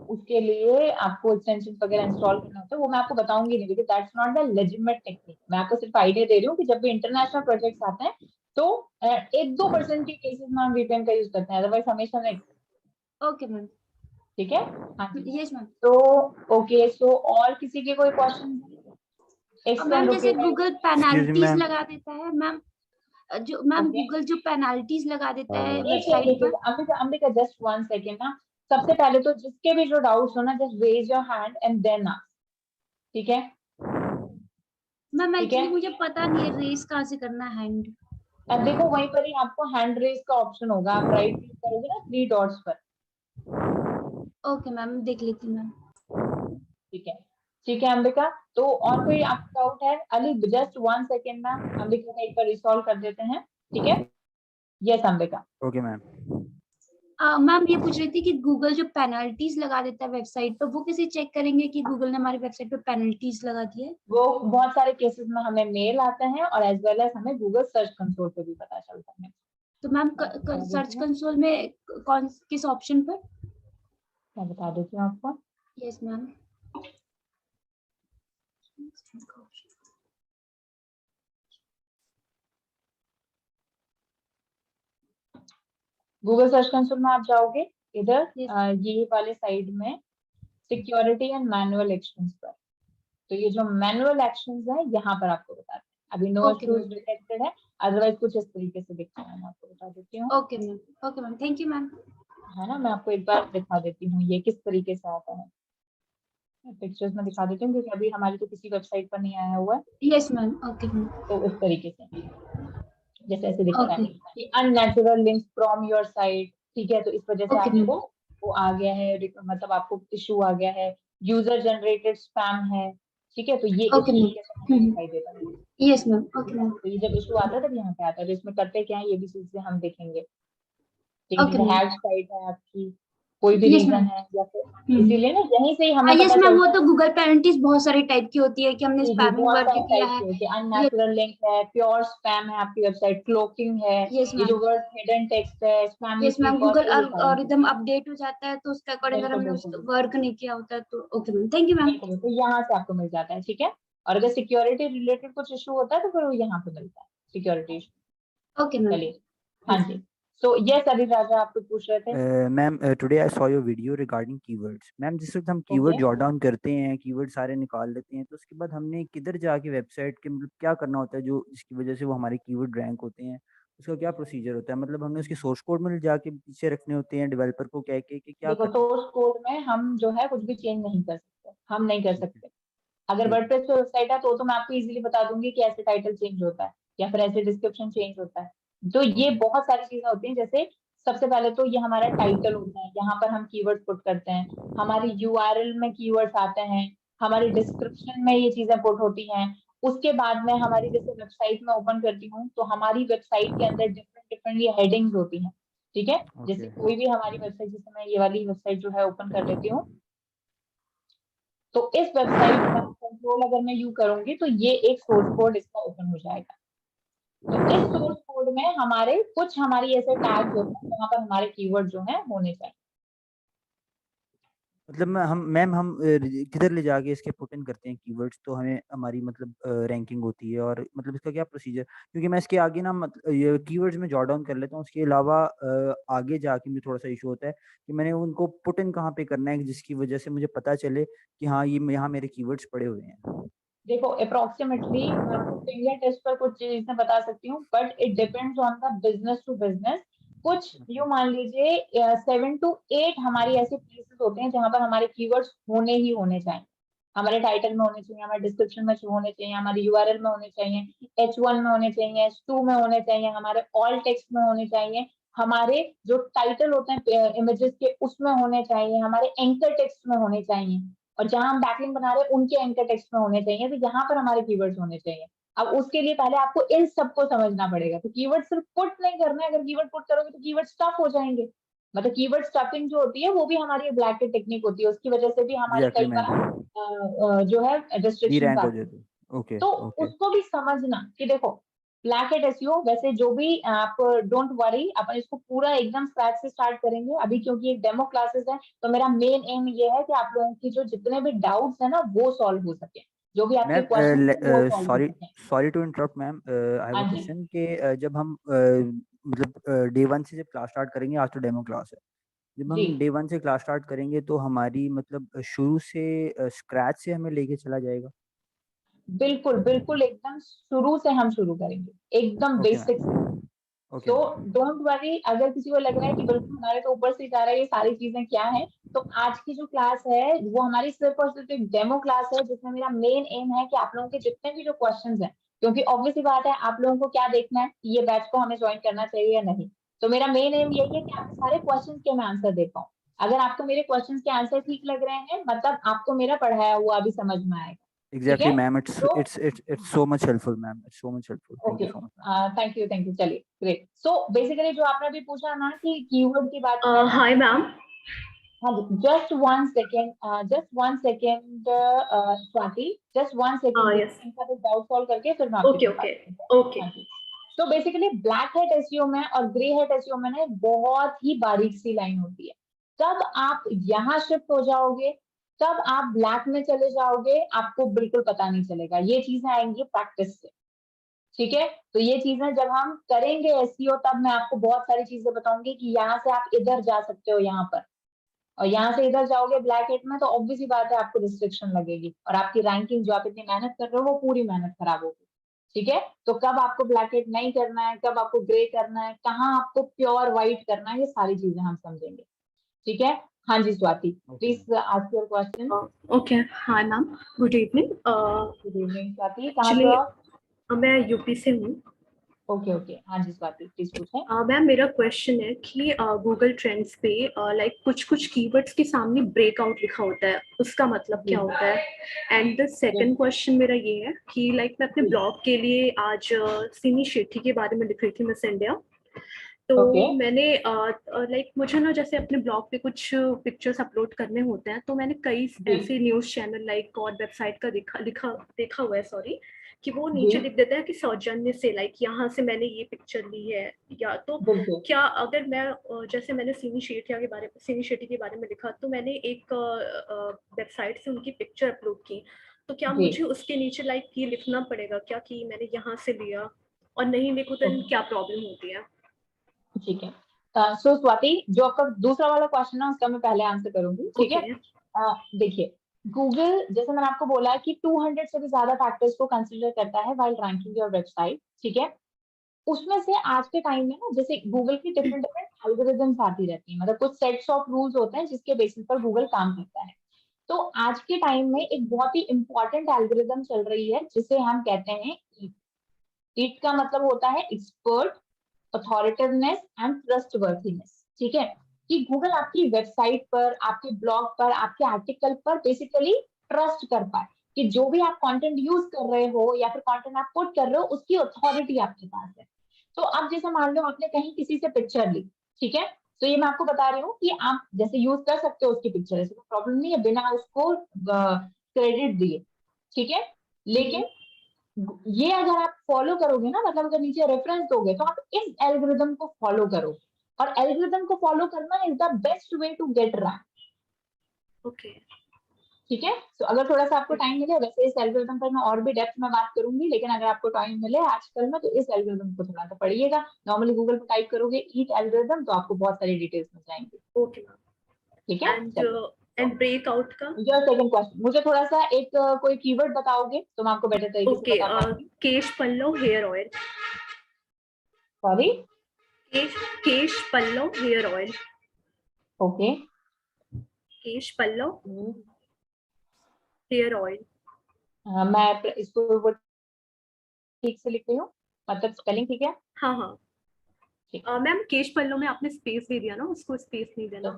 उसके लिए आपको एक्सटेंशन वगैरह इंस्टॉल करना होता है, वो मैं आपको बताऊंगी नहीं, because that's not the legitimate technique. मैं आपको सिर्फ आइडिया दे रही हूँ कि जब भी इंटरनेशनल प्रोजेक्ट्स आते हैं तो 1-2% के केसेस में हम VPN का यूज करते हैं, अदरवाइज हमेशा नहीं। ओके मैम, ठीक है? हाँ जी, यस मैम। तो ओके, सो और किसी के कोई क्वेश्चन? मैम जैसे गूगल पेनाल्टीज लगा देता है मैम, जो मैम गूगल जो पेनाल्टीज लगा देता है वेबसाइट पर। अंबिका जस्ट 1 सेकेंड ना, सबसे पहले तो जिसके भी जो डाउट्स हो ना just raise your hand and then ask, ठीक है? मैम एक्चुअली मुझे पता नहीं है रेस कहाँ से करना है हैंड। अब देखो वहीं पर ही आपको हैंड रेज का ऑप्शन होगा, आप राइट क्लिक करोगे ना 3 डॉट्स पर। ओके मैम, देख लेती हूँ मैम। ठीक है, ठीक है अंबिका। तो और कोई आपका डाउट है? अली जस्ट 1 सेकेंड ना, अंबिका का एक बार रिसॉल्व कर देते हैं, ठीक है? Yes Ambika. Okay ma'am. Ma'am ये पूछ रही थी कि गूगल जो पेनल्टीज लगा देता है वेबसाइट पर, वो कैसे चेक करेंगे कि गूगल ने हमारी वेबसाइट पे पेनल्टीज लगा दी है? वो बहुत सारे केसेस में हमें मेल आते हैं और एज वेल एज हमें गूगल सर्च कंसोल पे भी पता चलता है। तो मैम सर्च कंसोल में किस ऑप्शन पर? मैं बता देती हूँ आपको। Yes ma'am. Google search console में आप जाओगे इधर ये वाले साइड में सिक्योरिटी एंड मैनुअल एक्शंस पर, तो ये जो मैनुअल एक्शंस है यहाँ पर आपको बताते हैं। अभी नो इश्यूज डिटेक्टेड है, अदरवाइज कुछ इस तरीके से दिखता है, मैं आपको बता देती हूँ। Okay ma'am, okay ma'am, thank you ma'am. है ना, मैं आपको एक बार दिखा देती हूँ ये किस तरीके से आता है, पिक्चर्स में दिखा देती हूँ क्योंकि अभी हमारी तो किसी वेबसाइट पर नहीं आया हुआ है। Yes ma'am, okay ma'am. तो इस तरीके से जैसे ऐसे दिखता है कि unnatural links from your site, ठीक है? तो इस वजह से आपको वो आ गया है, मतलब आपको इशू आ गया है, यूजर जनरेटेड स्पैम है, ठीक है? तो ये इस तरीके से दिखाई देता है। Yes ma'am, okay ma'am. तो ये जब इशू आता है तब यहाँ पे आता है, तो इसमें करते क्या है ये भी चीजें हम देखेंगे। ठीक है, जैसे हैश साइट है आपकी, कोई भी रीजन है या फिर इसीलिए ना यहीं से ही हमें यस मैम, वो तो गूगल पेनल्टीज बहुत सारी टाइप की होती है कि हमने स्पैमिंग वर्ड किया है, अननेचुरल लिंक है, प्योर स्पैम है आपकी वेबसाइट, क्लोकिंग है, ये जो वर्ड हिडन टेक्स्ट है, spam. Yes ma'am, Google algorithm update हो जाता है तो उसके अकॉर्डिंग अगर हमने उस वर्क नहीं किया होता है तो okay ma'am, thank you ma'am. तो यहाँ से आपको मिल जाता है, ठीक है? और अगर सिक्योरिटी रिलेटेड कुछ इशू होता है तो फिर वो यहाँ पे मिलता है सिक्योरिटी इशू। ओके मैम, चलिए, हाँ जी। So yes, अभी राजा आप कुछ पूछ रहे थे। Ma'am today I saw your video regarding keywords. Ma'am जिस वक्त हम कीवर्ड जॉट डाउन करते हैं, कीवर्ड सारे निकाल लेते हैं, तो उसके बाद हमने किधर जाके वेबसाइट के मतलब क्या करना होता है जो जिसकी वजह से वो हमारे कीवर्ड रैंक होते हैं, उसका क्या प्रोसीजर होता है? मतलब हमने उसके सोर्स कोड में जाके पीछे रखने होते हैं डेवलपर को कह के कि क्या? देखो सोर्स कोड में हम जो है कुछ भी चेंज नहीं कर सकते, हम नहीं कर सकते। अगर वर्डप्रेस पे वेबसाइट है तो मैं आपको इजीली बता दूंगी कि ऐसे टाइटल चेंज होता है या फिर ऐसे डिस्क्रिप्शन चेंज होता है। तो ये बहुत सारी चीजें होती हैं, जैसे सबसे पहले तो ये हमारा टाइटल होता है, यहाँ पर हम कीवर्ड पुट करते हैं, हमारी URL में कीवर्ड्स आते हैं, हमारी डिस्क्रिप्शन में ये चीजें पुट होती हैं। उसके बाद में हमारी जैसे वेबसाइट में ओपन करती हूँ तो हमारी वेबसाइट के अंदर डिफरेंट ये हेडिंग्स होती हैं, ठीक है? जैसे कोई भी हमारी वेबसाइट, जैसे मैं ये वाली वेबसाइट जो है ओपन कर लेती हूँ, तो इस वेबसाइट का कंट्रोल अगर मैं यू करूंगी तो ये एक सोर्स कोड इसका ओपन हो जाएगा। तो इस सोर्स कोड में हमारे कुछ हमारी ऐसे टैग्स होते हैं जहाँ पर हमारे कीवर्ड जो है होने चाहिए। मतलब हम किधर ले जाके इसके पुट इन करते हैं कीवर्ड्स, तो हमें हमारी मतलब रैंकिंग होती है, और मतलब इसका क्या प्रोसीजर, क्योंकि मैं इसके आगे ना ये कीवर्ड्स में जॉट डाउन कर लेता हूँ, उसके अलावा आगे जाके मुझे थोड़ा सा इशू होता है कि मैंने उनको पुट इन कहाँ पे करना है जिसकी वजह से मुझे पता चले कि हाँ ये यहाँ मेरे कीवर्ड्स पड़े हुए हैं। देखो अप्रोक्सीमेटली मैं आपको फिंगर टेस्ट पर कुछ चीजें बता सकती हूँ, but it depends on the business to business. कुछ यू मान लीजिए 7 to 8 हमारी ऐसे प्लेसेस होते हैं जहां पर हमारे कीवर्ड्स होने ही होने चाहिए। हमारे टाइटल में होने चाहिए, हमारे डिस्क्रिप्शन में होने चाहिए, हमारे यूआरएल में होने चाहिए, H1 में होने चाहिए, H2 में होने चाहिए, हमारे ऑल टेक्स्ट में होने चाहिए, हमारे जो टाइटल होते हैं इमेजेस के उसमें होने चाहिए, हमारे एंकर टेक्स्ट में होने चाहिए, और जहां हम बैकलिंक बना रहे हैं उनके एंकर टेक्स्ट में होने चाहिए। तो यहाँ पर हमारे कीवर्ड्स होने चाहिए। अब उसके लिए पहले आपको इन सबको समझना पड़ेगा। तो कीवर्ड सिर्फ पुट नहीं करना है, अगर कीवर्ड पुट करोगे तो कीवर्ड स्टफ हो जाएंगे। मतलब कीवर्ड स्टफिंग जो होती है वो भी हमारी ब्लैक की टेक्निक होती है, उसकी वजह से भी हमारी एग्जैक्टली कई मैम, बार जो है डी रिस्ट्रिक्शन रैंक हो आती है। जाते हैं। ओके तो ओके। उसको भी समझना कि देखो ब्लैक हेड एसईओ, वैसे जो भी आप डोंट वरी, अपन इसको पूरा एकदम स्क्रैच से स्टार्ट करेंगे अभी, क्योंकि एक डेमो क्लासेस है। तो मेरा मेन एम ये है कि आप लोगों की जो जितने भी डाउट्स है ना वो सॉल्व हो सके, जो भी आपके मैम क्वेश्चन है वो सॉल्व हो सॉरी सके। Sorry to interrupt ma'am, I have हाँ अ जी क्वेश्चन कि जब हम मतलब डे 1 से जब क्लास स्टार्ट करेंगे, आज तो डेमो क्लास है, जब जी, हम डे 1 से क्लास स्टार्ट करेंगे तो हमारी मतलब शुरू से स्क्रैच से हमें लेके चला जाएगा। बिल्कुल बिल्कुल एकदम शुरू से हम शुरू करेंगे, एकदम ओके बेसिक से। मैम, ओके तो मैम। डोंट वरी, अगर किसी को लग रहा है कि बिल्कुल हमारे तो ऊपर से जा रहा है ये सारी चीजें क्या है, तो आज की जो क्लास है वो हमारी सिर्फ और सिर्फ एक डेमो क्लास है, जिसमें मेरा मेन एम है कि आप लोगों के जितने भी जो क्वेश्चंस हैं, क्योंकि ऑब्वियस सी बात है आप लोगों को क्या देखना है, ये बैच को हमें ज्वाइन करना चाहिए या नहीं। तो मेरा मेन एम यही है कि आपके सारे क्वेश्चन के मैं आंसर दे पाऊँ। अगर आपको मेरे क्वेश्चन के आंसर ठीक लग रहे हैं, मतलब आपको मेरा पढ़ाया हुआ अभी समझ में आएगा। ठीक एग्जैक्टली है, मैम, इट्स तो it's it's it's so much helpful ma'am, it's so much helpful, thank okay, you so much ma'am. Thank you thank you. चलिए ग्रेट। सो बेसिकली जो आपने अभी पूछा ना कि कीवर्ड की बात करना है। Hi ma'am. हाँ जी, just one second Swati, just one second, yes. इनका तो डाउट सॉल्व करके फिर मैं आपके ओके साथ बात ओके करूंगा। ओके। हाँ जी, तो बेसिकली ब्लैक हेड एसईओ में और ग्रे हेड एसईओ में ना एक बहुत ही बारीक सी लाइन होती है। जब आप यहाँ शिफ्ट हो जाओगे, तब आप ब्लैक में चले जाओगे, आपको बिल्कुल पता नहीं चलेगा। ये चीजें आएंगी प्रैक्टिस से। ठीक है, तो ये चीजें जब हम करेंगे एसईओ, तब मैं आपको बहुत सारी चीजें बताऊंगी कि यहाँ से आप इधर जा सकते हो यहाँ पर, और यहाँ से इधर जाओगे ब्लैक हेड में तो ऑब्वियस ही बात है आपको रिस्ट्रिक्शन लगेगी, और आपकी रैंकिंग जो आप इतनी मेहनत कर रहे हो वो पूरी मेहनत खराब होगी। ठीक है, तो कब आपको ब्लैक हेड नहीं करना है, कब आपको ग्रे करना है, कहाँ आपको प्योर व्हाइट करना है, ये सारी चीजें हम समझेंगे। ठीक है, हाँ जी Swati, please ask your question. Okay hi ma'am, good evening. Good evening Swati, कहाँ से एक्चुअली हो आप? मैं यूपी से हूँ। ओके ओके, हाँ जी स्वाति प्लीज पूछें। मैम मेरा क्वेश्चन है कि गूगल ट्रेंड्स पे लाइक कुछ कुछ कीवर्ड्स के सामने ब्रेकआउट लिखा होता है, उसका मतलब क्या होता है? एंड द सेकंड क्वेश्चन मेरा ये है कि लाइक मैं अपने ब्लॉग के लिए आज सिमी शेट्टी के बारे में लिख रही थी, मिस इंडिया। तो मैंने लाइक मुझे ना जैसे अपने ब्लॉग पे कुछ पिक्चर्स अपलोड करने होते हैं, तो मैंने कई ऐसे न्यूज़ चैनल लाइक और वेबसाइट का देखा हुआ है सॉरी, कि वो नीचे लिख देता है कि सौजन्य से, लाइक यहाँ से मैंने ये पिक्चर ली है। या तो क्या अगर मैं जैसे मैंने सिमी शेट्टी के बारे में लिखा, तो मैंने एक वेबसाइट से उनकी पिक्चर अपलोड की, तो क्या मुझे उसके नीचे लाइक ये लिखना पड़ेगा क्या कि मैंने यहाँ से लिया, और नहीं लिखूं तो क्या प्रॉब्लम होती है? ठीक है, सो स्वाति जो आपका दूसरा वाला क्वेश्चन है उसका मैं पहले आंसर करूंगी। ठीक है, देखिए गूगल, जैसे मैंने आपको बोला कि 200 से भी ज्यादा फैक्टर्स को कंसीडर करता है व्हाइल रैंकिंग योर वेबसाइट। ठीक है, उसमें से आज के टाइम में ना जैसे गूगल की डिफरेंट डिफरेंट एल्गोरिथम्स आती रहती है, मतलब कुछ सेट्स ऑफ रूल्स होते हैं जिसके बेसिस पर गूगल काम करता है। तो आज के टाइम में एक बहुत ही इंपॉर्टेंट एल्गोरिथम चल रही है जिसे हम कहते हैं ईट। ईट का मतलब होता है एक्सपर्ट, अथॉरिटिवनेस एंड ट्रस्टवर्थीनेस। ठीक है, कि गूगल आपकी वेबसाइट पर, आपके ब्लॉग पर, आपके आर्टिकल पर बेसिकली ट्रस्ट कर पाए कि जो भी आप कंटेंट यूज कर रहे हो या फिर कंटेंट आप पुट कर रहे हो उसकी अथॉरिटी आपके पास है। तो अब जैसे मान लो आपने कहीं किसी से पिक्चर ली, ठीक है, तो ये मैं आपको बता रही हूँ कि आप जैसे यूज कर सकते हो उसकी पिक्चर, ऐसे कोई प्रॉब्लम नहीं है बिना उसको क्रेडिट दिए। ठीक है, लेकिन ये अगर आप फॉलो करोगे ना, मतलब अगर नीचे रेफरेंस दोगे तो आप इस एल्गोरिथम को फॉलो करो, और एल्गोरिथम को फॉलो करना is the best way to get rank. Okay ठीक है। तो अगर थोड़ा सा आपको टाइम मिले, वैसे इस एल्गोरिथम पर मैं और भी डेप्थ में बात करूंगी, लेकिन अगर आपको टाइम मिले आजकल में, तो इस एल्गोरिथम को थोड़ा सा पढ़िएगा। नॉर्मली गूगल पर टाइप करोगे ईट एल्गोरिथम, तो आपको बहुत सारी डिटेल्स मिल जाएंगी। Okay ma'am. ठीक है। एंड ब्रेकआउट का योर सेकंड क्वेश्चन, मुझे थोड़ा सा एक कोई कीवर्ड बताओगे तो मैं आपको बेटर तरीके से बता पाऊंगी। केश पल्लव हेयर ऑयल। सॉरी, केश पल्लव हेयर ऑयल। ओके, केश पल्लव हेयर ऑयल। मैं इसको ठीक से लिखती हूँ, मतलब स्पेलिंग ठीक है? हाँ हाँ मैम, केश पल्लव में आपने स्पेस दे दिया ना, उसको स्पेस नहीं देना।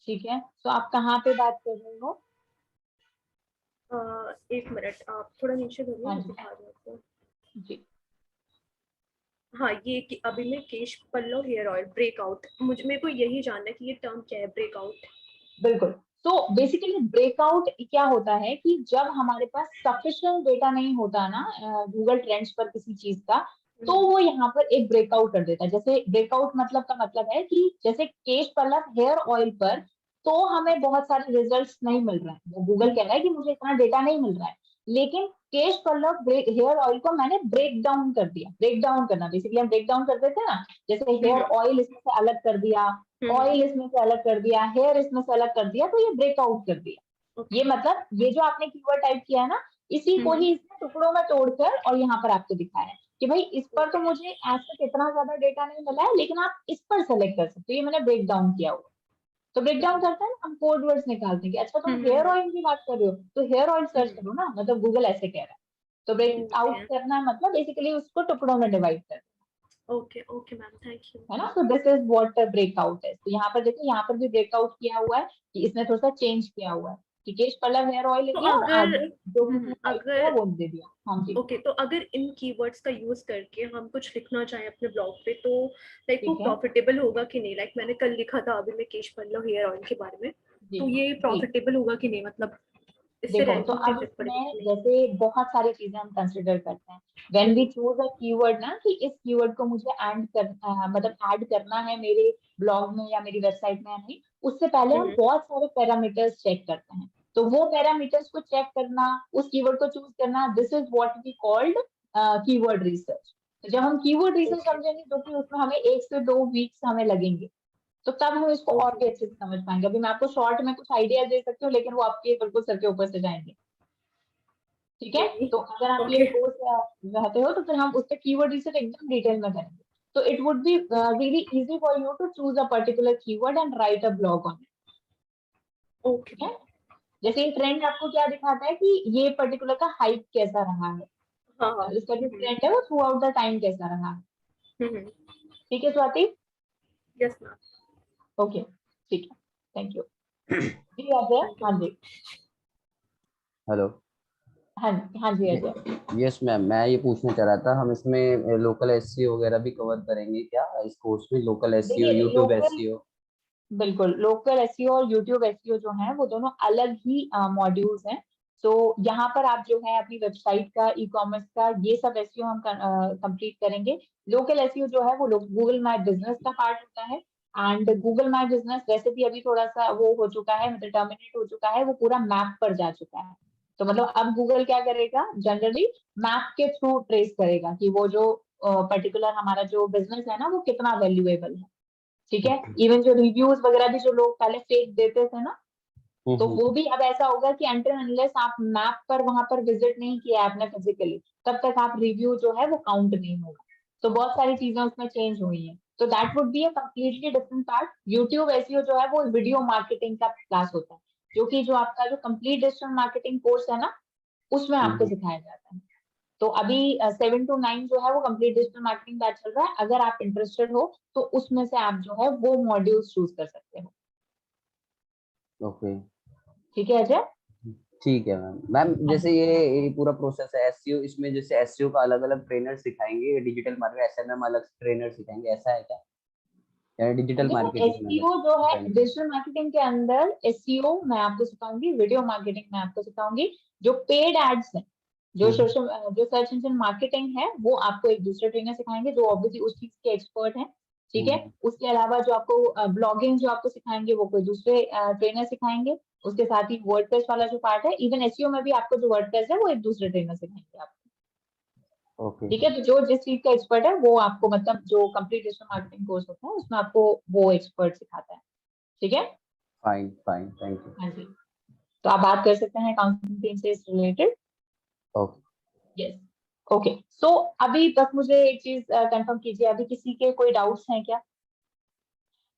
ठीक है, तो आप कहाँ पे बात कर रहे हो? एक मिनट, आप थोड़ा नीचे करिए, हाँ मैं जी। दिखा रही हूँ आपको। जी हाँ, ये अभी मैं केश पल्लव हेयर ऑयल ब्रेकआउट, मेरे को यही जानना है कि ये टर्म क्या है ब्रेकआउट। बिल्कुल। तो बेसिकली ब्रेकआउट क्या होता है कि जब हमारे पास सफिशिएंट डेटा नहीं होता ना गूगल ट्रेंड्स पर किसी चीज का, तो वो यहाँ पर एक ब्रेकआउट कर देता है। जैसे ब्रेकआउट मतलब का मतलब है कि जैसे केश पल्लव हेयर ऑयल पर तो हमें बहुत सारे रिजल्ट्स नहीं मिल रहे हैं, गूगल कह रहा है कि मुझे इतना डेटा नहीं मिल रहा है, लेकिन केश पल्लव हेयर ऑयल को मैंने ब्रेक डाउन कर दिया। ब्रेक डाउन करना बेसिकली हम ब्रेक डाउन कर देते हैं ना, जैसे हेयर ऑयल इसमें से अलग कर दिया, ऑयल इसमें से अलग कर दिया, हेयर इसमें से अलग कर दिया, तो ये ब्रेकआउट कर दिया। ये मतलब ये जो आपने कीवर्ड टाइप किया है ना, इसी को ही इसने टुकड़ों में तोड़कर और यहाँ पर आपको दिखाया है कि भाई इस पर तो मुझे आज तक इतना ज्यादा डेटा नहीं मिला है, लेकिन आप इस पर सेलेक्ट कर सकते हो, ये मैंने ब्रेक डाउन किया हुआ। तो ब्रेक डाउन करते हैं ना, हम कोड वर्ड्स निकालते हैं कि अच्छा तुम हेयर ऑयल की बात कर रहे हो तो हेयर ऑयल सर्च करो ना, मतलब गूगल ऐसे कह रहा है। तो ब्रेक आउट करना मतलब बेसिकली उसको टुकड़ों में डिवाइड करना। Okay okay ma'am, thank you. है ना, तो दिस इज व्हाट ब्रेकआउट है। तो यहाँ पर देखिए, यहाँ पर भी ब्रेकआउट किया हुआ है कि इसने थोड़ा सा चेंज किया हुआ है कि केश पल्लव हेयर ऑयल लिख तो दिया और अगर आगे जो भी उसने टाइप किया वो दे दिया। हाँ जी। ओके, तो अगर इन कीवर्ड्स का यूज करके हम कुछ लिखना चाहें अपने ब्लॉग पे, तो लाइक वो ठीक है। प्रॉफिटेबल होगा कि नहीं? लाइक मैंने कल लिखा था अभी मैं केश पल्लव हेयर ऑयल के बारे में, तो ये प्रॉफिटेबल होगा कि नहीं? मतलब इससे देखो, तो अब इसमें जैसे बहुत सारी चीजें हम कंसिडर करते हैं when we choose a keyword ना, कि इस कीवर्ड को मुझे मतलब ऐड करना है मेरे ब्लॉग में या मेरी वेबसाइट में या नहीं, उससे पहले हम बहुत सारे पैरामीटर्स चेक करते हैं। तो वो पैरामीटर्स को चेक करना, उस कीवर्ड को चूज करना, this is what we called keyword research. तो जब हम कीवर्ड रिसर्च समझेंगे तो फिर उसमें हमें 1 से 2 वीक्स हमें लगेंगे, तो तब हम इसको और भी अच्छे से समझ पाएंगे। अभी मैं आपको शॉर्ट में कुछ आइडिया दे सकती हूँ, लेकिन वो आपके बिल्कुल सर के ऊपर से जाएंगे। ठीक है, तो अगर आप ये कोर्स रहते हो तो फिर हम उस पर कीवर्ड रिसर्च एकदम डिटेल में करेंगे। तो it would be really easy for you to choose a particular keyword and write a blog on it. Okay, जैसे ये ट्रेंड आपको क्या दिखाता है कि ये पर्टिकुलर का हाइप कैसा रहा है, हाँ इसका जो ट्रेंड है वो थ्रू आउट द टाइम कैसा रहा है। ठीक है स्वाति? Yes ma'am. ओके, ठीक है, थैंक यू जी। अजय, हाँ जी। हेलो। हाँ जी अजय। यस मैम, मैं ये पूछना चाह रहा था, हम इसमें लोकल एसईओ वगैरह भी कवर करेंगे क्या इस कोर्स में? लोकल एसईओ, देखिए, यूट्यूब लोकल एसईओ। बिल्कुल, लोकल एसईओ और यूट्यूब एसईओ जो है वो दोनों अलग ही मॉड्यूल्स हैं। तो यहाँ पर आप जो है अपनी वेबसाइट का, ई कॉमर्स का, ये सब एसईओ हम कंप्लीट करेंगे। लोकल एसईओ जो है वो गूगल माय बिजनेस का पार्ट होता है। एंड गूगल माय बिजनेस वैसे भी अभी थोड़ा सा वो हो चुका है, मतलब टर्मिनेट हो चुका है, वो पूरा मैप पर जा चुका है। तो मतलब अब गूगल क्या करेगा, जनरली मैप के थ्रू ट्रेस करेगा कि वो जो पर्टिकुलर हमारा जो बिजनेस है ना वो कितना वैल्यूएबल है। ठीक है, इवन जो रिव्यूज वगैरह भी जो लोग पहले फेक देते थे ना, तो वो भी अब ऐसा होगा कि अनटिल अनलेस आप मैप पर वहां पर विजिट नहीं किया आपने फिजिकली, तब तक आप रिव्यू जो है वो काउंट नहीं होगा। तो बहुत सारी चीजें उसमें चेंज हुई हैं। तो that would be a completely different part. YouTube SEO जो है वो वीडियो मार्केटिंग का क्लास होता है, जो कि जो आपका जो कंप्लीट डिजिटल मार्केटिंग कोर्स है ना, उसमें आपको सिखाया जाता है। तो अभी 7 to 9 जो है वो कंप्लीट डिजिटल मार्केटिंग बैच चल रहा है। अगर आप इंटरेस्टेड हो तो उसमें से आप जो है वो मॉड्यूल्स चूज कर सकते हो। ओके, ठीक है अजय? ठीक है मैम। मैम जैसे ये पूरा प्रोसेस है एसईओ, इसमें जैसे एसईओ का अलग अलग ट्रेनर सिखाएंगे, डिजिटल मार्केट एसएमएम अलग ट्रेनर सिखाएंगे, ऐसा है क्या? या डिजिटल मार्केटिंग में एसईओ जो है डिजिटल मार्केटिंग के अंदर एसईओ मैं आपको सिखाऊंगी, वीडियो मार्केटिंग में आपको सिखाऊंगी, जो पेड एड्स है, जो सर्च इंजन मार्केटिंग है वो आपको एक दूसरे ट्रेनर सिखाएंगे जो ऑब्वियसली उस चीज के एक्सपर्ट हैं, ठीक है। उसके अलावा जो आपको ब्लॉगिंग जो आपको सिखाएंगे वो कोई दूसरे ट्रेनर सिखाएंगे। उसके साथ ही वर्डप्रेस वाला जो पार्ट है, इवन एसईओ में भी आपको जो वर्डप्रेस है वो एक दूसरे ट्रेनर सिखाएंगे आपको, ओके ठीक है। तो जो जिस चीज का एक्सपर्ट है वो आपको, मतलब जो कंप्लीट डिजिटल मार्केटिंग कोर्स होता है उसमें आपको वो एक्सपर्ट सिखाता है, ठीक है। Fine fine, thank you. हाँ जी, तो आप बात कर सकते हैं काउंसलिंग टीम से related. Okay yes, okay. So अभी बस मुझे एक चीज कंफर्म कीजिए, अभी किसी के कोई डाउट्स हैं क्या?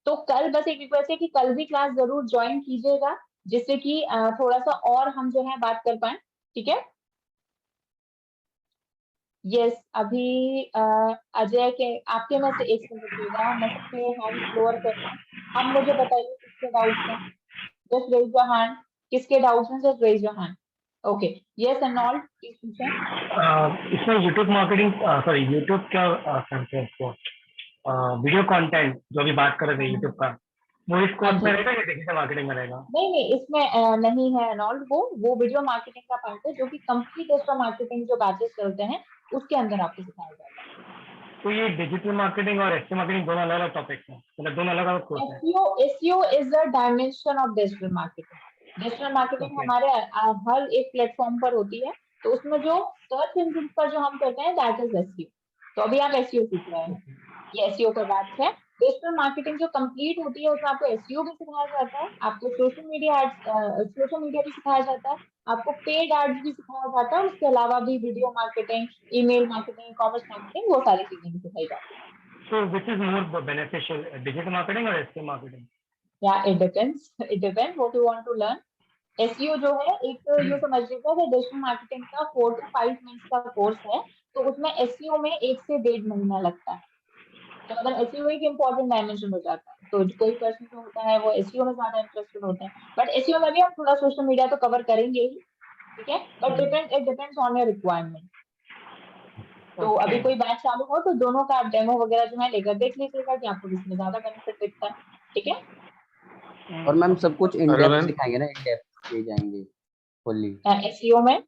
तो कल बस एक रिक्वेस्ट है कि कल भी क्लास जरूर ज्वाइन कीजिएगा, जिससे कि थोड़ा सा और हम जो है बात कर पाए, ठीक है। यस, अभी अजय के आपके में से एक से रुकिएगा, मैं सबके हैंड लोअर कर रहा हूँ। अब मुझे बताइए किसके डाउट्स हैं, जस्ट रेज योर हैंड। किसके डाउट्स हैं, just raise your hand. Okay, yes and all, please पूछें। इसमें यूट्यूब मार्केटिंग, सॉरी यूट्यूब क्या कहते हैं इसको, वीडियो कंटेंट जो अभी बात कर रहे थे यूट्यूब का, वो इस कोर्स में रहेगा या डिजिटल मार्केटिंग में रहेगा? नहीं, इसमें नहीं है एनॉल्ड। वो वीडियो मार्केटिंग का पार्ट है जो कि कंप्लीट डिजिटल मार्केटिंग जो बैचेस चलते हैं उसके अंदर आपको सिखाया जाएगा। तो ये डिजिटल मार्केटिंग और एसईओ मार्केटिंग दोनों अलग अलग टॉपिक्स हैं, मतलब दोनों अलग अलग कोर्स हैं। SEO is the dimension of digital marketing. Digital marketing हमारे हर एक प्लेटफॉर्म पर होती है, तो उसमें जो सर्च इंजन पर जो हम करते हैं दैट इज एसईओ। तो अभी आप एसईओ सीख रहे हैं, ये एसईओ का बैच है। डिजिटल मार्केटिंग जो कंप्लीट होती है उसमें आपको एसईओ भी सिखाया जाता है, आपको सोशल मीडिया भी सिखाया जाता है, आपको पेड एड्स भी सिखाया जाता है, और उसके अलावा भी video marketing, email marketing, commerce marketing, वो सारी चीजें भी सिखाई जाती है। So which is more beneficial, digital marketing or SEO marketing? Yeah, it depends. It depends what you want to learn. SEO जो है एक ये समझ लीजिए कि डिजिटल मार्केटिंग का 4 to 5 मंथ्स का कोर्स है, तो उसमें SEO में 1 से 1.5 महीना लगता है। तो अगर SEO एक इम्पोर्टेंट डायमेंशन हो जाता है, तो कोई पर्सन जो होता है वो SEO में ज्यादा इंटरेस्टेड होते हैं, बट SEO में भी हम थोड़ा सोशल मीडिया तो कवर करेंगे ही, ठीक है। But it depends on your requirement. तो अभी कोई बैच चालू हो तो दोनों का आप डेमो वगैरह जो है लेकर देख लीजिएगा कि आपको किसमें ज्यादा बेनिफिट दिखता है, ठीक है। और मैम सब कुछ इन डेप्थ सिखाएंगे ना, इन डेप्थ ले जाएंगे फुल्ली एसईओ में?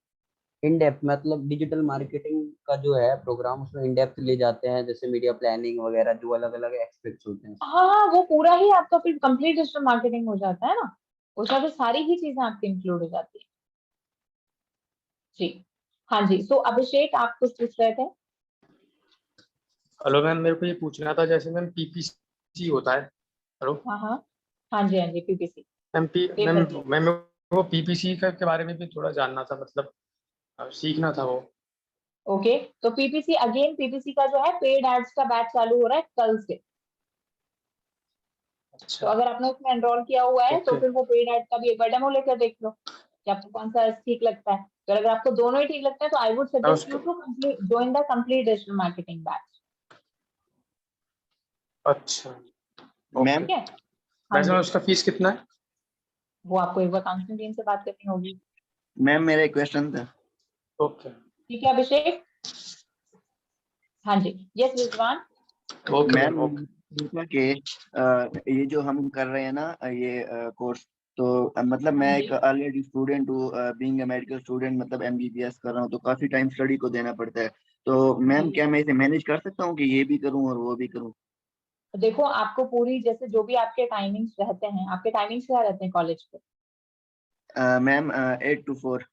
इन डेप्थ मतलब डिजिटल मार्केटिंग का जो है प्रोग्राम उसमें इन डेप्थ ले जाते हैं, जैसे मीडिया प्लानिंग वगैरह जो अलग अलग एस्पेक्ट्स होते हैं। हाँ, वो पूरा ही आपका फिर कंप्लीट डिजिटल मार्केटिंग हो जाता है ना, उसमें फिर सारी ही चीजें आपकी इंक्लूड हो जाती है जी। हाँ जी, सो अभिषेक आप कुछ पूछ रहे थे? हेलो मैम, मेरे को ये पूछना था, जैसे मैम पीपीसी होता है। हेलो। हाँ जी, पीपीसी। मैम वो पीपीसी के बारे में भी थोड़ा जानना था, मतलब सीखना था वो। ओके, तो पीपीसी का जो है पेड एड्स का बैच चालू हो रहा है कल से। तो अगर आपने उसमें एनरोल किया हुआ है तो फिर वो पेड एड का भी एक बार डेमो लेकर देख लो कि आपको कौन सा ठीक लगता है। तो अगर आपको दोनों ही ठीक लगता है तो I would suggest you to join the complete digital marketing batch. अच्छा मैम, वैसे उसका फीस कितना है? वो आपको एक बार काउंसलिंग टीम से बात करनी होगी। मैम मेरा एक क्वेश्चन था। ओके, ठीक है अभिषेक। हाँ जी, यस रिजवान। मैम के ये जो हम कर रहे हैं ना ये कोर्स, तो मतलब मैं एक ऑलरेडी स्टूडेंट हूँ, बीइंग अ मेडिकल स्टूडेंट, मतलब एमबीबीएस कर रहा हूँ, तो काफी टाइम स्टडी को देना पड़ता है। तो मैम क्या मैं इसे मैनेज कर सकता हूँ कि ये भी करूँ और वो भी करूँ? देखो, आपको पूरी जैसे जो भी आपके टाइमिंग्स रहते हैं, आपके टाइमिंग्स क्या रहते हैं कॉलेज के? Ma'am 8 to 4।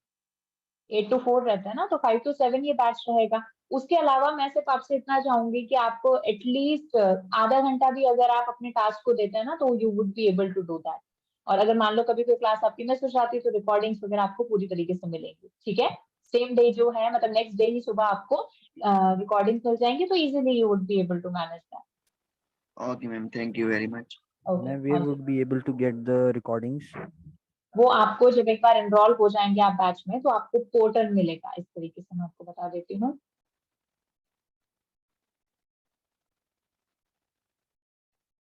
8 to 4 रहता है ना, तो 5 to 7 ये बैच रहेगा। उसके अलावा मैं सिर्फ आपसे इतना चाहूंगी कि आपको एटलीस्ट आधा घंटा भी अगर आप अपने टास्क को देते हैं ना, तो you would be able to do that. और अगर मान लो कभी कोई क्लास आपकी मिस हो जाती है तो रिकॉर्डिंग्स वगैरह आपको पूरी तरीके से मिलेंगी, ठीक है। सेम डे जो है, मतलब नेक्स्ट डे ही सुबह आपको रिकॉर्डिंग्स मिल जाएंगी, तो easily you would be able to manage that. Okay, ma'am. Thank you very much. Okay. Where would be able to get the recordings? वो आपको जब एक बार एनरोल हो जाएंगे आप बैच में, तो आपको पोर्टल मिलेगा। इस तरीके से मैं आपको बता देती हूँ।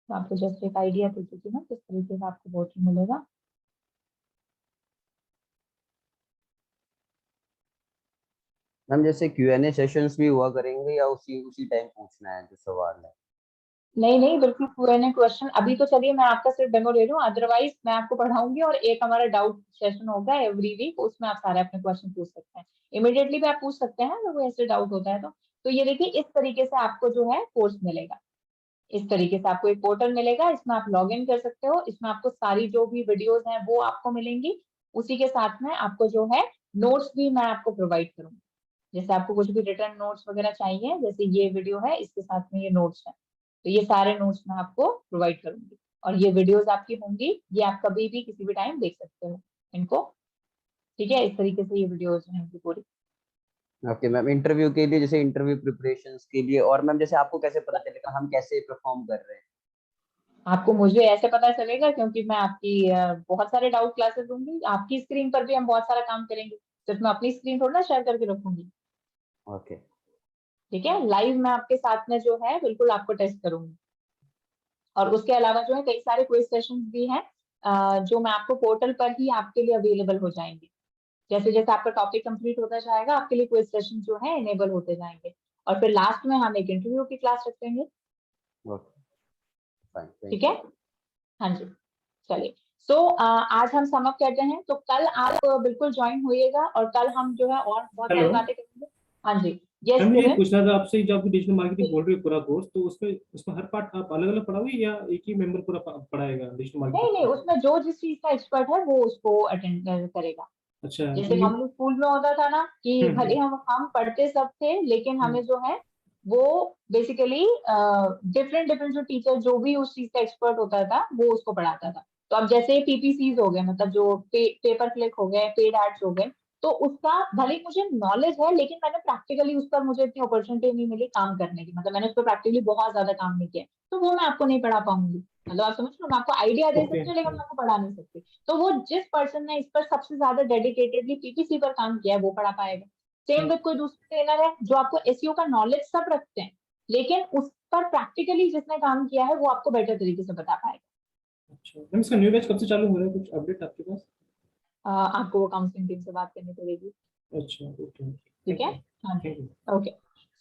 तो आपको जस्ट एक आइडिया दे देती हूँ किस तरीके से आपको पोर्टल मिलेगा। मैम जैसे Q&A सेशंस भी हुआ करेंगे या उसी टाइम पूछना है जो सवाल है? नहीं नहीं, बिल्कुल Q&A क्वेश्चन अभी तो चलिए मैं आपका सिर्फ डेमो ले रही हूँ, अदरवाइज मैं आपको पढ़ाऊंगी और एक हमारा डाउट सेशन होगा एवरी वीक, उसमें आप सारे अपने क्वेश्चन पूछ सकते हैं, इमिडिएटली भी आप पूछ सकते हैं अगर कोई ऐसे डाउट होता है तो ये देखिए इस तरीके से आपको जो है कोर्स मिलेगा। इस तरीके से आपको एक पोर्टल मिलेगा, इसमें आप लॉग इन कर सकते हो, इसमें आपको सारी जो भी वीडियोस हैं वो आपको मिलेंगी, उसी के साथ में आपको जो है नोट्स भी मैं आपको प्रोवाइड करूंगी। जैसे आपको कुछ भी रिटर्न नोट्स वगैरह चाहिए, जैसे ये वीडियो है इसके साथ में ये नोट्स है, तो ये सारे नोट्स मैं आपको प्रोवाइड करूंगी और ये वीडियोस आपकी होंगी, ये आप कभी भी किसी भी टाइम देख सकते हो इनको। ठीक है, इस तरीके से ये वीडियोस होंगी पूरी। ओके मैम, इंटरव्यू के लिए जैसे इंटरव्यू प्रिपरेशंस के लिए, और मैम जैसे आपको कैसे पता चलेगा हम कैसे परफॉर्म कर रहे हैं? आपको मुझे ऐसे पता चलेगा क्योंकि मैं आपकी बहुत सारे डाउट क्लासेस दूंगी, आपकी स्क्रीन पर भी हम बहुत सारा काम करेंगे, सिर्फ मैं अपनी स्क्रीन थोड़ा ना शेयर करके रखूंगी। ओके ठीक है, लाइव मैं आपके साथ में जो है बिल्कुल आपको टेस्ट करूंगी। और उसके अलावा जो है कई सारे क्विज सेशंस भी हैं जो मैं आपको पोर्टल पर ही आपके लिए अवेलेबल हो जाएंगे। जैसे जैसे आपका टॉपिक कंप्लीट होता जाएगा आपके लिए क्विज सेशन जो है इनेबल होते जाएंगे और फिर लास्ट में हम एक इंटरव्यू की क्लास रखेंगे। ठीक है, हाँ जी, चलिए। सो आज हम सम अप करते हैं, तो कल आप बिल्कुल ज्वाइन होइएगा और कल हम जो है और बहुत सारी हेलो बातें करेंगे। हाँ जी, यस मैम, ये किरण। पूछना था आपसे, जो आपकी डिजिटल मार्केटिंग बोल रही है पूरा कोर्स, तो उसमें हर पार्ट आप अलग अलग पढ़ाओगे या एक ही मेंबर पूरा पढ़ाएगा डिजिटल नहीं मार्केटिंग? नहीं, उसमें जो जिस चीज का एक्सपर्ट है वो उसको अटेंड करेगा। अच्छा, जैसे हम स्कूल में होता था ना कि भले हम पढ़ते सब थे लेकिन हमें जो है वो बेसिकली डिफरेंट डिफरेंट जो टीचर जो भी उस चीज का एक्सपर्ट होता था वो उसको पढ़ाता था। तो अब जैसे पीपीसीज हो गए, मतलब जो पेपर क्लिक हो गए, पेड एड्स हो गए, तो उसका भले ही मुझे नॉलेज है लेकिन मैंने प्रैक्टिकली उस पर मुझे इतनी अपॉर्चुनिटी नहीं मिली काम करने की, मतलब मैंने उस पर प्रैक्टिकली बहुत ज्यादा काम नहीं किया, तो वो मैं आपको नहीं पढ़ा पाऊंगी। मतलब आप समझ लो, मैं आपको आइडिया दे सकती हूँ लेकिन मैं आपको पढ़ा नहीं सकती। तो वो जिस पर्सन ने इस पर सबसे ज्यादा डेडिकेटेडली पीपीसी पर काम किया है वो पढ़ा पाएगा। सेम विद कोई दूसरा ट्रेनर है जो आपको एसईओ का नॉलेज सब रखते हैं लेकिन उस पर प्रैक्टिकली जिसने काम किया है वो आपको बेटर तरीके से बता पाएगा। अच्छा मैम, इसका न्यू बैच कब से चालू हो रहा है, कुछ अपडेट आपके पास? आपको वो काउंसलिंग टीम से बात करनी पड़ेगी। अच्छा ओके, ठीक है, हाँ जी, ओके।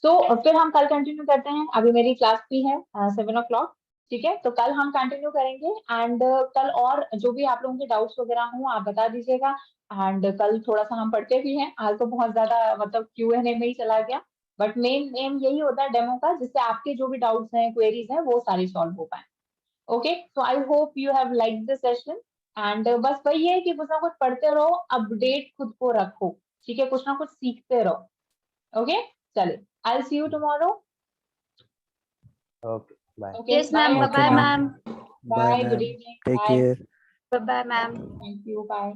सो फिर हम कल कंटिन्यू करते हैं, अभी मेरी क्लास भी है 7 o'clock। ठीक है, तो कल हम कंटिन्यू करेंगे एंड कल और जो भी आप लोगों के डाउट्स वगैरह हों आप बता दीजिएगा। एंड कल थोड़ा सा हम पढ़ते भी हैं, आज तो बहुत ज्यादा मतलब Q&A में ही चला गया, बट मेन एम यही होता है डेमो का, जिससे आपके जो भी डाउट्स हैं क्वेरीज हैं वो सारी सॉल्व हो पाए। Okay, so I hope you have like the session and बस वही है कि कुछ ना कुछ पढ़ते रहो, अपडेट खुद को रखो। ठीक है, कुछ ना कुछ सीखते रहो। ओके, चलिए, I see you tomorrow. Okay bye. Yes ma'am, bye bye ma'am, bye, good evening, take bye, care. Bye bye ma'am. Thank you, bye.